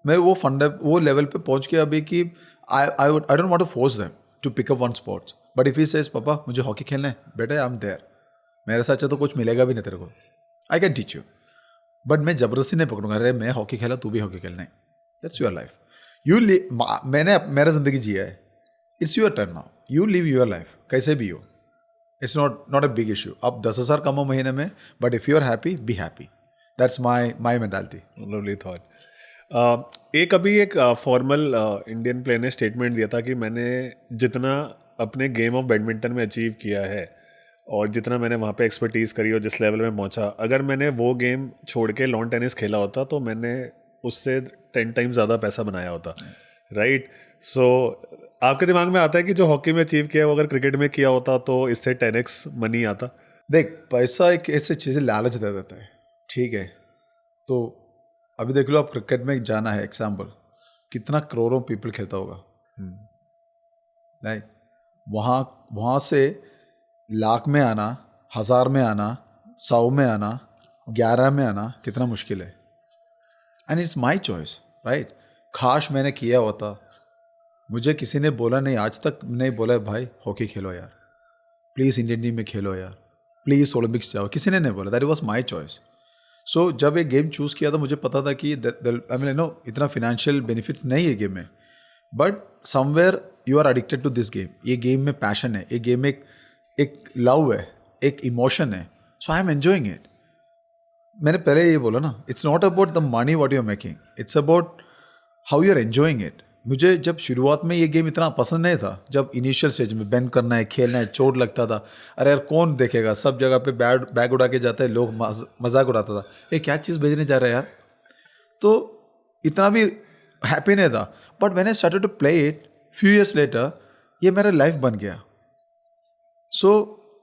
मैं वो लेवल पे पहुंच गया अभी कि I don't want to force them to pick up one sports. But if he says पापा मुझे हॉकी खेलना है, बेटा आई एम देयर. मेरे साथ तो कुछ मिलेगा भी नहीं तेरे को. I can teach you, but मैं ज़बरदस्ती नहीं पकड़ूंगा. अरे मैं हॉकी खेला, तू भी हॉकी खेलना है. That's your life. मैंने मेरा ज़िंदगी जिया है. It's your turn now. You live your life कैसे भी हो. It's not a big issue. आप 10,000 कमाओ महीने में, but if you are happy, be happy. That's my mentality. Lovely thought. एक फॉर्मल इंडियन प्लेयर ने स्टेटमेंट दिया था कि मैंने जितना अपने गेम ऑफ बैडमिंटन में अचीव किया है और जितना मैंने वहाँ पे एक्सपर्टीज़ करी और जिस लेवल में पहुँचा, अगर मैंने वो गेम छोड़ के लॉन टेनिस खेला होता तो मैंने उससे 10 टाइम्स ज़्यादा पैसा बनाया होता. राइट. सो आपके दिमाग में आता है कि जो हॉकी में अचीव किया वो अगर क्रिकेट में किया होता तो इससे 10x मनी आता? देख, पैसा एक ऐसी चीज़ लालच दे देता है, ठीक है. तो अभी देख लो, आप क्रिकेट में जाना है एग्जाम्पल, कितना करोड़ों पीपल खेलता होगा. नहीं, वहाँ से लाख में आना, 1000 में आना, 100 में आना, 11 में आना कितना मुश्किल है. And it's my choice, right. खास मैंने किया होता. मुझे किसी ने बोला नहीं, आज तक नहीं बोला भाई हॉकी खेलो यार, प्लीज़ इंडियन टीम में खेलो यार, प्लीज़ ओलंपिक्स जाओ. किसी ने नहीं बोला. That was my choice. So जब एक गेम चूज़ किया तो मुझे पता था कि आई मीन नो इतना फिनेंशियल बेनिफिट्स नहीं है गेम में, but somewhere you are addicted to this game. ये गेम में पैशन है, ये गेम में एक लव है, एक इमोशन है. So I am enjoying it. मैंने पहले ये बोला ना, it's not about the money what you are making, it's about how you are enjoying it. मुझे जब शुरुआत में ये गेम इतना पसंद नहीं था, जब इनिशियल स्टेज में बैन करना है, खेलना है, चोट लगता था. अरे यार कौन देखेगा, सब जगह पे बैग उड़ा के जाता है, लोग मजाक उड़ाता था, ये क्या चीज़ भेजने जा रहा है यार. तो इतना भी हैप्पी नहीं था. But when I started to play it few years later, ये मेरा लाइफ बन गया. So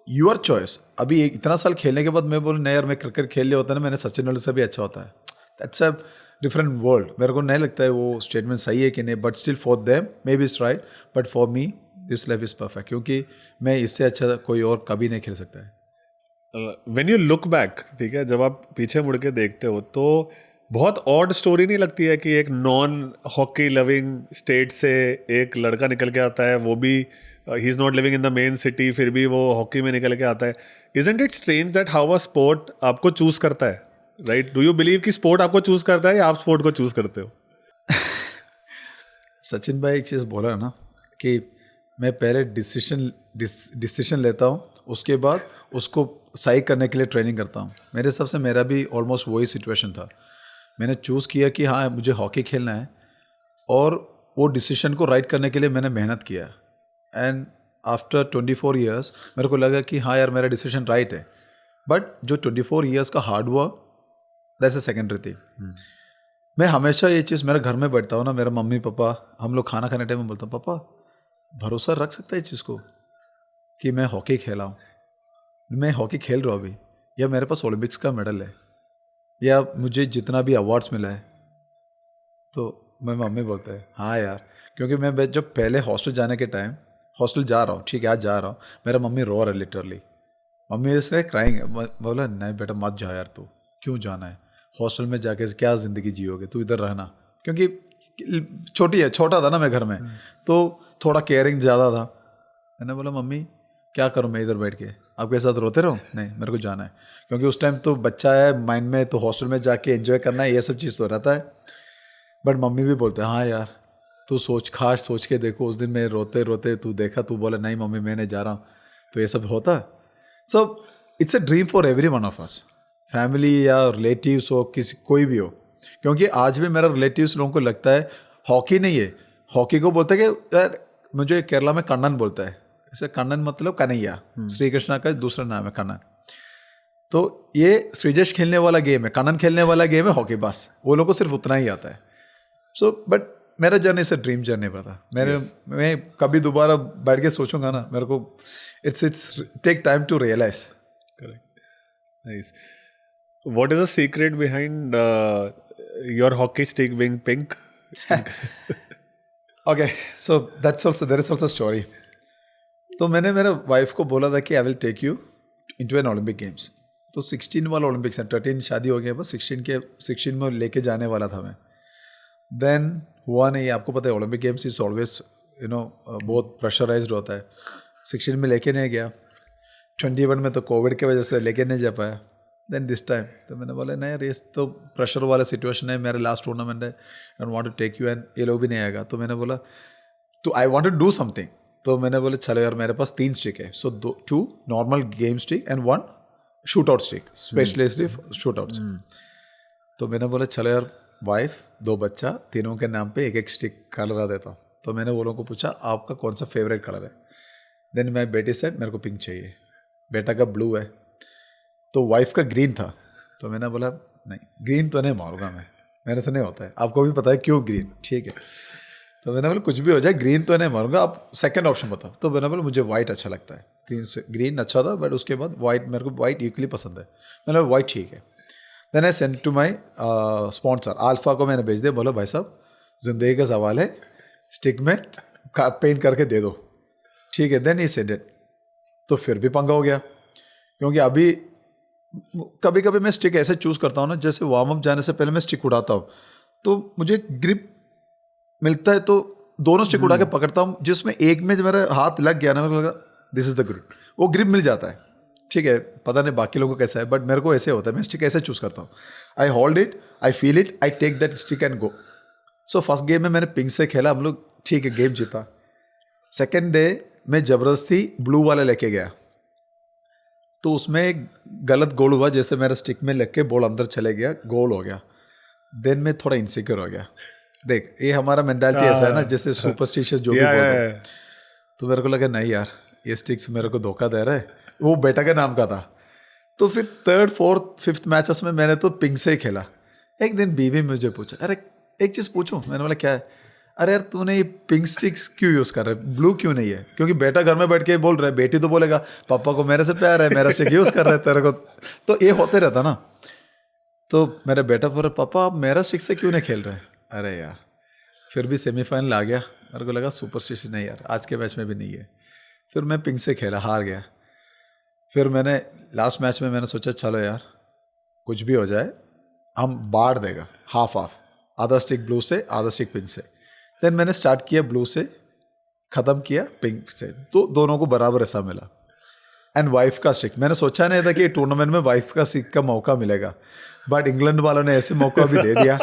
your choice. अभी इतना साल खेलने के बाद मैं बोलूँ नहीं यार, मैं क्रिकेट खेल लिया होता ना, मैंने सचिन तेंदुलकर से भी अच्छा होता है. That's a different world. मेरे को नहीं लगता है वो स्टेटमेंट सही है कि नहीं, but still for them may be it's right, but for me this life is perfect, क्योंकि मैं इससे अच्छा कोई और कभी नहीं खेल सकता है. व्हेन यू लुक बैक, ठीक है, जब आप पीछे मुड़ के देखते हो तो बहुत ऑड स्टोरी नहीं लगती है कि एक नॉन हॉकी लविंग स्टेट से एक लड़का निकल के आता है, वो भी he is not living in the main city, फिर भी वो हॉकी में निकल के आता है. Isn't it strange that how a sport आपको चूज करता है, राइट? डू यू बिलीव कि स्पोर्ट आपको चूज करता है या आप स्पोर्ट को चूज करते हो? सचिन भाई एक चीज़ बोला ना कि मैं पहले डिसीजन लेता हूँ, उसके बाद उसको सही करने के लिए ट्रेनिंग करता हूँ. मेरे हिसाब से मेरा भी ऑलमोस्ट वही सिचुएशन था. मैंने चूज़ किया कि हाँ मुझे हॉकी खेलना है, और वो डिसीजन को राइट करने के लिए मैंने मेहनत किया. एंड आफ्टर 24 ईयर्स मेरे को लगा कि हाँ यार मेरा डिसीजन राइट है. बट जो 24 ईयर्स का hard work, that's a secondary thing. मैं हमेशा ये चीज़, मेरे घर में बैठता हूँ ना, मेरा मम्मी पापा, हम लोग खाना खाने टाइम में बोलता हूँ, पापा भरोसा रख सकता है इस चीज़ को कि मैं हॉकी खेला हूँ, मैं हॉकी खेल रहा हूँ अभी, या मेरे पास ओलंपिक्स का मेडल है, या मुझे जितना भी अवार्ड्स मिला है. तो मैं मम्मी बोलता है हाँ यार, क्योंकि मैं जब पहले हॉस्टल जाने के टाइम, हॉस्टल जा रहा हूँ, ठीक है आज जा रहा हूँ, मेरा मम्मी रो रहा है लिटरली. मम्मी इसलिए क्राइंग, बोला नहीं बेटा मत जा यार, तू क्यों जाना है हॉस्टल में, जाके क्या ज़िंदगी जियोगे, तू इधर रहना. क्योंकि छोटा था ना मैं घर में, तो थोड़ा केयरिंग ज़्यादा था. मैंने बोला मम्मी क्या करूँ मैं इधर बैठ के, आपके साथ रोते रहो, नहीं मेरे को जाना है, क्योंकि उस टाइम तो बच्चा है माइंड में, तो हॉस्टल में जाके एंजॉय करना है, ये सब चीज़ तो रहता है। बट मम्मी भी बोलते हैं हाँ यार तू खास सोच के देखो, उस दिन मैं रोते रोते तू देखा, तू बोला नहीं मम्मी मैं नहीं जा रहा हूँ, तो ये सब होता है। So it's a dream for every one of us, family या रिलेटिव्स हो, किसी कोई भी हो, क्योंकि आज भी मेरा रिलेटिव्स लोगों को लगता है हॉकी नहीं है, हॉकी को बोलते हैं कि यार, मुझे केरला में कन्नन बोलता है, ऐसे कन्नन मतलब कन्हैया, श्री कृष्णा का दूसरा नाम है कन्नन। तो ये श्रीजेश खेलने वाला गेम है, कन्नन खेलने वाला गेम है हॉकी, बस वो लोगों को सिर्फ उतना ही आता है। सो बट मेरा जर्नी से ड्रीम जर्नी पता मैं कभी दोबारा बैठ के सोचूंगा ना, मेरे को it's take time to realise. Correct, nice. What is the secret behind your hockey stick being pink? Okay, so there is also story. तो मैंने मेरे वाइफ को बोला था कि I will take you into an Olympic games. तो 16 वाला Olympics है, 13 शादी हो गया, बस 16 में लेके जाने वाला था मैं। देन हुआ नहीं, आपको पता है ओलंपिक गेम्स इज ऑलवेज बहुत प्रेशराइज्ड होता है। 16 में लेके नहीं गया, 21 में तो कोविड की वजह से लेके नहीं जा पाया। देन दिस टाइम तो मैंने बोला नहीं यार, ये तो प्रेशर वाला सिचुएशन है, मेरा लास्ट टूर्नामेंट है, I want to take you, and ये लोग भी नहीं आएगा। तो मैंने बोला तो I want to do something. तो मैंने बोला चलो यार, मेरे पास 3 स्टिक है, सो 2 normal game stick and 1 shoot out stick, specially shoot outs. तो मैंने बोला चलो यार, वाइफ 2 बच्चा, तीनों के नाम पे एक स्टिक का लगा देता हूँ। तो मैंने वो लोगों को पूछा आपका कौन सा फेवरेट कलर है? देन माई बेटी सेड मेरे को पिंक चाहिए, बेटा का ब्लू है, तो वाइफ का ग्रीन था। तो मैंने बोला नहीं, ग्रीन तो नहीं मारूंगा मैं, मेरे से नहीं होता है, आपको भी पता है क्यों ग्रीन, ठीक है। तो मैंने बोला कुछ भी हो जाए ग्रीन तो नहीं मारूंगा, आप सेकंड ऑप्शन बताओ। तो मैंने बोला मुझे वाइट अच्छा लगता है, ग्रीन अच्छा था, बट उसके बाद वाइट, मेरे को वाइट इक्वली पसंद है। मैंने वाइट ठीक है। Then I send to my sponsor Alpha को, मैंने भेज दिया, बोलो भाई साहब जिंदगी का सवाल है, स्टिक में पेंट करके दे दो, ठीक है। Then he send it. तो फिर भी पंगा हो गया, क्योंकि अभी कभी कभी मैं स्टिक ऐसे चूज़ करता हूँ ना, जैसे वार्म अप जाने से पहले मैं स्टिक उड़ाता हूँ तो मुझे ग्रिप मिलता है, तो दोनों स्टिक उड़ा के पकड़ता हूँ, जिसमें एक में मेरा हाथ लग गया ना, मेरे को लगा दिस इज द ग्रिप, वो ग्रिप मिल जाता है, ठीक है। पता नहीं बाकी लोगों को कैसा है, बट मेरे को ऐसे होता है, मैं स्टिक ऐसे चूज़ करता हूँ, I hold it, I feel it, I take that stick and go. So first game में मैंने पिंक से खेला, हम लोग ठीक है गेम जीता। सेकेंड डे मैं ज़बरदस्ती ब्लू वाला लेके गया, तो उसमें एक गलत गोल हुआ, जैसे मेरा स्टिक में लग के बॉल अंदर चले गया, गोल हो गया। देन मैं थोड़ा इनसिक्योर हो गया। देख ये हमारा मेंटालिटी ऐसा है ना, जैसे सुपरस्टिशियस जो भी बोलते हैं। तो मेरे को लगा नहीं यार, ये स्टिक्स मेरे को धोखा दे रहा है, वो बेटा के नाम का था। तो फिर 3rd 4th 5th मैचेस में मैंने तो पिंक से ही खेला। एक दिन बीवी मुझे पूछा, अरे एक चीज़ पूछूं? मैंने बोला क्या है? अरे यार तूने ये पिंक स्टिक्स क्यों यूज़ कर रहा है, ब्लू क्यों नहीं है? क्योंकि बेटा घर में बैठ के बोल रहा है, बेटी तो बोलेगा पापा को मेरे से प्यार है, मेरा स्टिक यूज़ कर रहा है तेरे को, तो ये होते रहता ना। तो मेरा बेटा बोल रहा पापा आप मेरा स्टिक से क्यों नहीं खेल रहे? अरे यार फिर भी सेमीफाइनल आ गया, मेरे को लगा सुपरस्टिशन नहीं यार, आज के मैच में भी नहीं है। फिर मैं पिंक से खेला, हार गया। फिर मैंने लास्ट मैच में मैंने सोचा चलो यार कुछ भी हो जाए हम बांट देगा, हाफ हाफ, आधा स्टिक ब्लू से आधा स्टिक पिंक से। देन मैंने स्टार्ट किया ब्लू से, ख़त्म किया पिंक से, तो दोनों को बराबर ऐसा मिला। एंड वाइफ का स्टिक, मैंने सोचा नहीं था कि टूर्नामेंट में वाइफ का स्टिक का मौका मिलेगा, बट इंग्लैंड वालों ने ऐसे मौका भी दे दिया।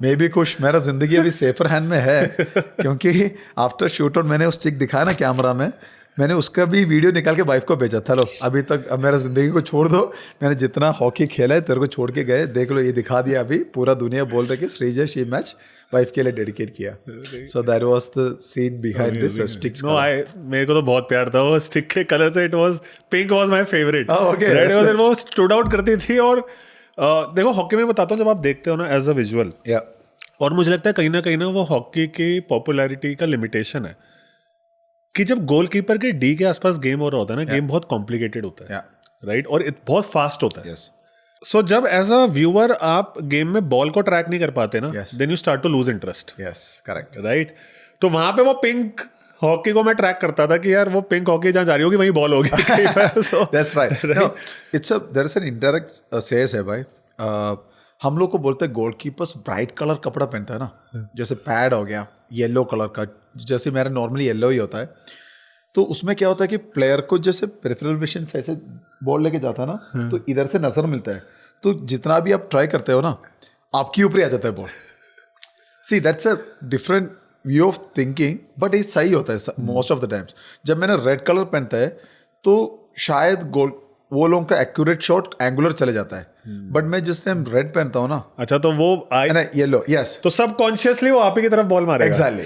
मैं भी खुश, मेरा ज़िंदगी अभी सेफर हैंड में है, क्योंकि आफ्टर शूट आउट मैंने वो स्टिक दिखाया ना कैमरा में, मैंने उसका भी वीडियो निकाल के वाइफ को भेजा था, लो अभी तक अब मेरा ज़िंदगी को छोड़ दो, मैंने जितना हॉकी खेला है तेरे को छोड़ के गए, देख लो ये दिखा दिया। अभी पूरा दुनिया बोल रहा है कि श्रीजेश ये मैच वाइफ के लिए डेडिकेट किया। So that was the scene behind this sticks. No मेरे को तो बहुत प्यार था वो स्टिक के कलर से। It was pink was my favourite. Okay, red was वो स्टूड आउट करती थी। और देखो हॉकी में बताता हूँ, जब आप देखते हो ना एज अ विजुअल, और मुझे लगता है कहीं ना वो हॉकी की पॉपुलैरिटी का लिमिटेशन है कि जब गोलकीपर के डी के आसपास गेम हो रहा होता है ना, गेम बहुत कॉम्प्लिकेटेड होता है, राइट, और बहुत फास्ट होता है। सो जब एज अ व्यूअर आप गेम में बॉल को ट्रैक नहीं कर पाते ना, then you start to lose interest. Yes, correct, right. तो वहां पे वो पिंक हॉकी को मैं ट्रैक करता था कि यार वो पिंक हॉकी जहाँ जा रही होगी वहीं बॉल होगी। That's right. No it's there is an indirect सेस है भाई। हम लोग को बोलते हैं गोलकीपर्स ब्राइट कलर कपड़ा पहनता है ना, जैसे पैड हो गया येलो कलर का, जैसे मेरा नॉर्मली येलो ही होता है, तो उसमें क्या होता है कि प्लेयर को जैसे पेरिफेरल विजन से ऐसे बॉल लेके जाता है ना, तो इधर से नजर मिलता है, तो जितना भी आप ट्राई करते हो ना, आपके ऊपर ही आ जाता है ball. See that's a different view of thinking, but ये सही होता है मोस्ट ऑफ द टाइम्स. जब मैंने रेड कलर पहनता है तो शायद गोल वो लोगों का एक्यूरेट शॉट एंगुलर चले जाता है, बट मैं जिस टाइम रेड पहनता हूँ ना, अच्छा, तो वो येलो, यस, तो सबकॉन्शियसली वो आप ही की तरफ बॉल मारेगा. एग्जैक्टली.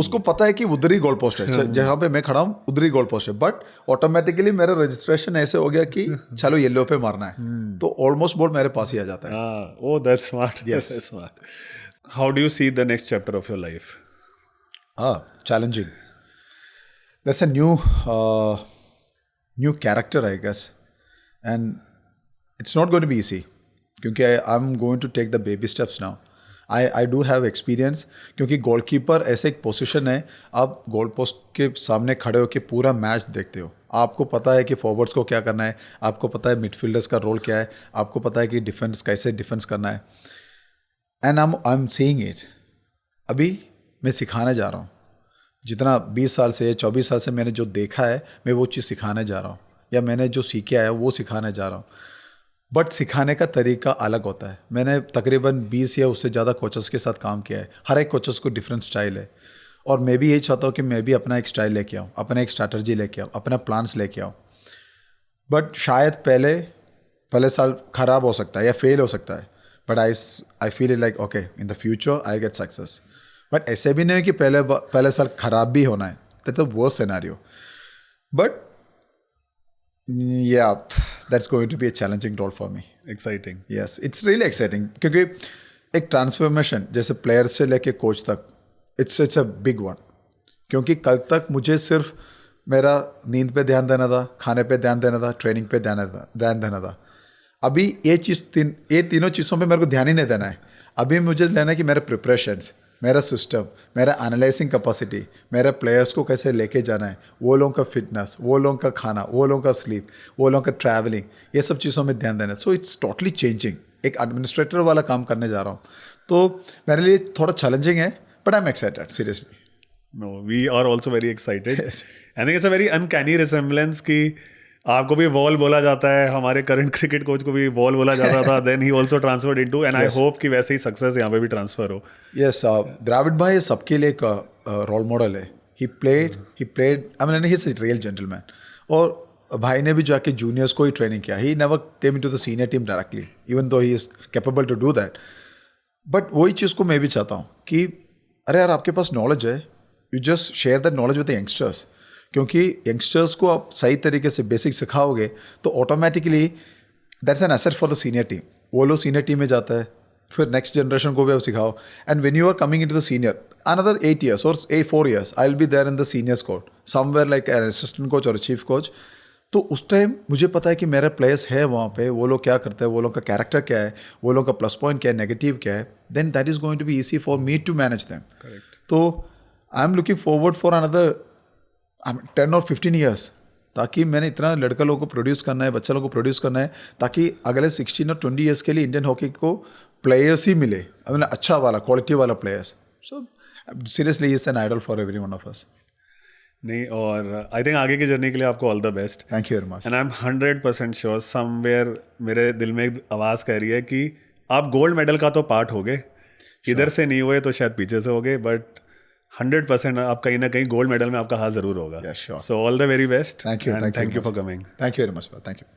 उसको पता है कि उधर ही गोल पोस्ट है, जहां पे मैं खड़ा हूँ उधर ही गोल पोस्ट है, बट ऑटोमेटिकली मेरा रजिस्ट्रेशन ऐसे हो गया कि चलो येलो पे मारना है, तो ऑलमोस्ट बॉल मेरे पास ही आ जाता है. Oh, that's smart. Yes. That's smart. How do you see the next chapter of your life? Challenging. That's a new character, I guess, and it's not going to be easy, क्योंकि I'm going to take the baby steps now. I do have experience, क्योंकि goalkeeper ऐसे एक position है, आप goal post के सामने खड़े होकर पूरा मैच देखते हो, आपको पता है कि फॉरवर्ड्स को क्या करना है, आपको पता है मिडफील्डर्स का रोल क्या है, आपको पता है कि डिफेंस कैसे डिफेंस करना है, and I am seeing it. अभी मैं सिखाने जा रहा हूँ, जितना 20 साल से 24 साल से मैंने जो देखा है, मैं वो चीज़ सिखाने जा रहा हूँ, या मैंने जो सीखे आया वो सिखाने जा रहा हूँ. बट सिखाने का तरीका अलग होता है. मैंने तकरीबन 20 या उससे ज़्यादा कोचेस के साथ काम किया है, हर एक कोचेस को डिफरेंट स्टाइल है, और मैं भी यही चाहता हूँ कि मैं भी अपना एक स्टाइल लेके आऊँ, अपना एक स्ट्रैटेजी लेके आऊँ, अपना प्लान्स लेके आऊँ. बट शायद पहले साल ख़राब हो सकता है या फेल हो सकता है, but I feel like okay in the future I get success. But ऐसे भी नहीं है कि पहले साल ख़राब भी होना है, that's the worst scenario. But yeah, that's going to be a challenging role for me. Exciting. Yes, it's really exciting, क्योंकि एक ट्रांसफॉर्मेशन जैसे प्लेयर से लेके कोच तक, it's a big one. क्योंकि कल तक मुझे सिर्फ मेरा नींद पे ध्यान देना था, खाने पे ध्यान देना था, ट्रेनिंग पे ध्यान देना था. अभी ये तीनों चीज़ों पे मेरे को ध्यान ही नहीं देना है. अभी मुझे लेना है कि मेरे प्रिपरेशंस, मेरा सिस्टम, मेरा एनालाइजिंग कैपेसिटी, मेरे प्लेयर्स को कैसे लेके जाना है, वो लोगों का फिटनेस, वो लोगों का खाना, वो लोगों का स्लीप, वो लोगों का ट्रैवलिंग, ये सब चीज़ों में ध्यान देना है. So it's totally changing. एक एडमिनिस्ट्रेटर वाला काम करने जा रहा हूँ, तो मेरे लिए थोड़ा चैलेंजिंग है, but I am excited seriously. No, we are also very excited. I think it's a very uncanny resemblance कि आपको भी वॉल बोला जाता है, हमारे करंट क्रिकेट कोच को भी वॉल बोला जाता था, then he also transferred into, and I hope कि वैसे ही सक्सेस यहाँ पे भी ट्रांसफर हो. यस, द्रविड भाई सबके लिए एक रोल मॉडल है. He played I mean he is a real gentleman. और भाई ने भी जाके जूनियर्स को ही ट्रेनिंग किया. He never came into the senior team directly, even though he is capable to do that. But वही चीज़ को मैं भी चाहता हूँ कि अरे यार, आपके पास नॉलेज है, you just share that knowledge with the youngsters. क्योंकि यंगस्टर्स को आप सही तरीके से बेसिक सिखाओगे तो automatically that's an asset for the senior team. वो लोग सीनियर टीम में जाता है, फिर नेक्स्ट जनरेशन को भी आप सिखाओ, and when you are coming into the senior another 8 years और 4 years I will be there in the senior squad somewhere like an assistant coach और चीफ कोच. तो उस टाइम मुझे पता है कि मेरे प्लेयर्स है वहाँ पे, वो लोग क्या करते हैं, वो लोग का कैरेक्टर क्या है, वो लोग का प्लस पॉइंट क्या है, नेगेटिव क्या है, then that is going to be easy for me to manage them. तो I am looking forward for another 10 और 15 years, ताकि मैंने इतना लड़का लोगों को प्रोड्यूस करना है, बच्चा लोगों को प्रोड्यूस करना है, ताकि अगले 16 और 20 years के लिए इंडियन हॉकी को प्लेयर्स ही मिले, आई मीन अच्छा वाला, क्वालिटी वाला players. So seriously is an idol for every one of us. नहीं, और आई थिंक आगे की जर्नी के लिए आपको all the best. Thank you very much. And I am 100% sure, somewhere मेरे दिल में एक आवाज़ कह रही है कि आप गोल्ड मेडल का तो पार्ट हो गए, इधर से नहीं हुए तो शायद पीछे से हो गए, बट 100% आप कहीं ना कहीं गोल्ड मेडल में आपका हाथ जरूर होगा. Yeah, sure. So all the very best. Thank you. And thank you very for much. coming. Thank you very much. Thank you.